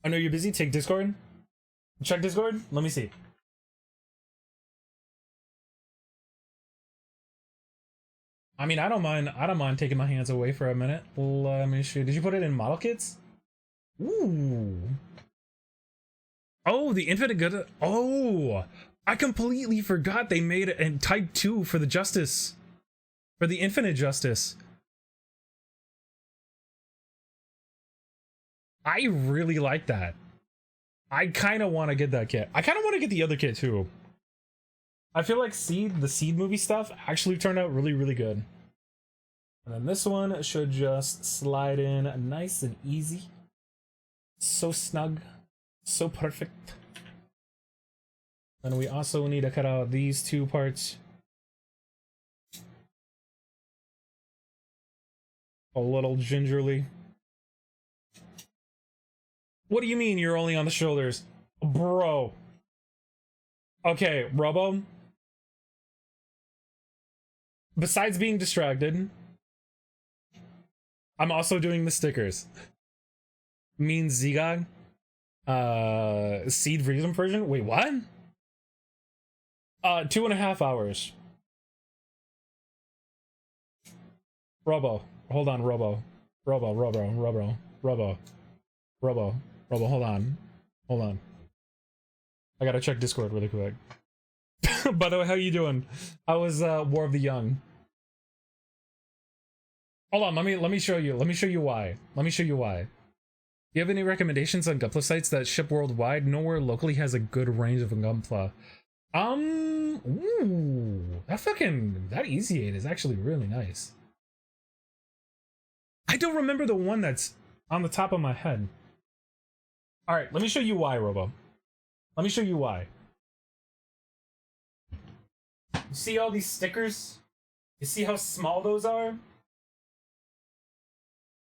I know you're busy. Take Discord. Check Discord. Let me see. I mean, I don't mind taking my hands away for a minute. Let me see. Did you put it in model kits? Ooh. Oh, the Infinite Good. Oh, I completely forgot they made it in Type 2 for the Justice. For the Infinite Justice. I really like that. I kind of want to get that kit. I kind of want to get the other kit too. I feel like the Seed movie stuff actually turned out really, really good. And then this one should just slide in nice and easy. So snug. So perfect. Then we also need to cut out these two parts. A little gingerly. What do you mean you're only on the shoulders? Bro. Okay, Robo. Besides being distracted, I'm also doing the stickers. Mean Zigog. Seed Freedom version? Wait, what? 2.5 hours. Robo. Hold on, Robo. Robo, hold on. Hold on. I gotta check Discord really quick. By the way, how you doing? How was War of the Young? Hold on, let me show you. Let me show you why. Do you have any recommendations on Gunpla sites that ship worldwide? Nowhere locally has a good range of Gunpla. Ooh, that Easy 8 is actually really nice. I don't remember the one that's on the top of my head. All right, let me show you why, Robo. Let me show you why. You see all these stickers? You see how small those are?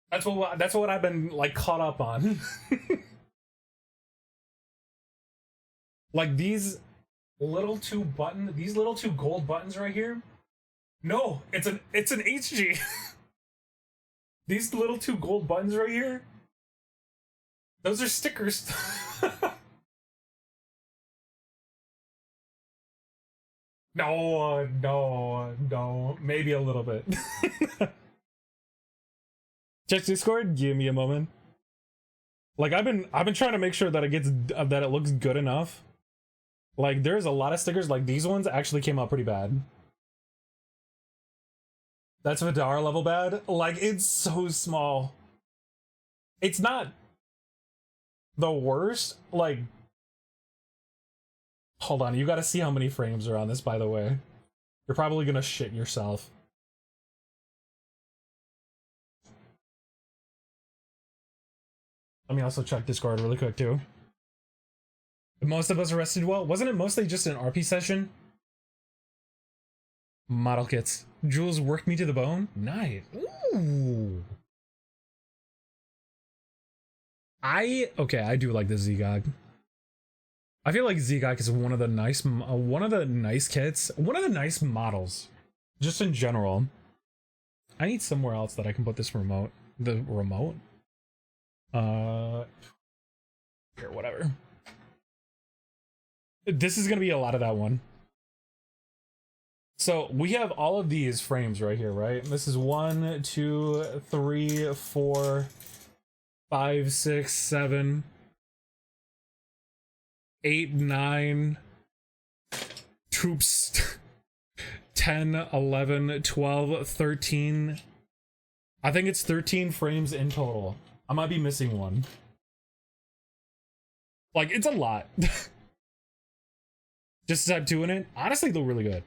That's what I've been like caught up on. Like these little two gold buttons right here. No, it's an HG. These little two gold buttons right here. Those are stickers. No, maybe a little bit. Check Discord. Give me a moment. Like I've been trying to make sure that it looks good enough. Like there's a lot of stickers. Like these ones actually came out pretty bad. That's Vidar level bad. Like it's so small. It's not the worst. Like, hold on. You got to see how many frames are on this. By the way, you're probably gonna shit yourself. Let me also check Discord really quick too. Most of us rested well. Wasn't it mostly just an RP session? Model kits. Jules worked me to the bone. Nice. Ooh. I do like the Zigog. I feel like Zigog is one of the nice kits, one of the nice models, just in general. I need somewhere else that I can put this remote. The remote. Here, whatever. This is gonna be a lot of that one. So we have all of these frames right here, right? This is 1, 2, 3, 4, 5, 6, 7, 8, 9 troops. 10, 11, 12, 13. I think it's 13 frames in total. I might be missing one. Like, it's a lot. Just type 2 in it. Honestly, they're really good.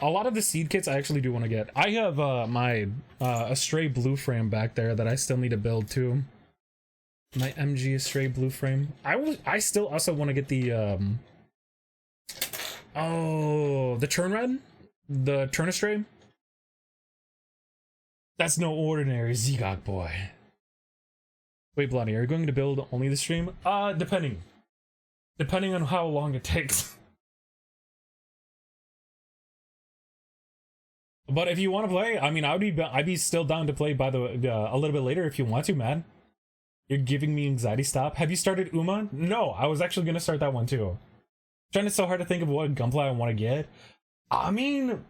A lot of the seed kits I actually do want to get. I have my Astray blue frame back there that I still need to build too. My MG Astray blue frame. I still also want to get the the Turn Red? The Turn Astray? That's no ordinary Zigog boy. Wait, Bloody, are you going to build only the stream? Depending. Depending on how long it takes. But if you want to play, I mean, I'd be still down to play by the a little bit later if you want to, man. You're giving me anxiety. Stop. Have you started Uma? No, I was actually gonna start that one too. Trying so hard to think of what Gunpla I want to get. I mean,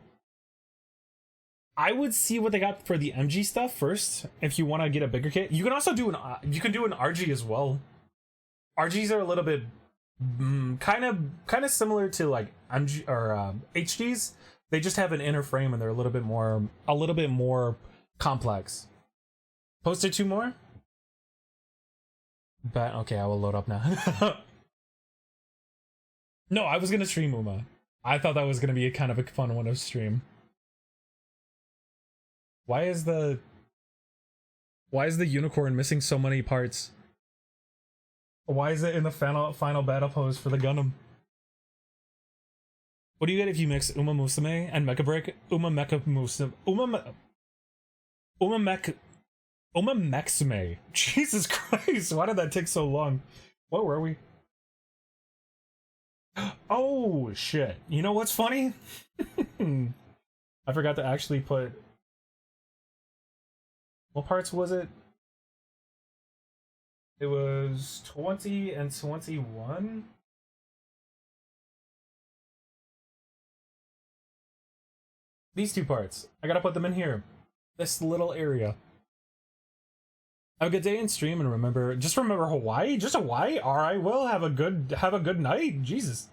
I would see what they got for the MG stuff first. If you want to get a bigger kit, you can also do an RG as well. RGs are a little bit kind of similar to like MG or HGs. They just have an inner frame and they're a little bit more complex. Posted 2 more? But okay, I will load up now. No, I was gonna stream Uma. I thought that was gonna be a kind of a fun one to stream. Why is the unicorn missing so many parts? Why is it in the final battle pose for the Gundam? What do you get if you mix Uma Musume and Mecha Brick? Uma Mexume. Jesus Christ, why did that take so long? What were we? Oh shit. You know what's funny? I forgot to actually put, what parts was it? It was 20 and 21. These two parts. I gotta put them in here. This little area. Have a good day in stream, and remember Hawaii? Just Hawaii? Alright, well, have a good night. Jesus.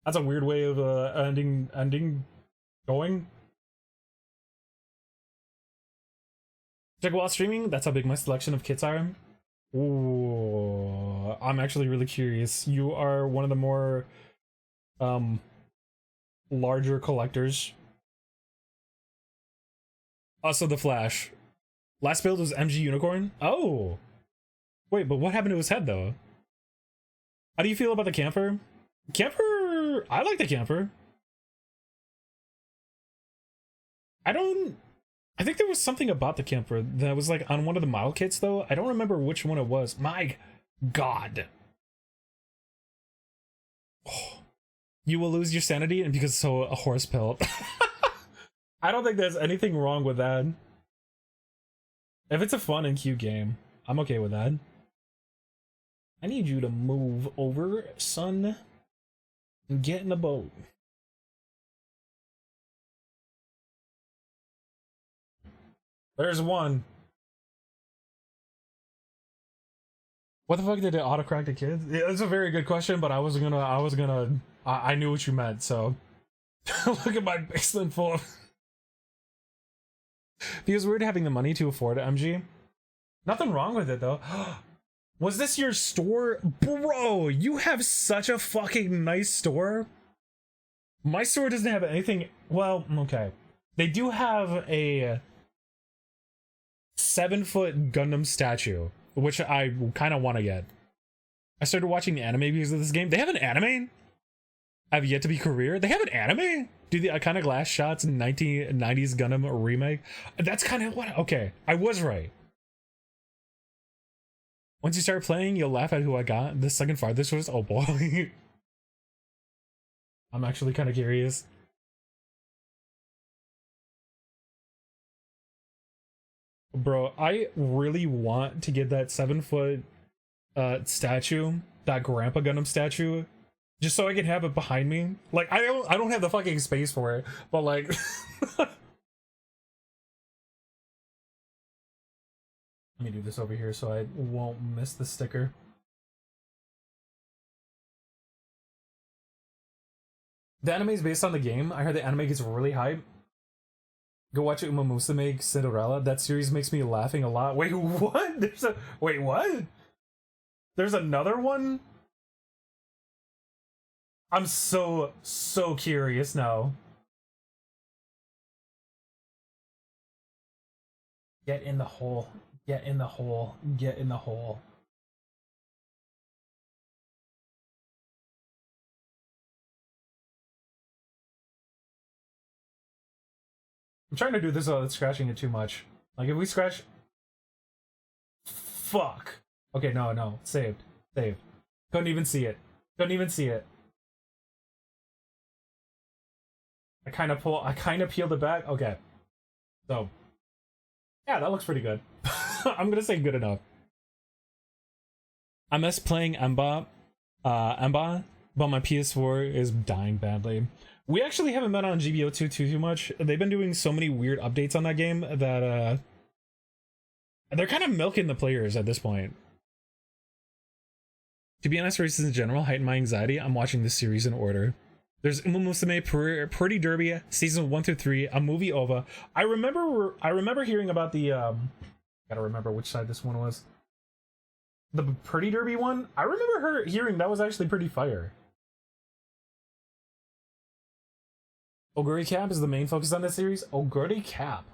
That's a weird way of ending going. Check while streaming, that's how big my selection of kits are. Ooh, I'm actually really curious. You are one of the more larger collectors. Also the Flash. Last build was MG Unicorn? Oh! Wait, but what happened to his head, though? How do you feel about the camper? Camper... I like the camper. I think there was something about the camper that was, like, on one of the model kits, though. I don't remember which one it was. My God. Oh. You will lose your sanity and because so a horse pill. I don't think there's anything wrong with that. If it's a fun and cute game, I'm okay with that. I need you to move over, son, and get in the boat. There's one. What the fuck did it autocorrect the kids? Yeah, that's a very good question, but I knew what you meant, so. Look at my basement full of... Feels weird having the money to afford MG. Nothing wrong with it, though. Was this your store? Bro, you have such a fucking nice store. My store doesn't have anything... Well, okay. They do have a 7-foot Gundam statue, which I kind of want to get. I started watching the anime because of this game. They have an anime? I have yet to be career. They have an anime? Do the iconic last shots in 1990s Gundam remake? That's kind of what... Okay, I was right. Once you start playing, you'll laugh at who I got. The second farthest was... Oh boy. I'm actually kind of curious. Bro, I really want to get that 7-foot statue, that Grandpa Gundam statue, just so I can have it behind me. Like, I don't have the fucking space for it, but like let me do this over here so I won't miss the sticker. The anime is based on the game. I heard the anime gets really hype. Go watch Uma Musume Cinderella. That series makes me laughing a lot. Wait, what? Wait, what? There's another one? I'm so curious now. Get in the hole. Get in the hole. Get in the hole. I'm trying to do this without scratching it too much. Like, if we scratch... Fuck. Okay, no. Saved. Saved. Couldn't even see it. Couldn't even see it. I kind of peeled it back. Okay. So. Yeah, that looks pretty good. I'm gonna say good enough. I miss playing Emba, but my PS4 is dying badly. We actually haven't been on GBO2 too much. They've been doing so many weird updates on that game that they're kind of milking the players at this point. To be honest, races in general heighten my anxiety. I'm watching this series in order. There's Uma Musume Pretty Derby season 1 through 3, a movie OVA. I remember hearing about the gotta remember which side this one was. The Pretty Derby one. I remember hearing that was actually pretty fire. Oguri Cap is the main focus on this series. Oguri Cap.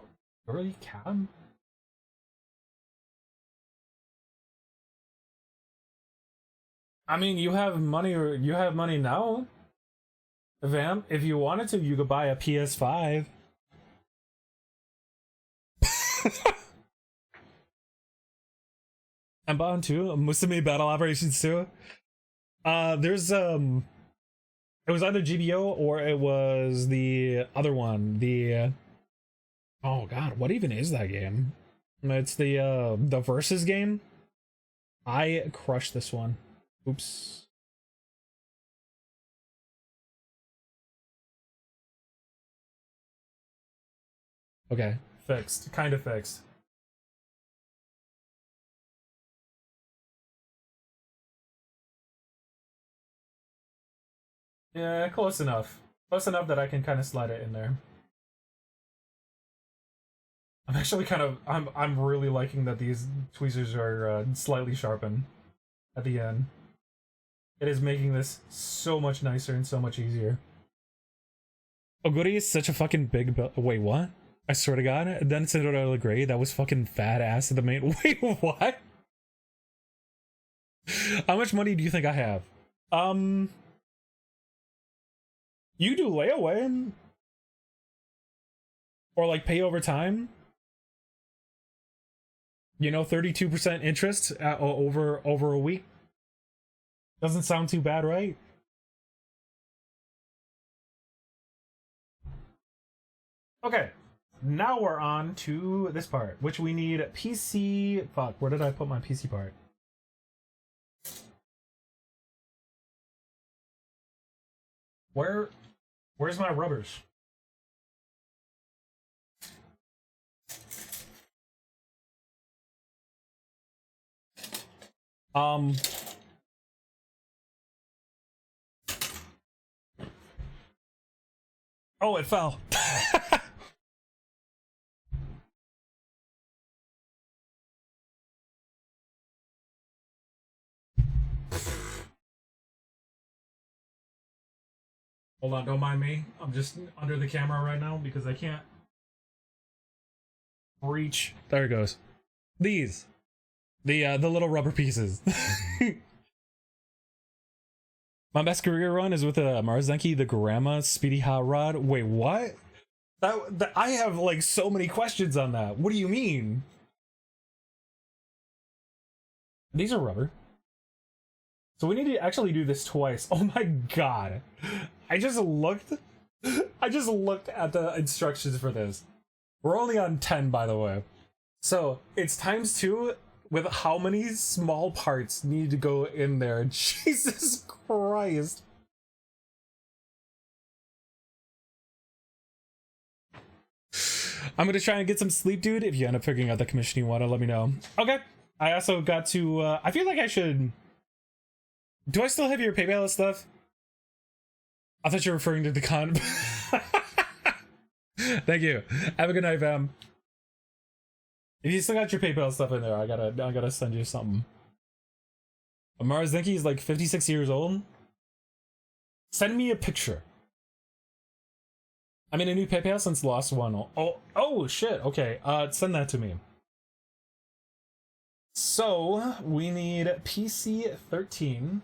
Oguri Cap? I mean, you have money now. Vamp, if you wanted to, you could buy a PS5. I'm bound to Musume Battle Operations 2. There's It was either GBO or it was the other one. The oh god, what even is that game? It's the Versus game. I crushed this one. Oops. Okay, fixed. Kind of fixed. Yeah, close enough. Close enough that I can kind of slide it in there. I'm actually kind of I'm really liking that these tweezers are slightly sharpened at the end. It is making this so much nicer and so much easier. Oguri is such a fucking big wait, what? I swear to god, then Cinderella Grey, that was fucking fat ass at the main. Wait, what? How much money do you think I have? You do layaway or like pay over time. You know, 32% interest over a week. Doesn't sound too bad, right? Okay, now we're on to this part, which we need PC. Fuck, where did I put my PC part? Where's my rubbers? Oh, it fell. Hold on, don't mind me. I'm just under the camera right now because I can't reach. There it goes. These. The little rubber pieces. My best career run is with Maruzenki, the Grandma, Speedy Hot Rod. Wait, what? That I have like so many questions on that. What do you mean? These are rubber. So we need to actually do this twice. Oh my god. I just looked at the instructions for this. We're only on 10, by the way. So it's ×2 with how many small parts need to go in there. Jesus Christ. I'm gonna try and get some sleep, dude. If you end up figuring out the commission you want to, let me know. Okay. I also got to, I feel like I should... Do I still have your PayPal stuff? I thought you were referring to the con. Thank you. Have a good night, fam. If you still got your PayPal stuff in there, I gotta send you something. Maruzenki is like 56 years old. Send me a picture. I mean, a new PayPal since lost one. Oh shit. Okay. Send that to me. So we need PC 13,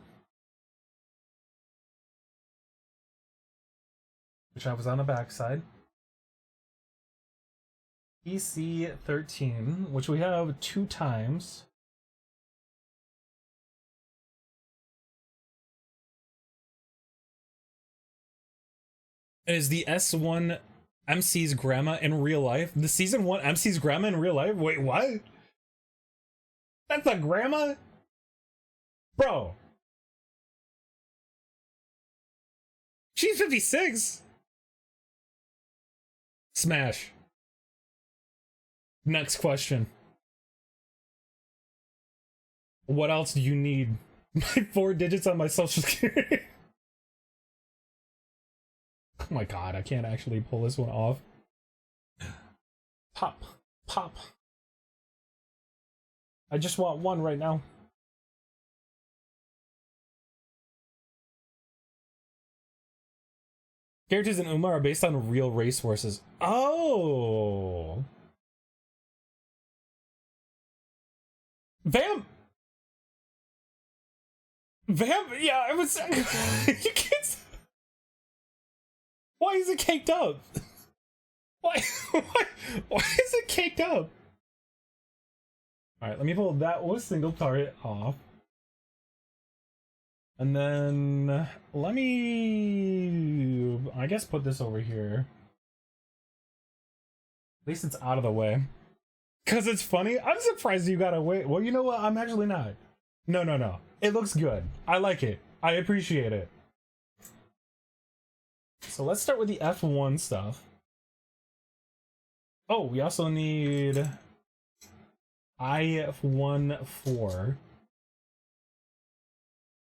which I was on the backside. PC 13, which we have 2 times. Is the S1 MC's grandma in real life? The season 1 MC's grandma in real life? Wait, what? That's a grandma? Bro. She's 56. Smash. Next question. What else do you need? My 4 digits on my social security. Oh my god, I can't actually pull this one off. Pop. Pop. I just want one right now. Characters in Uma are based on real racehorses. Oh! Vamp! Yeah, it was... You can't... Why is it caked up? Why is it caked up? Alright, let me pull that one single turret off. And then let me, I guess, put this over here. At least it's out of the way. Because it's funny. I'm surprised you got away. Well, you know what? I'm actually not. No. It looks good. I like it. I appreciate it. So let's start with the F1 stuff. Oh, we also need IF14,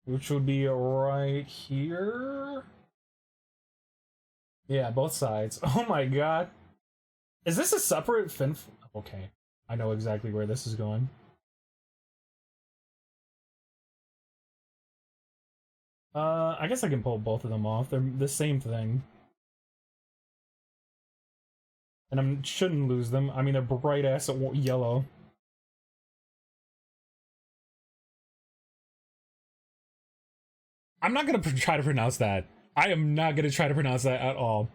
which would be right here. Yeah, both sides. Oh my god. Is this a separate fin? Okay, I know exactly where this is going. I guess I can pull both of them off. They're the same thing. And I shouldn't lose them. I mean, they're bright ass yellow. I'm not gonna try to pronounce that. I am not gonna try to pronounce that at all.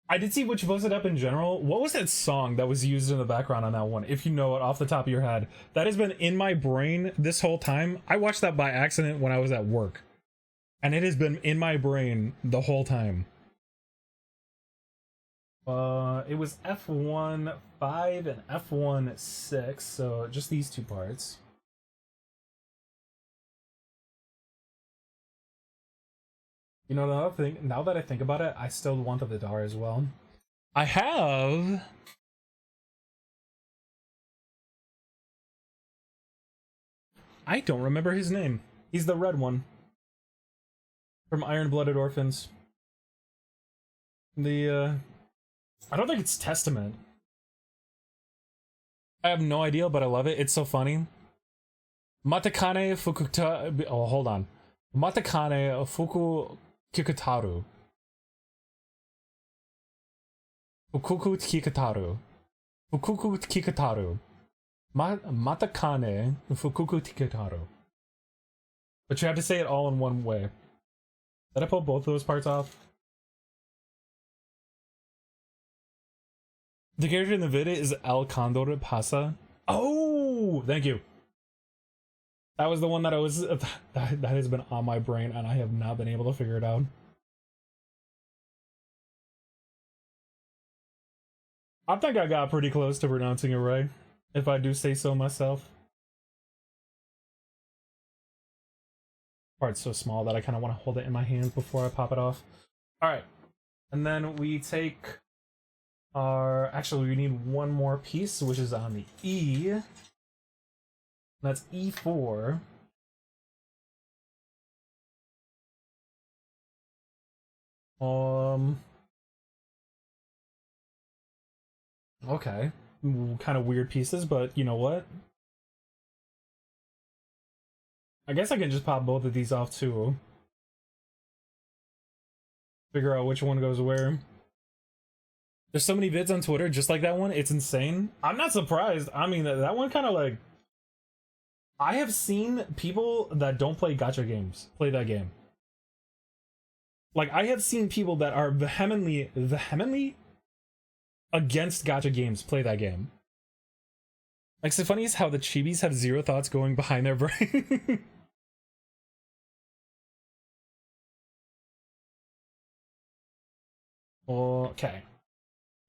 I did see what you posted up in general. What was that song that was used in the background on that one? If you know it off the top of your head. That has been in my brain this whole time. I watched that by accident when I was at work. And it has been in my brain the whole time. It was F1.5 and F1.6, so just these two parts. You know, another thing, now that I think about it, I still want the Vidar as well. I have... I don't remember his name. He's the red one. From Iron-Blooded Orphans. The, I don't think it's Testament. I have no idea, but I love it. It's so funny. Matakane Fukuta... Oh, hold on. Matakane Fuku Kikutaru. Fukuku Kikutaru. Fukuku Kikutaru. Matakane Fukuku Kikutaru. But you have to say it all in one way. Did I pull both of those parts off? The character in the vid is El Condor Pasa. Oh, thank you. That was the one that I was that has been on my brain and I have not been able to figure it out. I think I got pretty close to pronouncing it right, if I do say so myself. Part's so small that I kind of want to hold it in my hands before I pop it off. All right, and then we take our, actually we need one more piece, which is on the E. That's E4. Okay. Kind of weird pieces, but you know what? I guess I can just pop both of these off too. Figure out which one goes where. There's so many vids on Twitter just like that one. It's insane. I'm not surprised. I mean, that one kind of like... I have seen people that don't play gacha games play that game. Like, I have seen people that are vehemently against gacha games play that game. Like, so funny is how the chibis have zero thoughts going behind their brain. Okay.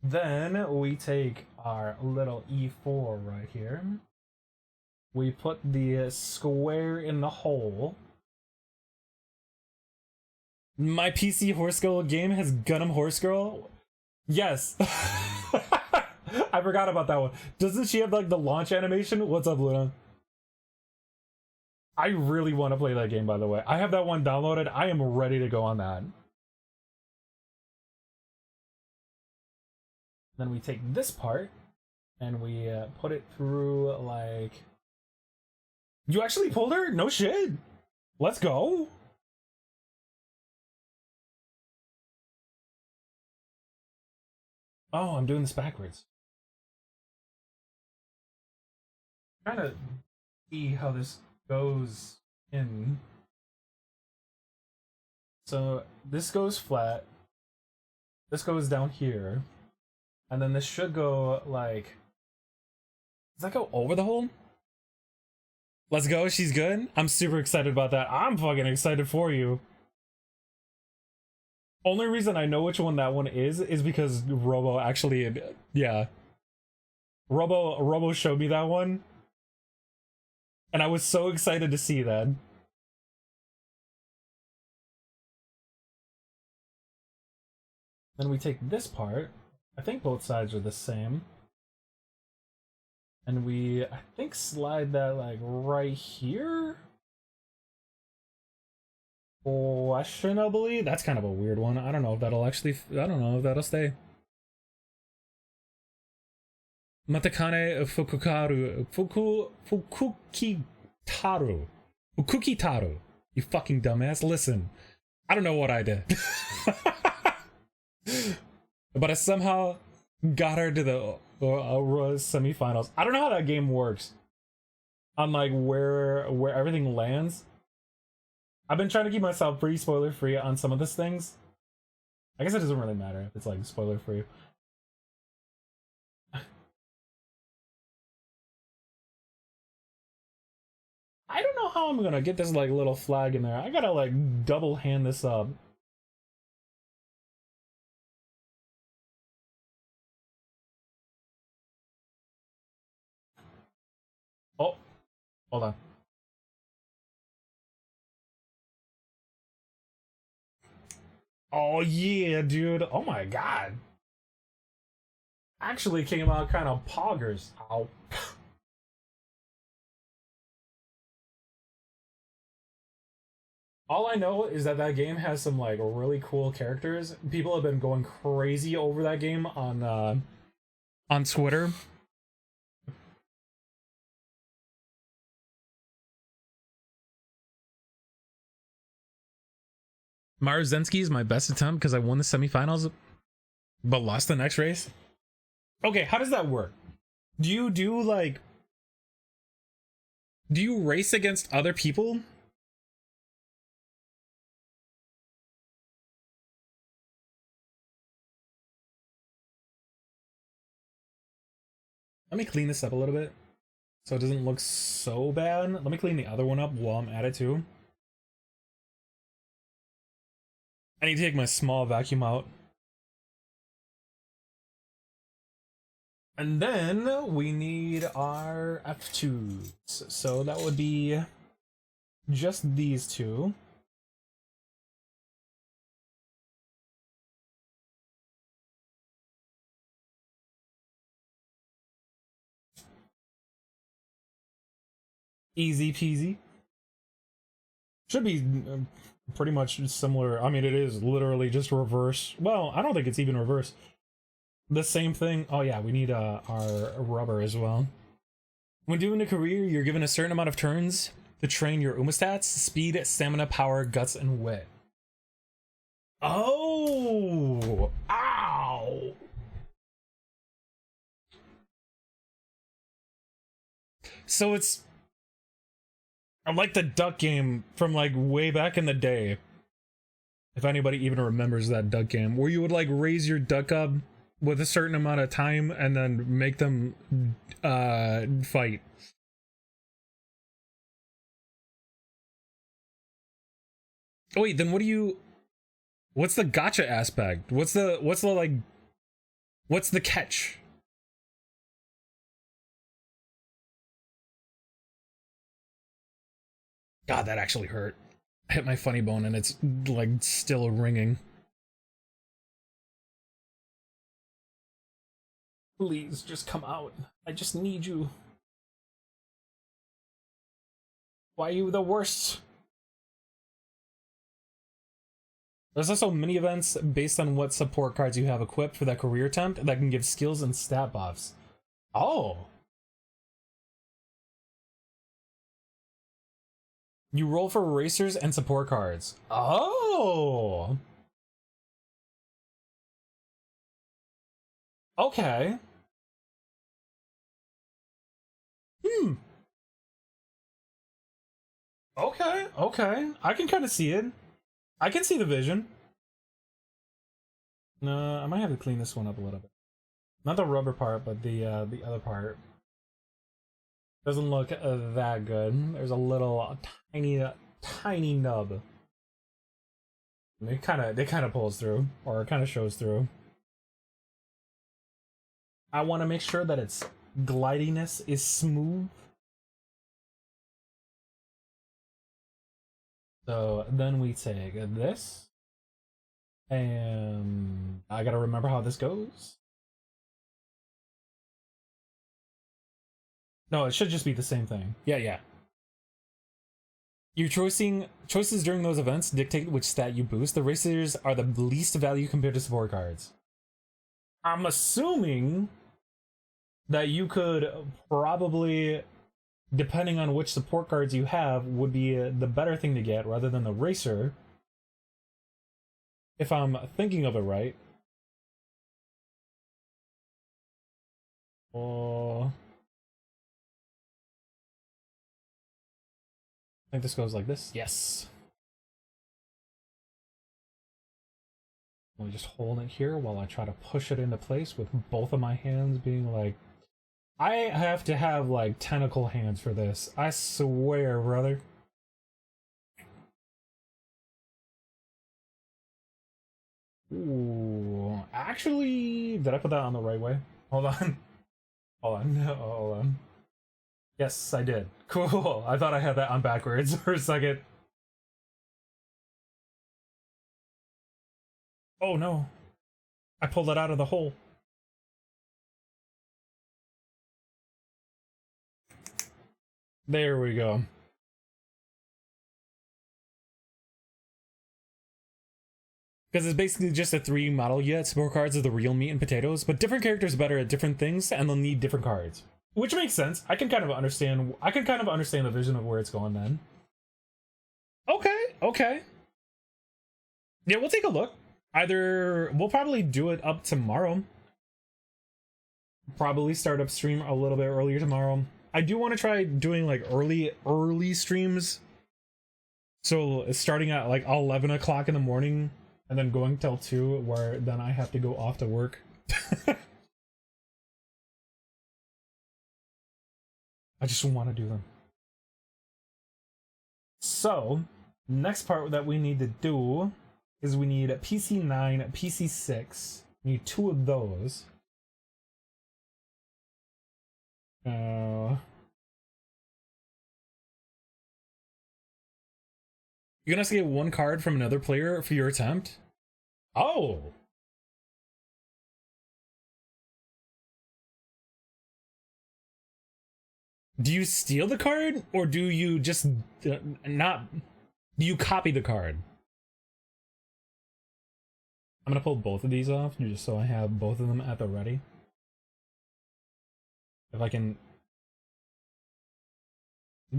Then we take our little E4 right here. We put the square in the hole. My PC Horse Girl game has Gundam Horse Girl? Yes. I forgot about that one. Doesn't she have like the launch animation? What's up, Luna? I really want to play that game, by the way. I have that one downloaded. I am ready to go on that. Then we take this part and we put it through like... You actually pulled her? No shit. Let's go. Oh, I'm doing this backwards. Trying to see how this goes in. So this goes flat. This goes down here. And then this should go like... Does that go over the hole? Let's go. She's good. I'm super excited about that. I'm fucking excited for you. Only reason I know which one that one is because Robo actually, yeah. Robo showed me that one. And I was so excited to see that. Then we take this part. I think both sides are the same. And we, I think, slide that like right here. Questionably. That's kind of a weird one. I don't know if that'll actually, I don't know if that'll stay. Matakane Fukukaru. Fukukitaru. You fucking dumbass. Listen. I don't know what I did. But I somehow got her to the semifinals. I don't know how that game works. On like where everything lands. I've been trying to keep myself pretty spoiler free on some of these things. I guess it doesn't really matter if it's like spoiler free. I don't know how I'm gonna get this like little flag in there. I gotta like double hand this up. Oh, hold on. Oh yeah, dude. Oh my god. Actually came out kind of poggers. Ow. All I know is that that game has some like really cool characters. People have been going crazy over that game on Twitter. Maruzensky is my best attempt because I won the semifinals but lost the next race. Okay, how does that work? Do you race against other people? Let me clean this up a little bit so it doesn't look so bad. Let me clean the other one up while I'm at it too. I need to take my small vacuum out. And then we need our F2s. So that would be just these two. Easy peasy. Should be pretty much similar. I mean, it is literally just reverse. Well, I don't think it's even reverse. The same thing. Oh yeah, we need our rubber as well. When doing a career, you're given a certain amount of turns to train your Uma stats: speed, stamina, power, guts, and wit. Oh! Ow! So it's like the duck game from like way back in the day. If anybody even remembers that duck game, where you would like raise your duck up with a certain amount of time and then make them fight. Oh wait, then what's the gotcha aspect? What's the catch? God, that actually hurt. I hit my funny bone and it's like still ringing. Please just come out. I just need you. Why are you the worst? There's also mini events based on what support cards you have equipped for that career attempt that can give skills and stat buffs. Oh. You roll for racers and support cards. Oh. Okay. Okay, okay. I can kind of see it. I can see the vision. No, I might have to clean this one up a little bit. Not the rubber part, but the other part. Doesn't look that good. There's a little tiny nub. It kind of pulls through, or it kind of shows through. I want to make sure that its glidiness is smooth. So then we take this, and I gotta remember how this goes. No, it should just be the same thing. Yeah. Your choices during those events dictate which stat you boost. The racers are the least value compared to support cards. I'm assuming that you could probably, depending on which support cards you have, would be the better thing to get rather than the racer. If I'm thinking of it right. I think this goes like this. Yes. I'll just hold it here while I try to push it into place with both of my hands being like... I have to have like tentacle hands for this. I swear, brother. Ooh, actually, did I put that on the right way? Hold on. Hold on. Yes, I did. Cool. I thought I had that on backwards for a second. Oh no. I pulled it out of the hole. There we go. Because it's basically just a 3 model yet. Support cards are the real meat and potatoes, but different characters are better at different things and they'll need different cards. Which makes sense. I can kind of understand the vision of where it's going then. Okay. Yeah, we'll take a look. Either we'll probably do it up tomorrow. Probably start up stream a little bit earlier tomorrow. I do want to try doing like early streams. So starting at like 11 o'clock in the morning and then going till 2, where then I have to go off to work. I just want to do them. So, next part that we need to do is we need a PC9, PC6. We need 2 of those. You're gonna have to get 1 card from another player for your attempt? Oh! Do you steal the card, or do you just do you copy the card? I'm gonna pull both of these off, just so I have both of them at the ready. If I can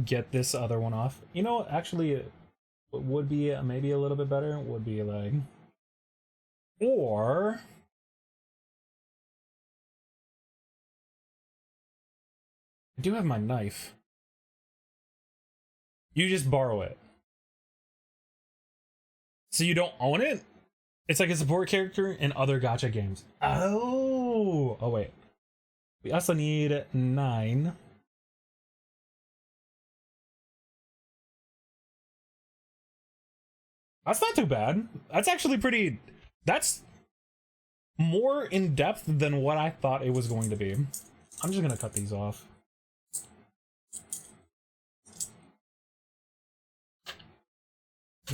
get this other one off. You know, actually, what would be maybe a little bit better would be like... Or... I do have my knife. You just borrow it. So you don't own it? It's like a support character in other gacha games. Oh wait. We also need 9. That's not too bad. That's actually pretty... That's more in depth than what I thought it was going to be. I'm just gonna cut these off.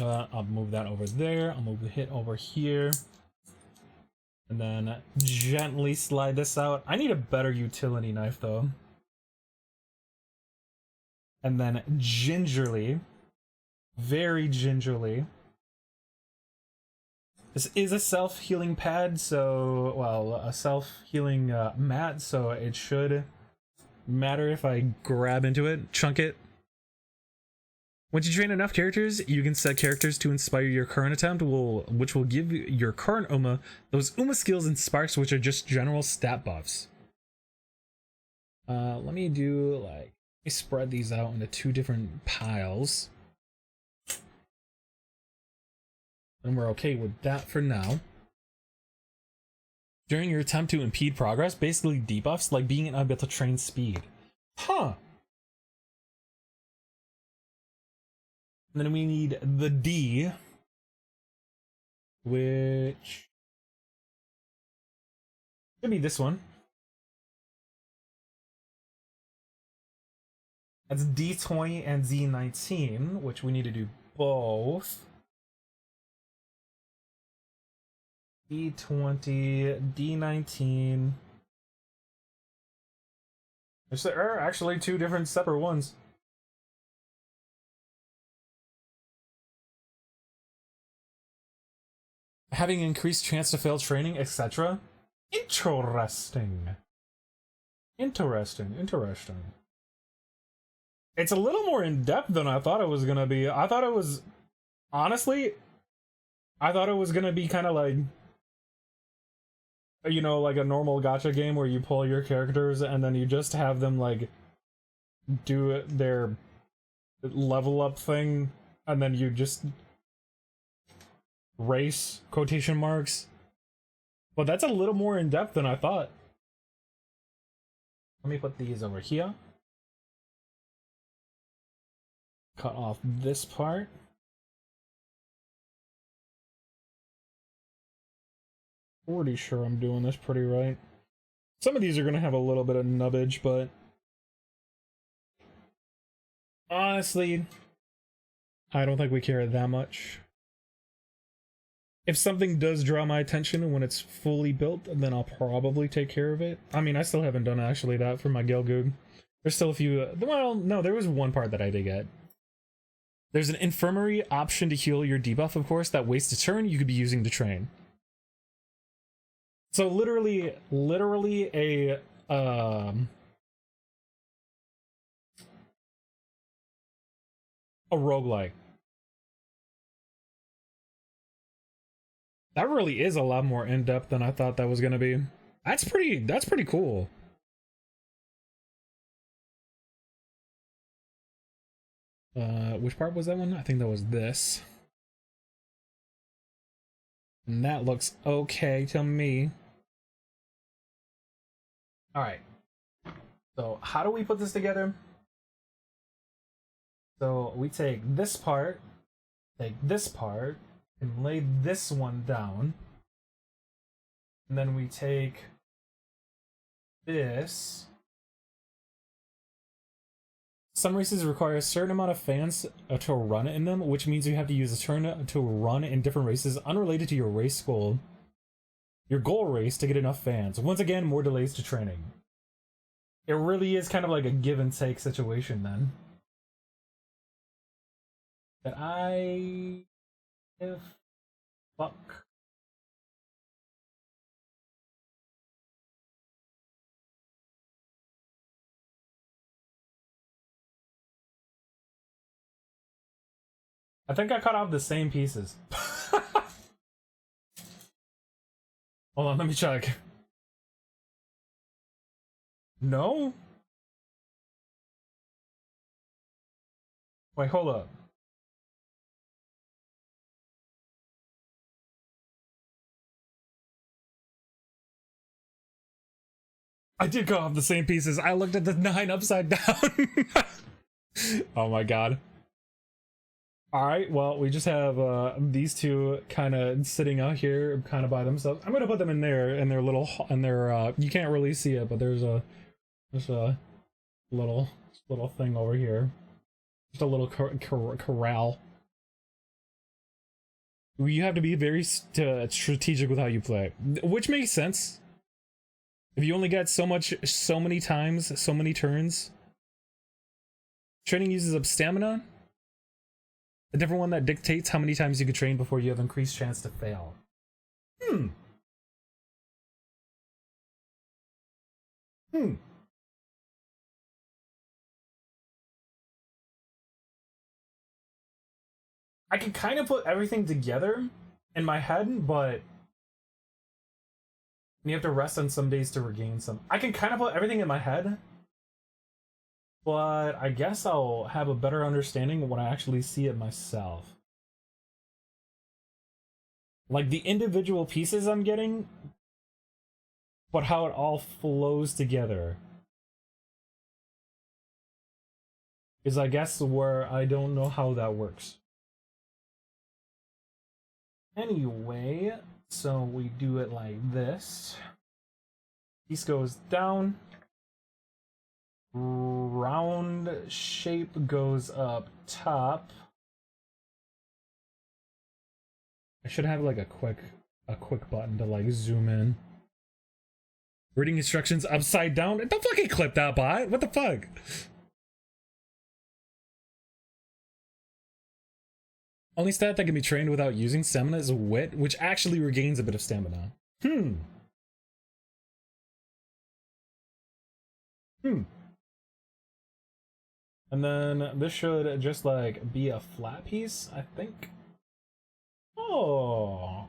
I'll move that over there. I'll move the hit over here. And then gently slide this out. I need a better utility knife though. And then gingerly, very gingerly. This is a self-healing pad, so, well, a self-healing mat, so it should matter if I grab into it, chunk it. Once you train enough characters, you can set characters to inspire your current attempt, which will give your current Uma those Uma skills and sparks, which are just general stat buffs. Let me spread these out into 2 different piles. And we're okay with that for now. During your attempt to impede progress, basically debuffs, like being unable to train speed. Huh. And then we need the D, which could be this one. That's D20 and Z19, which we need to do both. D20, D19. There are actually two different separate ones. Having increased chance to fail training, etc. Interesting. Interesting. It's a little more in-depth than I thought it was gonna be. I thought it was... Honestly, I thought it was gonna be kind of like... You know, like a normal gacha game where you pull your characters and then you just have them, like, do their level up thing, and then you just race, quotation marks. But that's a little more in-depth than I thought. Let me put these over here. Cut off this part. Pretty sure I'm doing this pretty right. Some of these are going to have a little bit of nubbage, but honestly, I don't think we care that much. If something does draw my attention when it's fully built, then I'll probably take care of it. I mean, I still haven't done actually that for my Gilgoog. There's still a few... well, no, there was one part that I did get. There's an infirmary option to heal your debuff, of course, that wastes a turn you could be using to train. So literally a roguelike. That really is a lot more in-depth than I thought that was gonna be. That's pretty cool. Which part was that one? I think that was this. And that looks okay to me. Alright. So how do we put this together? So we take this part, and lay this one down. And then we take this. Some races require a certain amount of fans to run in them, which means you have to use a turn to run in different races unrelated to your race goal. Your goal race to get enough fans. Once again, more delays to training. It really is kind of like a give and take situation then. That I... fuck. I think I cut off the same pieces. Hold on, let me check. No? Wait, hold up. I did cut off the same pieces. I looked at the 9 upside down. Oh my god. Alright, well, we just have these two kind of sitting out here kind of by themselves. I'm gonna put them in there, in their little, you can't really see it, but there's a little thing over here. Just a little corral. You have to be very strategic with how you play, which makes sense. If you only get so many times, so many turns. Training uses up stamina. A different one that dictates how many times you can train before you have increased chance to fail. I can kind of put everything together in my head, but you have to rest on some days to regain some. I can kind of put everything in my head, but I guess I'll have a better understanding when I actually see it myself. Like the individual pieces I'm getting, but how it all flows together. is I guess where I don't know how that works. Anyway, so we do it like this. Piece goes down. Round shape goes up top. I should have like a quick button to like zoom in. Reading instructions upside down. Don't fucking clip that, bot. What the fuck? Only stat that can be trained without using stamina is wit, which actually regains a bit of stamina. And then this should just like be a flat piece, I think. Oh,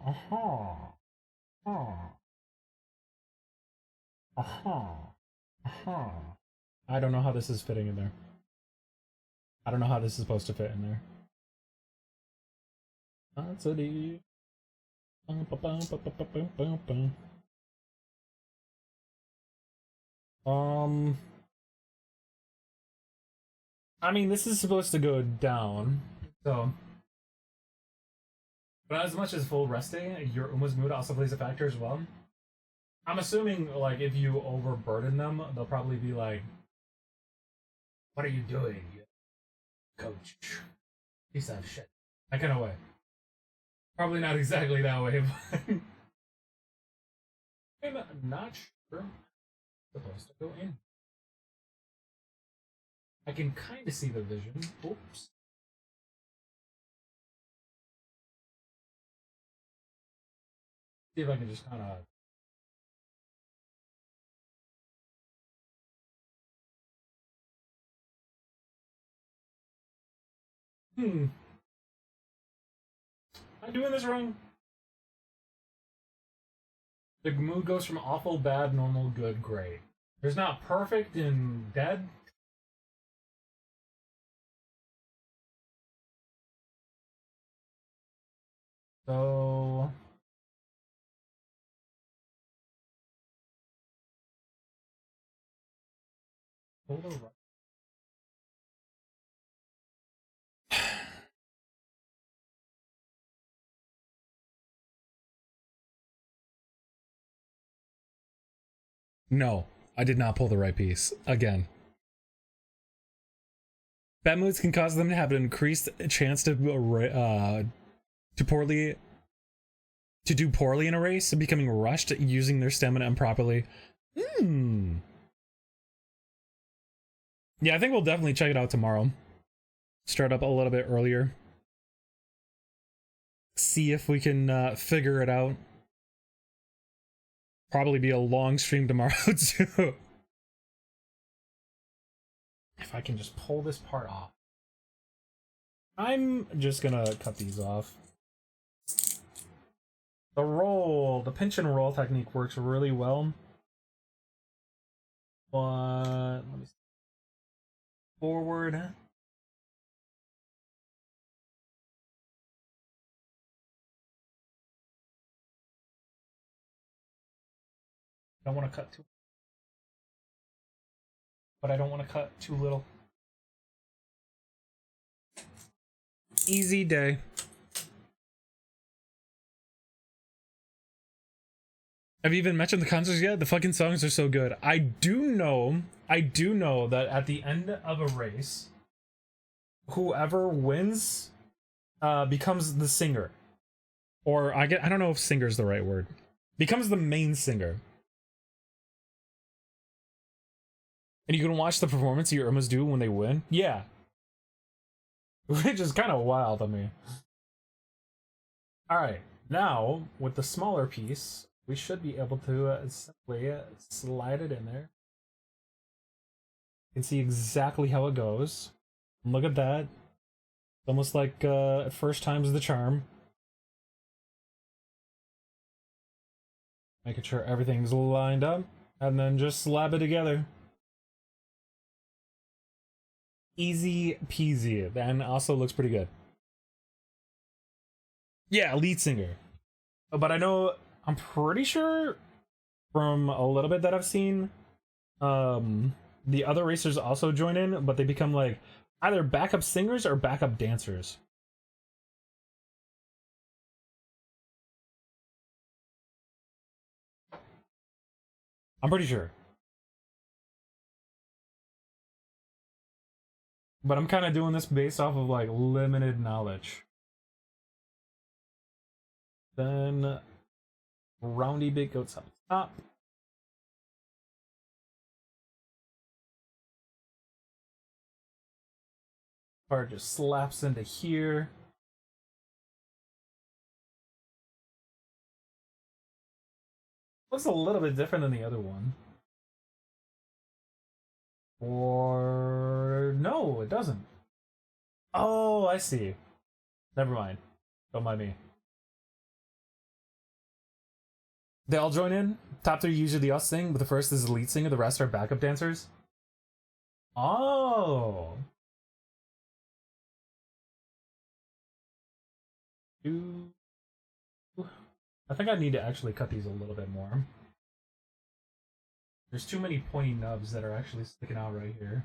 I don't know how this is fitting in there. I don't know how this is supposed to fit in there. That's it. I mean, this is supposed to go down, so. But as much as full resting, your Uma's mood also plays a factor as well. I'm assuming, like, if you overburden them, they'll probably be like, "What are you doing, you coach? Piece of shit." That kind of way. Probably not exactly that way, but I'm not sure. Supposed to go in. I can kind of see the vision. Oops. See if I can just kind of. Am I doing this wrong? The mood goes from awful, bad, normal, good, great. There's not perfect and dead. So hold on. No, I did not pull the right piece. Again. Bad moods can cause them to have an increased chance to do poorly in a race, becoming rushed, using their stamina improperly. Yeah, I think we'll definitely check it out tomorrow. Start up a little bit earlier. See if we can figure it out. Probably be a long stream tomorrow too. If I can just pull this part off. I'm just gonna cut these off. The pinch and roll technique works really well. But let me see. Forward. I don't want to cut too, but I don't want to cut too little. Easy day. Have you even mentioned the concerts yet? The fucking songs are so good. I do know that at the end of a race, whoever wins becomes the singer. Or I don't know if singer is the right word. Becomes the main singer. And you can watch the performance your Irmas do when they win? Yeah. Which is kind of wild to me. Alright, now, with the smaller piece, we should be able to simply slide it in there. You can see exactly how it goes. Look at that. Almost like first time's the charm. Making sure everything's lined up, and then just slap it together. Easy peasy, and also looks pretty good. Yeah, lead singer. But I'm pretty sure from a little bit that I've seen, the other racers also join in, but they become like Either backup singers or backup dancers. I'm pretty sure. But I'm kind of doing this based off of like limited knowledge. Then Roundy Big Goats up top. Part just slaps into here. Looks a little bit different than the other one. Or no, it doesn't. Oh, I see. Never mind. Don't mind me. They all join in. Top 3 usually the us sing, but the first is the lead singer, the rest are backup dancers. Oh. I think I need to actually cut these a little bit more. There's too many pointy nubs that are actually sticking out right here.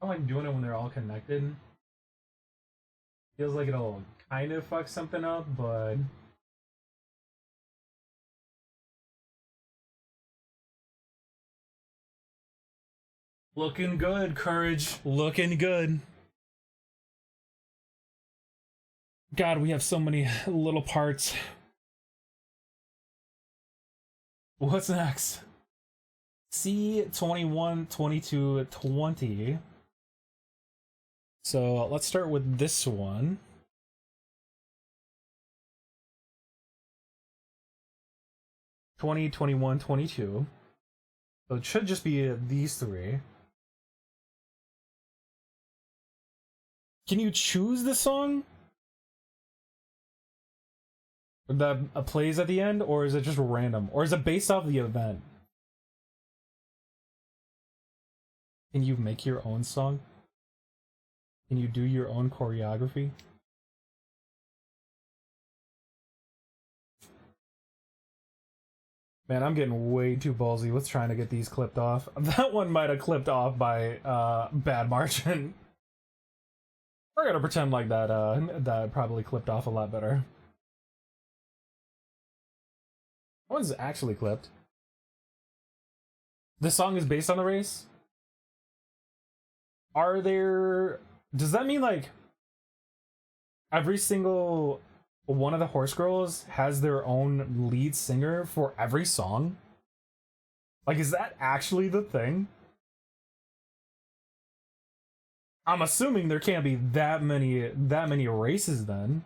I don't like doing it when they're all connected. Feels like it'll kind of fuck something up, but... Looking good, Courage. Looking good. God, we have so many little parts. What's next? C21, 22, 20. So let's start with this one. So it should just be these 3. Can you choose the song that plays at the end, or is it just random? Or is it based off the event? Can you make your own song? Can you do your own choreography? Man, I'm getting way too ballsy with trying to get these clipped off. That one might have clipped off by bad margin. We're gonna pretend like that that probably clipped off a lot better. That one's actually clipped. This song is based on the race? Are there... Does that mean, like, every single one of the horse girls has their own lead singer for every song? Like, is that actually the thing? I'm assuming there can't be that many races then.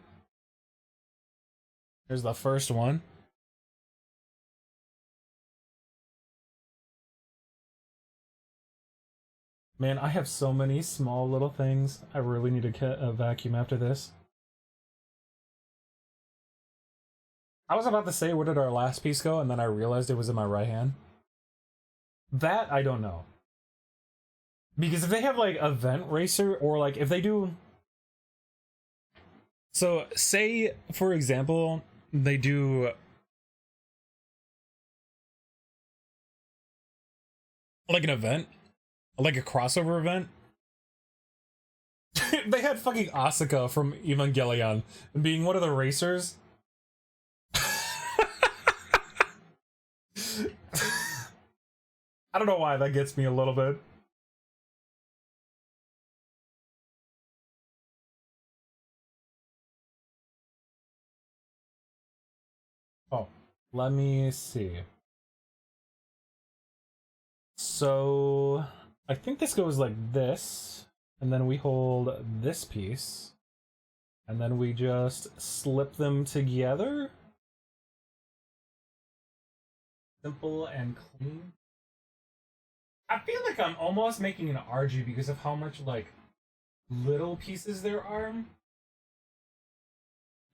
Here's the first one. Man, I have so many small little things. I really need to get a vacuum after this. I was about to say, where did our last piece go? And then I realized it was in my right hand. That, I don't know. Because if they have, like, Event Racer, or, like, if they do... So, say, for example, they do... like, an event. Like a crossover event. They had fucking Asuka from Evangelion being one of the racers. I don't know why that gets me a little bit. Oh, let me see. So, I think this goes like this, and then we hold this piece, and then we just slip them together. Simple and clean. I feel like I'm almost making an RG because of how much, like, little pieces there are.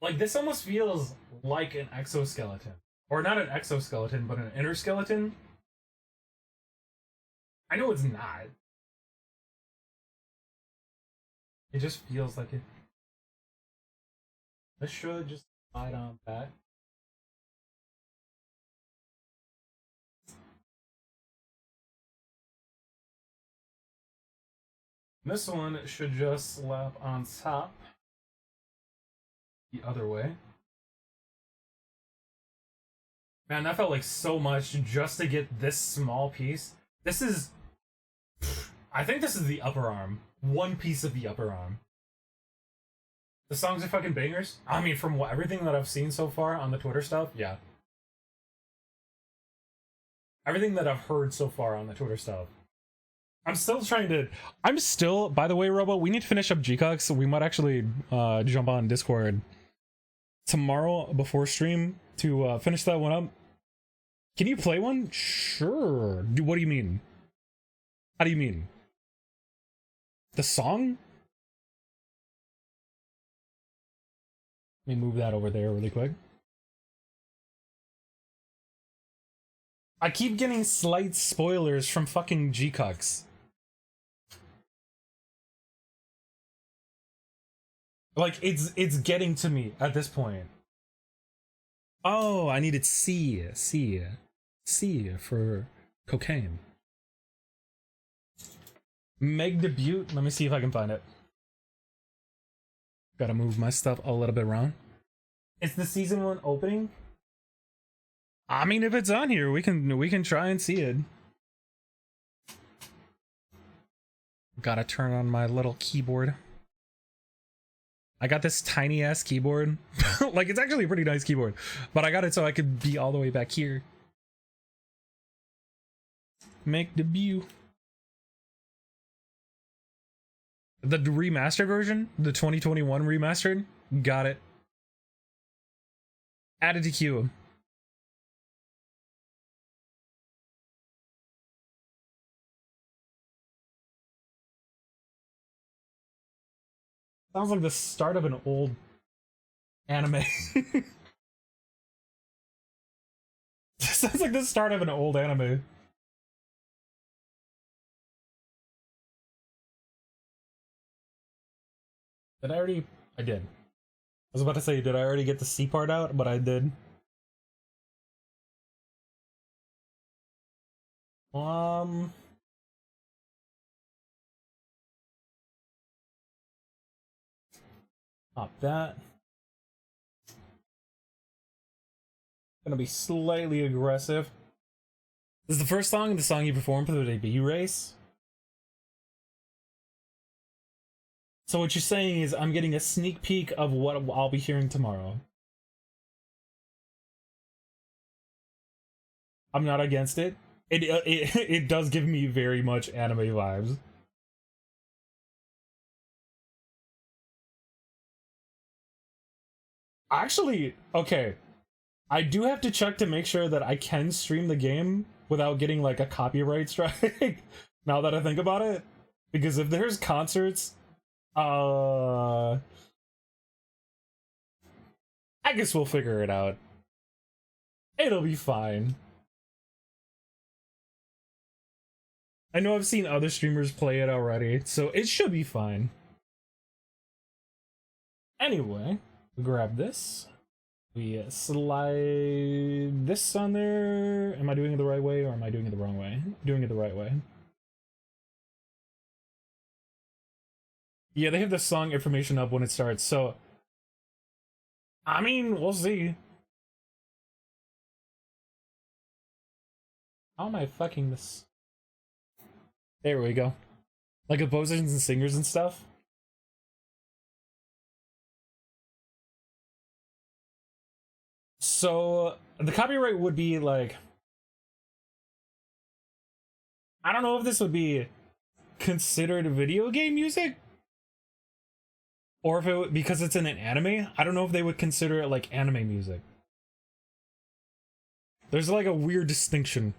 Like, this almost feels like an exoskeleton. Or not an exoskeleton, but an inner skeleton. I know it's not. It just feels like it. This should just slide on back. This one should just slap on top the other way. Man, that felt like so much just to get this small piece. This is... I think this is the upper arm. One piece of the upper arm. The songs are fucking bangers. I mean, from everything that I've seen so far on the Twitter stuff, yeah. Everything that I've heard so far on the Twitter stuff. I'm still, by the way, Robo, we need to finish up G-Cox, so we might actually jump on Discord tomorrow before stream to finish that one up. Can you play one? Sure. What do you mean? How do you mean? The song? Let me move that over there really quick. I keep getting slight spoilers from fucking G-Cucks. Like, it's getting to me at this point. Oh, I needed C for cocaine. Meg debut. Let me see if I can find it. Gotta move my stuff a little bit around. It's the season 1 opening. I mean, if it's on here, we can try and see it. Gotta turn on my little keyboard. I got this tiny ass keyboard. Like, it's actually a pretty nice keyboard, but I got it so I could be all the way back here. Make debut. The remastered version, the 2021 remastered, got it. Added to queue. Sounds like the start of an old anime. Sounds like the start of an old anime. Did I already? I did. I was about to say, did I already get the C part out? But I did. Pop that. Gonna be slightly aggressive. This is the first song, the song you performed for the debut race. So what you're saying is I'm getting a sneak peek of what I'll be hearing tomorrow. I'm not against it. It does give me very much anime vibes. Actually, okay. I do have to check to make sure that I can stream the game without getting like a copyright strike. Now that I think about it. Because if there's concerts, I guess we'll figure it out. It'll be fine. I know I've seen other streamers play it already, so it should be fine. Anyway, we grab this. We slide this on there. Am I doing it the right way or am I doing it the wrong way? I'm doing it the right way. Yeah, they have the song information up when it starts, so... I mean, we'll see. How am I fucking this? There we go. Like composers and singers and stuff. So, the copyright would be like... I don't know if this would be considered video game music. Or if it would, because it's in an anime, I don't know if they would consider it like anime music. There's like a weird distinction.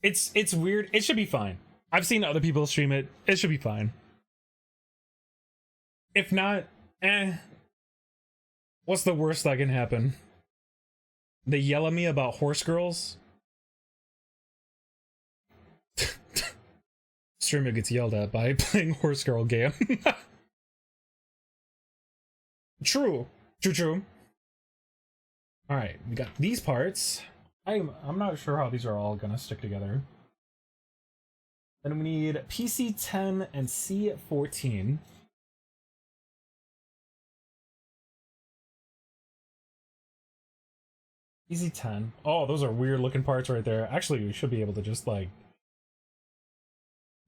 It's weird. It should be fine. I've seen other people stream it. It should be fine. If not, what's the worst that can happen? They yell at me about horse girls? Streamer gets yelled at by playing horse girl game. True. Alright, we got these parts. I'm not sure how these are all gonna stick together. Then we need PC10 and C14. PC10. Oh, those are weird looking parts right there. Actually, we should be able to just like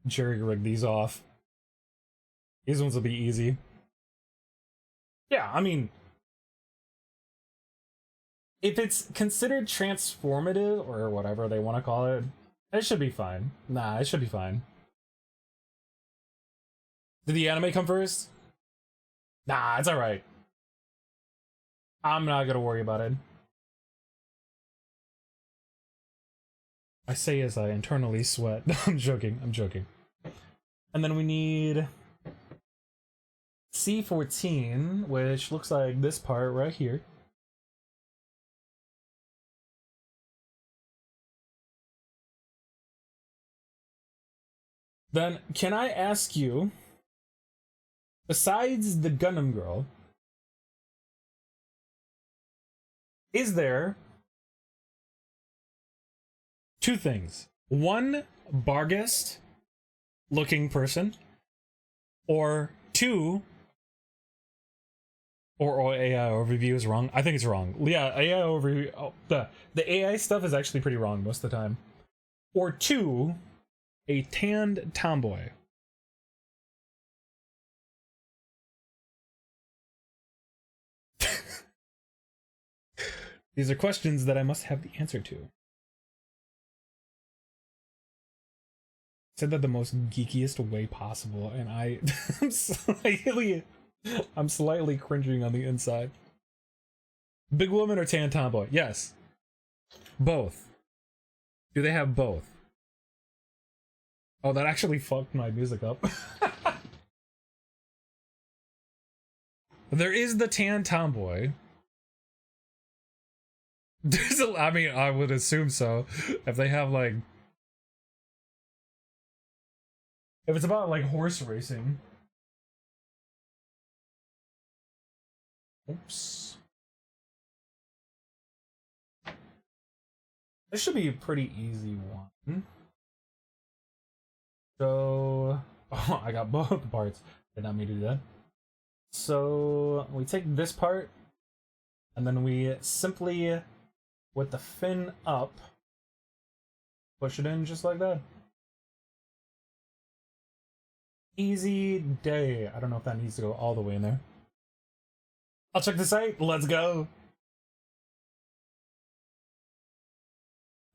jerry rig these off. These ones will be easy. Yeah, I mean, if it's considered transformative or whatever they want to call it, it should be fine. Nah, it should be fine. Did the anime come first? Nah, it's alright. I'm not gonna worry about it. I say as I internally sweat. I'm joking, I'm joking. And then we need C14, which looks like this part right here. Then, can I ask you, besides the Gundam girl, is there two things? One Barghest looking person, or two, or AI overview is wrong. I think it's wrong. Yeah, AI overview. Oh, the AI stuff is actually pretty wrong most of the time. Or two, a tanned tomboy. These are questions that I must have the answer to. Said that the most geekiest way possible, and I'm slightly cringing on the inside. Big woman or tan tomboy? Yes. Both. Do they have both? Oh, that actually fucked my music up. There is the tan tomboy. There's a, I mean, I would assume so. If they have like, if it's about like horse racing. Oops. This should be a pretty easy one. So, oh, I got both parts. Did not mean to do that. So we take this part, and then we simply, with the fin up, push it in just like that. Easy day. I don't know if that needs to go all the way in there. I'll check the site. Let's go.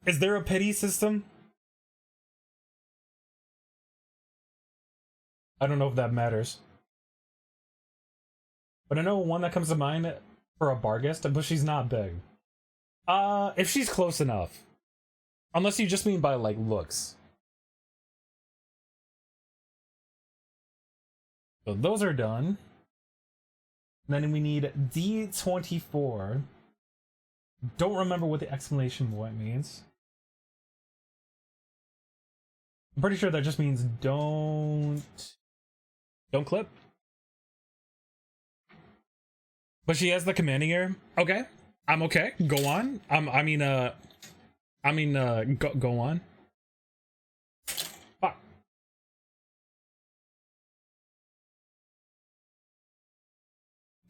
Is there a pity system? I don't know if that matters. But I know one that comes to mind for a Barghest, but she's not big. If she's close enough. Unless you just mean by, like, looks. So those are done. Then we need D24. Don't remember what the exclamation point means. I'm pretty sure that just means don't clip. But she has the commanding ear. Okay, I'm okay. Go on. Go on. Fuck.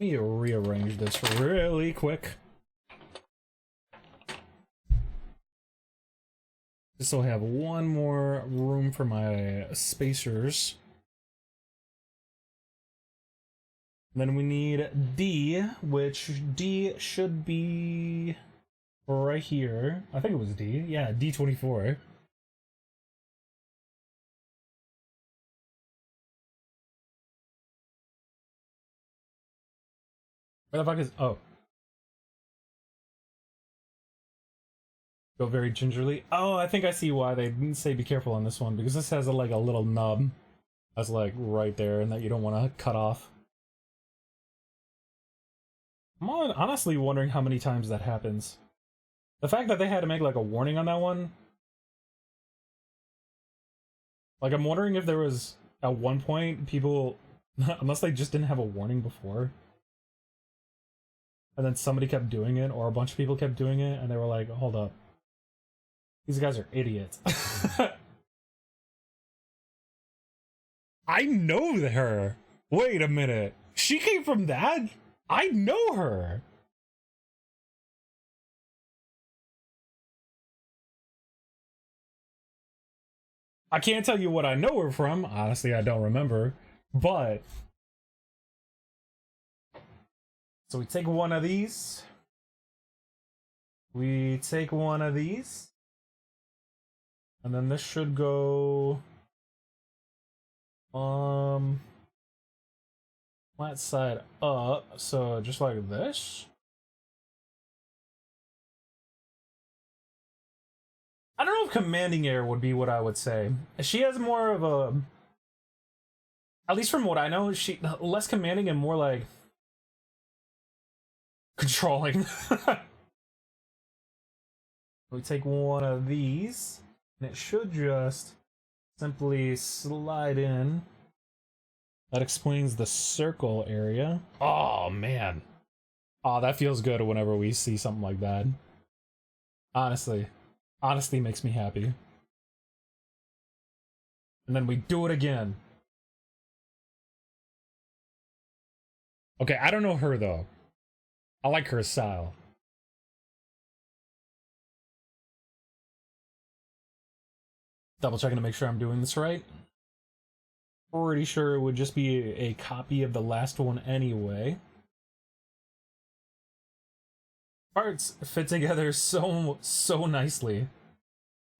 Let me rearrange this really quick. Just so I have one more room for my spacers. Then we need D, which D should be right here. I think it was D. Yeah, D24. Where the fuck is... Oh. Go very gingerly. Oh, I think I see why they didn't say be careful on this one, because this has like a little nub that's like right there and that you don't want to cut off. I'm honestly wondering how many times that happens. The fact that they had to make like a warning on that one. Like, I'm wondering if there was at one point people, unless they just didn't have a warning before, and then somebody kept doing it, or a bunch of people kept doing it, and they were like, hold up. These guys are idiots. I know her. Wait a minute. She came from that? I know her. I can't tell you what I know her from. Honestly, I don't remember. But so we take one of these. We take one of these. And then this should go flat side up, so just like this. I don't know if commanding air would be what I would say. She has more of a, at least from what I know, she less commanding and more like controlling. We take one of these, and it should just simply slide in. That explains the circle area. Oh man. Oh, that feels good whenever we see something like that. Honestly. Honesty makes me happy. And then we do it again. Okay, I don't know her though. I like her style. Double checking to make sure I'm doing this right. Pretty sure it would just be a copy of the last one anyway. Parts fit together so nicely.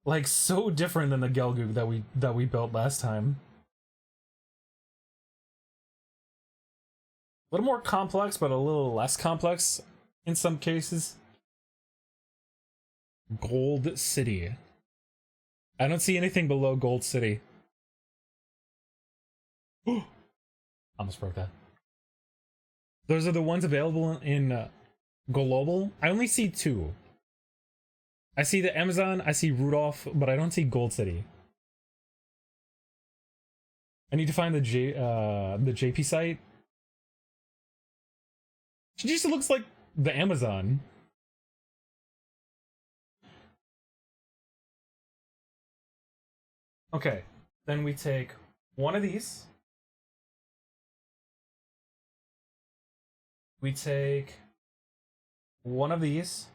Like so different than the Gelgoog that we built last time. A little more complex, but a little less complex in some cases. Gold City. I don't see anything below Gold City. Almost broke that. Those are the ones available in Global. I only see two. I see the Amazon, I see Rudolph, but I don't see Gold City. I need to find the JP site. She just looks like the Amazon. Okay, then we take one of these. We take one of these.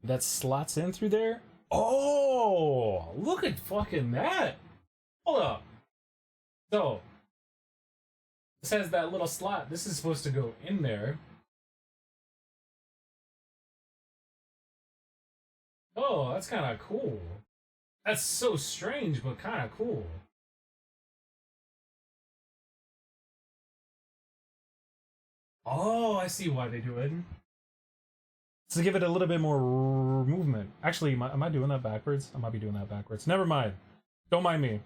That slots in through there. Oh, look at fucking that. Hold up. So, this has that little slot. This is supposed to go in there. Oh, that's kind of cool. That's so strange, but kind of cool. Oh, I see why they do it. To give it a little bit more movement. Actually, am I doing that backwards? I might be doing that backwards. Never mind. Don't mind me.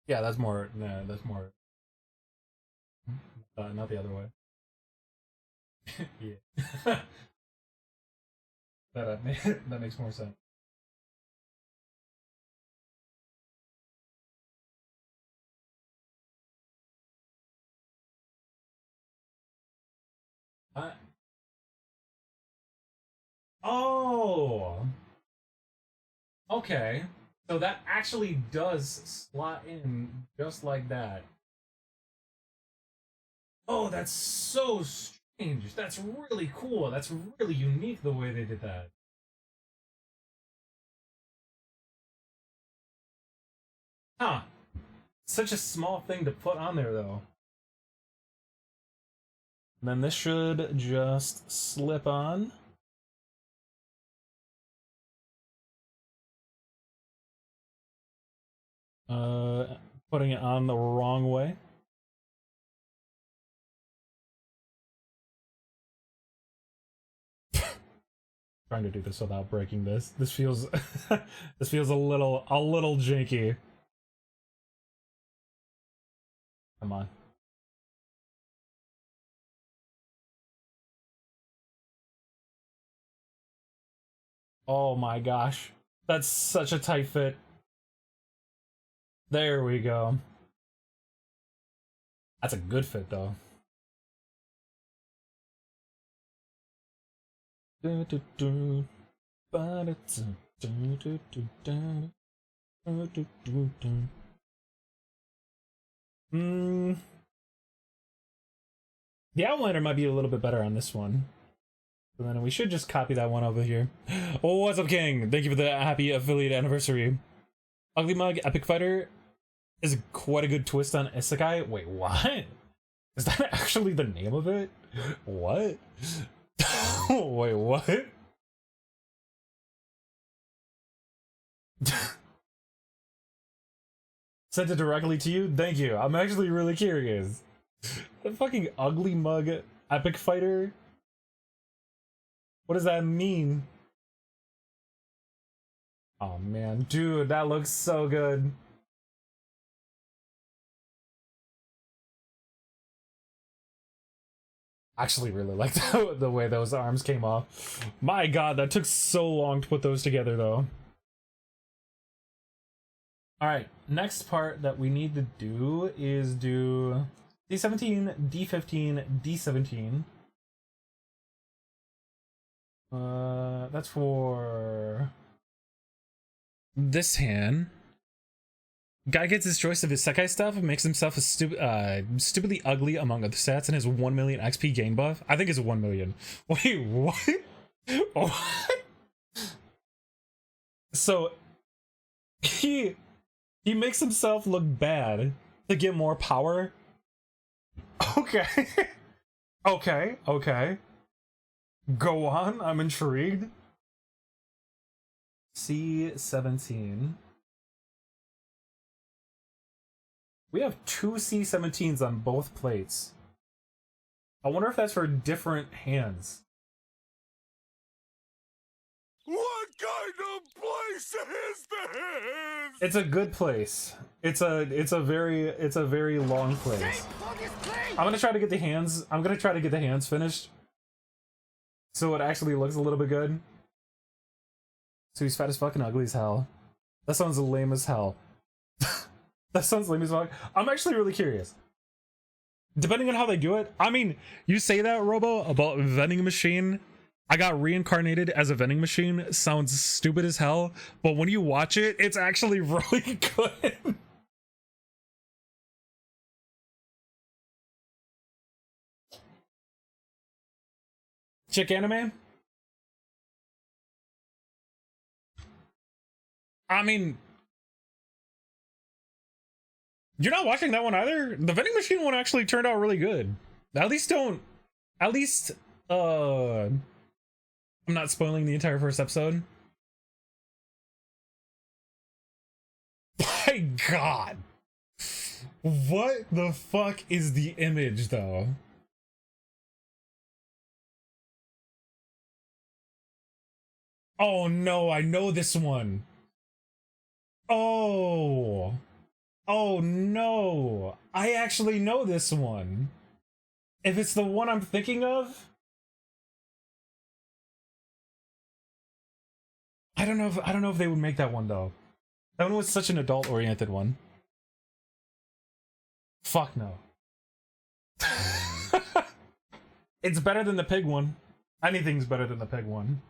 Yeah, that's more. Nah, that's more. Not the other way. Yeah. That makes more sense. Oh. Okay. So that actually does slot in just like that. Oh, that's so strange. That's really cool. That's really unique the way they did that. Huh. Such a small thing to put on there, though. And then this should just slip on. Putting it on the wrong way. Trying to do this without breaking this. This feels this feels a little janky. Come on. Oh my gosh. That's such a tight fit. There we go. That's a good fit though. The outliner might be a little bit better on this one. So then we should just copy that one over here. Oh, what's up, King? Thank you for the happy affiliate anniversary. Ugly Mug Epic Fighter is quite a good twist on Isekai. Wait, what? Is that actually the name of it? What? Wait, what? Sent it directly to you? Thank you. I'm actually really curious. The fucking Ugly Mug Epic Fighter? What does that mean? Oh man, dude, that looks so good. I actually really like the way those arms came off. My god, that took so long to put those together though. Alright, next part that we need to do is do D17, D15, D17. That's for this hand. Guy gets his choice of his Sekai stuff and makes himself a stupidly ugly among other stats and his 1 million XP gain buff. I think it's 1 million. Wait, what? What? So he makes himself look bad to get more power. Okay. Okay. Go on, I'm intrigued. C17. We have two C17s on both plates. I wonder if that's for different hands. What kind of place is this? It's a good place. It's a very long place. I'm gonna try to get the hands finished, so it actually looks a little bit good. So he's fat as fuck and ugly as hell. That sounds lame as hell. That sounds lame as fuck. I'm actually really curious. Depending on how they do it. I mean, you say that, Robo, about vending machine. I got reincarnated as a vending machine. Sounds stupid as hell. But when you watch it, it's actually really good. Chick anime? I mean, you're not watching that one either? The vending machine one actually turned out really good. I'm not spoiling the entire first episode. My god. What the fuck is the image though? Oh no, I know this one. Oh no, I actually know this one. If it's the one I'm thinking of, I don't know if they would make that one though. That one was such an adult oriented one. Fuck no. It's better than the pig one. Anything's better than the pig one.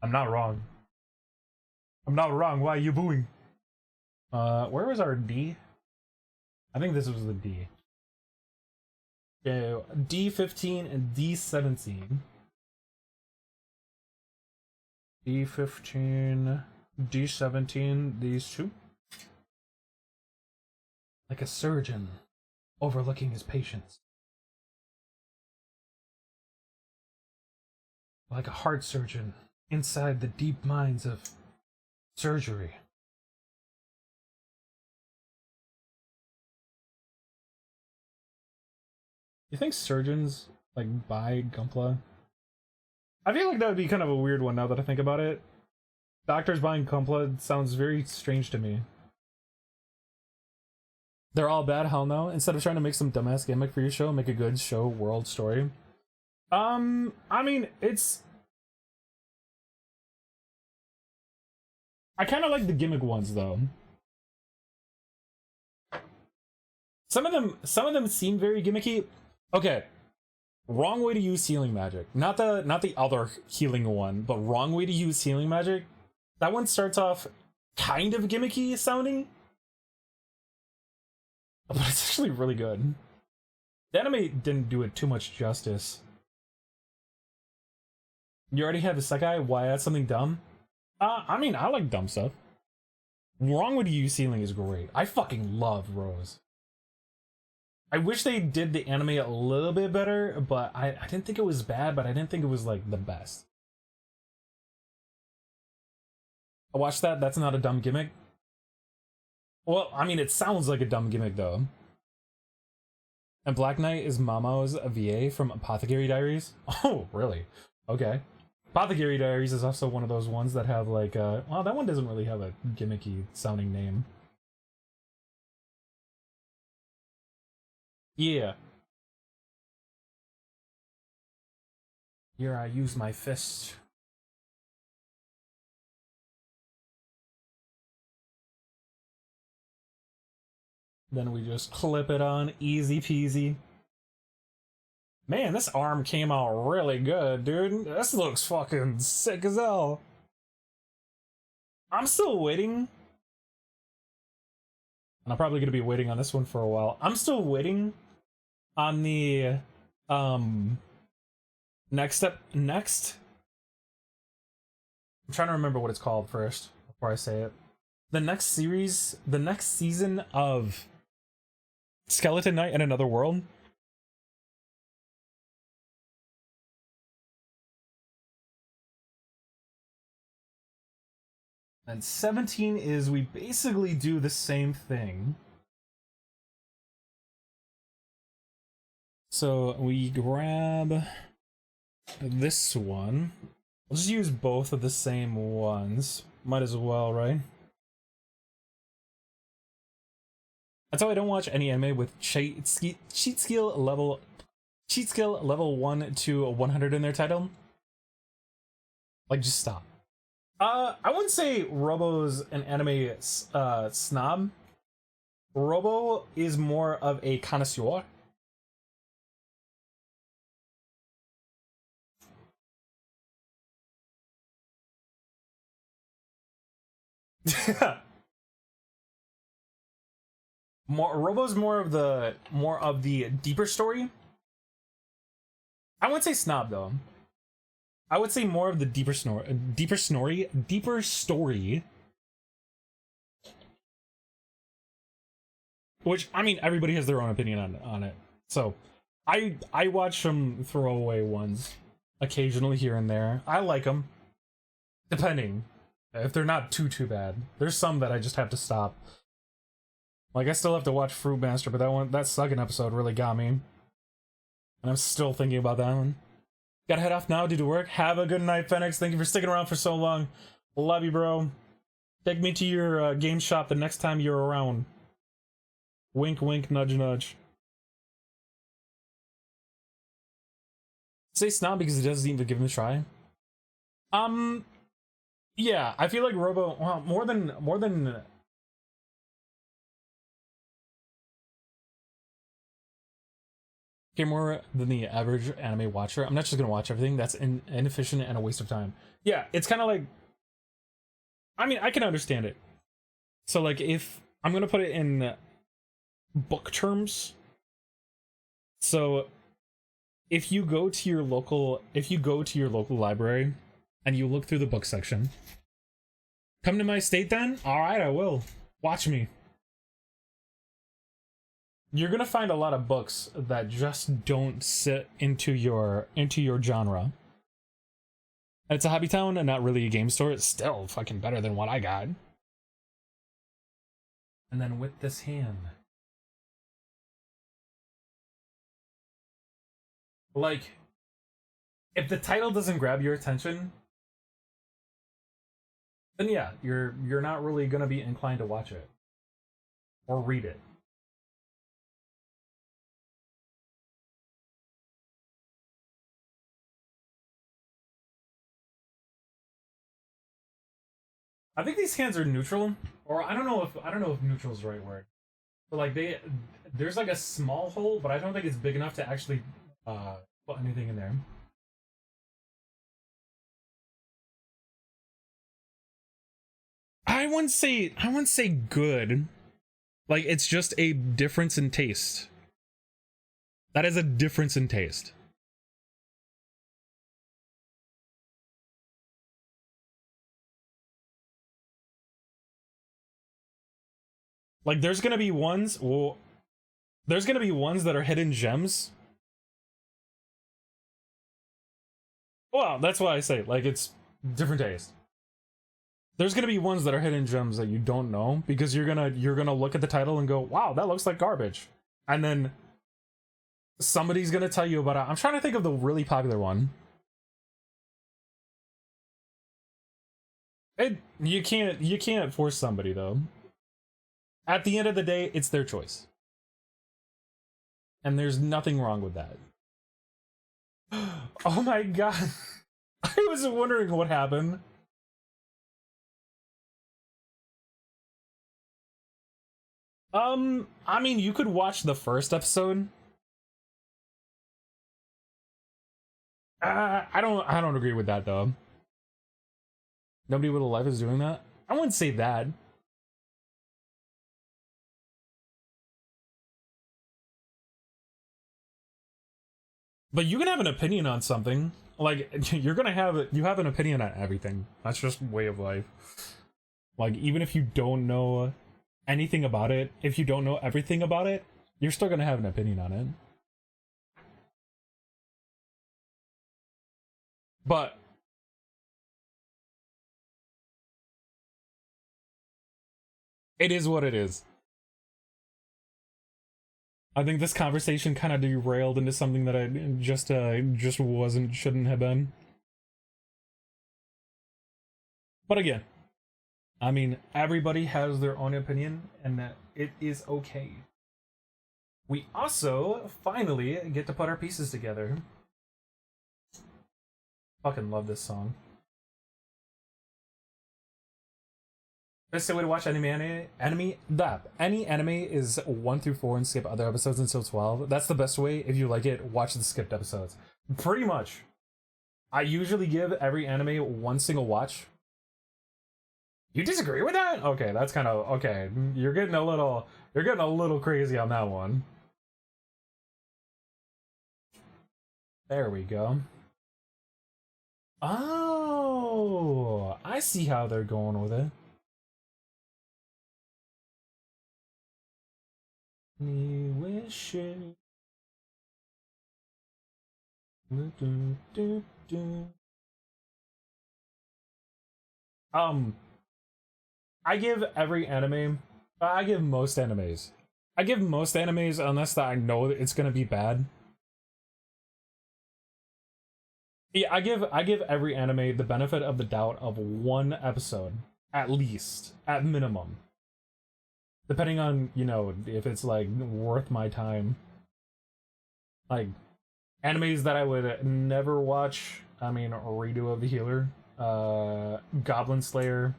I'm not wrong. Why are you booing? Where was our D? I think this was the D. Okay, D15 and D17. D15, D17, these two. Like a surgeon overlooking his patients. Like a heart surgeon inside the deep mines of surgery. You think surgeons like buy Gunpla? I feel like that would be kind of a weird one now that I think about it. Doctors buying Gunpla sounds very strange to me. They're all bad? Hell no. Instead of trying to make some dumbass gimmick for your show, make a good show world story. I mean, it's... I kind of like the gimmick ones, though. some of them seem very gimmicky. Okay, wrong way to use healing magic. Not the other healing one, but wrong way to use healing magic. That one starts off kind of gimmicky sounding, but it's actually really good. The anime didn't do it too much justice. You already have a Sekai, why add something dumb? I mean, I like dumb stuff. Wrong way to use healing is great. I fucking love Rose. I wish they did the anime a little bit better, but I didn't think it was bad, but I didn't think it was like the best. I watched that, that's not a dumb gimmick. Well, I mean, it sounds like a dumb gimmick though. And Black Knight is Mamo's VA from Apothecary Diaries? Oh, really? Okay. Apothecary Diaries is also one of those ones that have like well, that one doesn't really have a gimmicky sounding name. Yeah. Here I use my fist. Then we just clip it on, easy peasy. Man, this arm came out really good, dude. This looks fucking sick as hell. I'm still waiting. And I'm probably gonna be waiting on this one for a while. I'm still waiting on the next. I'm trying to remember what it's called first before I say it. The next series, the next season of Skeleton Knight in Another World. And 17 is we basically do the same thing. So we grab this one. We'll just use both of the same ones. Might as well, right? That's how I don't watch any anime with cheat skill level 1 to 100 in their title. Like, just stop. I wouldn't say Robo's an anime snob. Robo is more of a connoisseur. Robo's more of the deeper story. I wouldn't say snob though. I would say more of the deeper story. Which, I mean, everybody has their own opinion on it. So, I watch some throwaway ones occasionally here and there. I like them, depending if they're not too bad. There's some that I just have to stop. Like, I still have to watch Fruit Master, but that second episode really got me, and I'm still thinking about that one. Gotta head off now due to work. Have a good night, Phoenix. Thank you for sticking around for so long. Love you, bro. Take me to your game shop the next time you're around. Wink, wink, nudge, nudge. Say snob because he doesn't even give him a try. Yeah, I feel like Robo, well, more than okay, more than the average anime watcher. I'm not just gonna watch everything. That's inefficient and a waste of time. Yeah, it's kind of like, I mean, I can understand it. So like, if I'm gonna put it in book terms, so if you go to your local library and you look through the book section, come to my state then? All right, I will. Watch me. You're gonna find a lot of books that just don't sit into your genre. And it's a hobby town and not really a game store. It's still fucking better than what I got. And then with this hand, like, if the title doesn't grab your attention, then yeah, you're not really gonna be inclined to watch it or read it. I think these hands are neutral, or I don't know if neutral is the right word. So like there's like a small hole, but I don't think it's big enough to actually put anything in there. I wouldn't say good. Like, it's just a difference in taste. That is a difference in taste. Like, there's gonna be ones that are hidden gems. Well, that's why I say, like, it's different taste. There's gonna be ones that are hidden gems that you don't know, because you're gonna look at the title and go, wow, that looks like garbage. And then somebody's gonna tell you about it. I'm trying to think of the really popular one. You can't force somebody, though. At the end of the day, it's their choice. And there's nothing wrong with that. Oh my god. I was wondering what happened. I mean, you could watch the first episode. I don't agree with that, though. Nobody with a life is doing that. I wouldn't say that. But you can have an opinion on something. Like, you have an opinion on everything. That's just way of life. Like, even if you don't know anything about it, if you don't know everything about it, you're still gonna have an opinion on it. But it is what it is. I think this conversation kind of derailed into something that I just shouldn't have been. But again, I mean, everybody has their own opinion, and that it is okay. We also finally get to put our pieces together. Fucking love this song. Best way to watch any anime is 1 through 4 and skip other episodes until 12. That's the best way. If you like it, watch the skipped episodes. Pretty much. I usually give every anime one single watch. You disagree with that? Okay, that's kind of okay. You're getting a little crazy on that one. There we go. Oh, I see how they're going with it. Me wishing. I give every anime. I give most animes. I give most animes unless that I know that it's gonna be bad. Yeah, I give every anime the benefit of the doubt of one episode, at least, at minimum. Depending on, you know, if it's like worth my time. Like animes that I would never watch. I mean, Redo of the Healer, Goblin Slayer.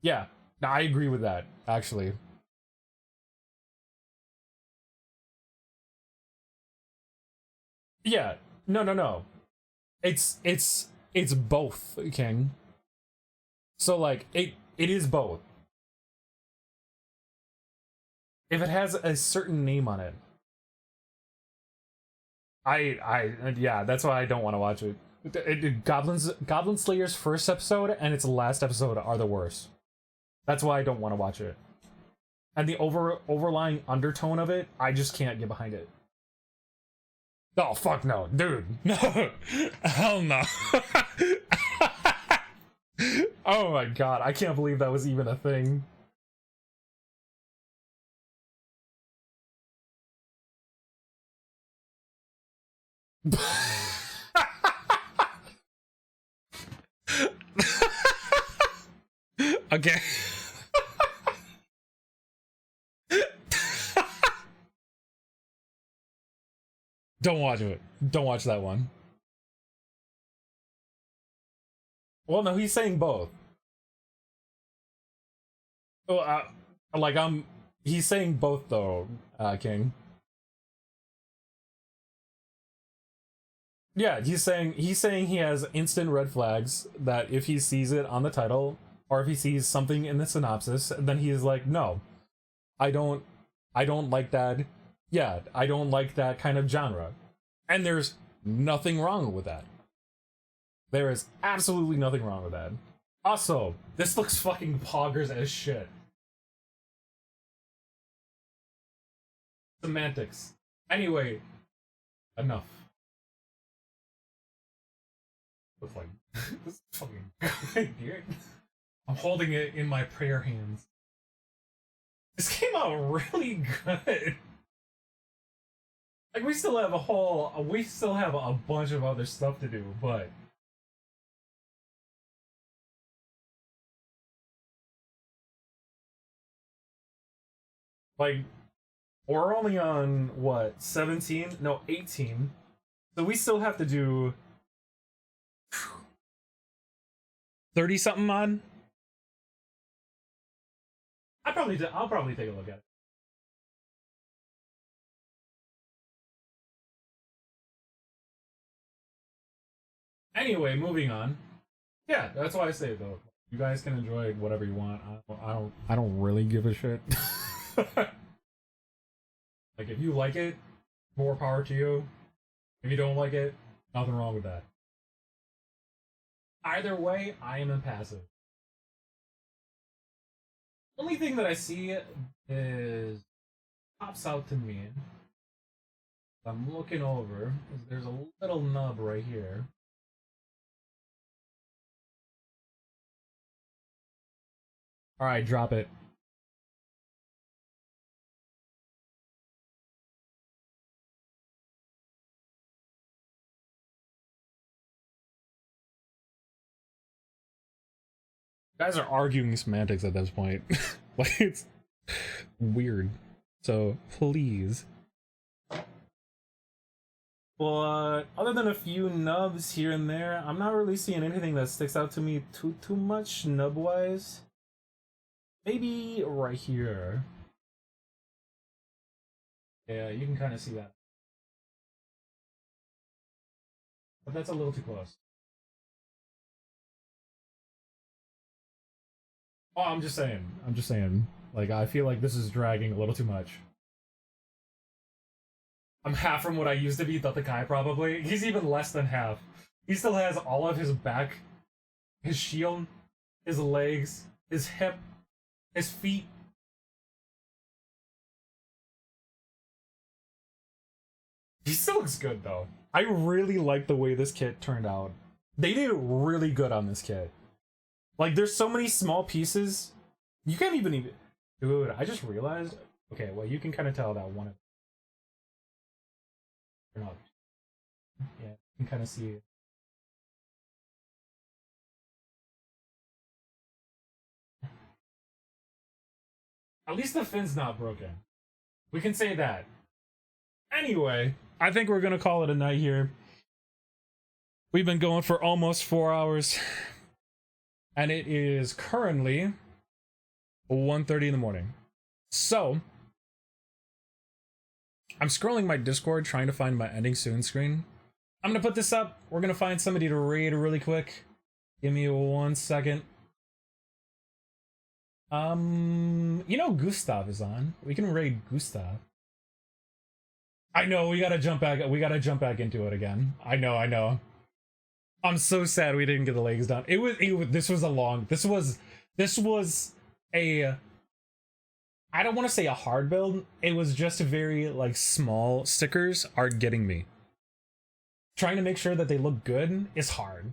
Yeah, I agree with that, actually. Yeah, no. It's both, King. So like it is both. If it has a certain name on it. Yeah, that's why I don't want to watch it. Goblin Slayer's first episode and its last episode are the worst. That's why I don't want to watch it. And the overlying undertone of it, I just can't get behind it. Oh, fuck no. Dude. No. Hell no. Oh my god. I can't believe that was even a thing. Okay. Don't watch it. Don't watch that one. Well, no, he's saying both. Oh, like he's saying both though, King. Yeah, he's saying he has instant red flags that if he sees it on the title or if he sees something in the synopsis, then he is like, no, I don't like that. Yeah, I don't like that kind of genre. And there's nothing wrong with that. There is absolutely nothing wrong with that. Also, this looks fucking poggers as shit. Semantics. Anyway, enough. Looks like this is fucking good, dude. I'm holding it in my prayer hands. This came out really good. Like we still have a bunch of other stuff to do, but like we're only on what, 17? No, 18. So we still have to do 30 something on. I'll probably take a look at it. Anyway, moving on. Yeah, that's why I say though. You guys can enjoy whatever you want. I don't really give a shit. Like if you like it, more power to you. If you don't like it, nothing wrong with that. Either way, I am impassive. Only thing that I see is pops out to me. I'm looking over. There's a little nub right here. All right, drop it. You guys are arguing semantics at this point. Like, it's weird. So, please. But other than a few nubs here and there, I'm not really seeing anything that sticks out to me too much nub-wise. Maybe right here. Yeah, you can kind of see that. But that's a little too close. Oh, I'm just saying. Like, I feel like this is dragging a little too much. I'm half from what I used to be Delta Kai, probably. He's even less than half. He still has all of his back, his shield, his legs, his hip, his feet. He still looks good, though. I really like the way this kit turned out. They did really good on this kit. Like, there's so many small pieces. You can't even... Dude, I just realized... Okay, well, you can kind of tell that one of... Yeah, you can kind of see it. At least the fin's not broken. We can say that. Anyway, I think we're gonna call it a night here. We've been going for almost 4 hours. And it is currently 1:30 in the morning. So, I'm scrolling my Discord trying to find my ending soon screen. I'm gonna put this up. We're gonna find somebody to raid really quick. Give me 1 second. You know Gustav is on. We can raid Gustav. I know, we gotta jump back into it again. I know. I'm so sad we didn't get the legs done. This was a, I don't want to say a hard build. It was just a very like small stickers are getting me. Trying to make sure that they look good is hard.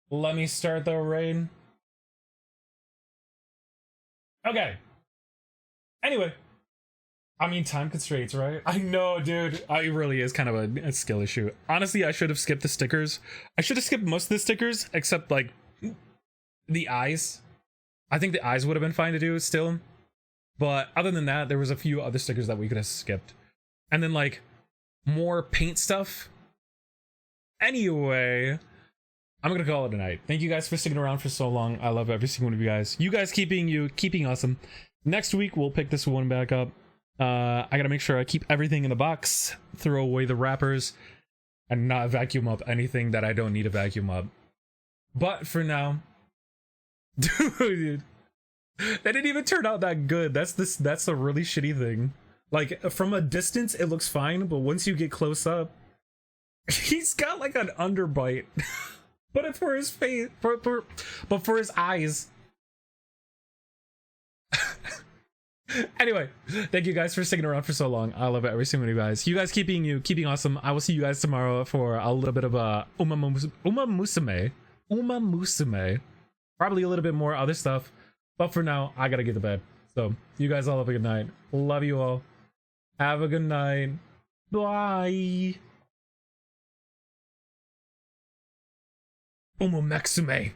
Let me start the raid. Okay. Anyway. I mean, time constraints, right? I know, dude. It really is kind of a skill issue. Honestly, I should have skipped the stickers. I should have skipped most of the stickers, except, like, the eyes. I think the eyes would have been fine to do still. But other than that, there was a few other stickers that we could have skipped. And then, like, more paint stuff. Anyway, I'm gonna call it a night. Thank you guys for sticking around for so long. I love every single one of you guys. You guys keeping awesome. Next week we'll pick this one back up. I gotta make sure I keep everything in the box, throw away the wrappers, and not vacuum up anything that I don't need to vacuum up. But for now, dude, that didn't even turn out that good. That's a really shitty thing. Like, from a distance it looks fine, but once you get close up, he's got like an underbite. But for his face, but for his eyes. Anyway, thank you guys for sticking around for so long. I love it, every single one of you guys. You guys keeping awesome. I will see you guys tomorrow for a little bit of a Uma Musume. Probably a little bit more other stuff. But for now, I gotta get to bed. So, you guys all have a good night. Love you all. Have a good night. Bye. Uma Maxime.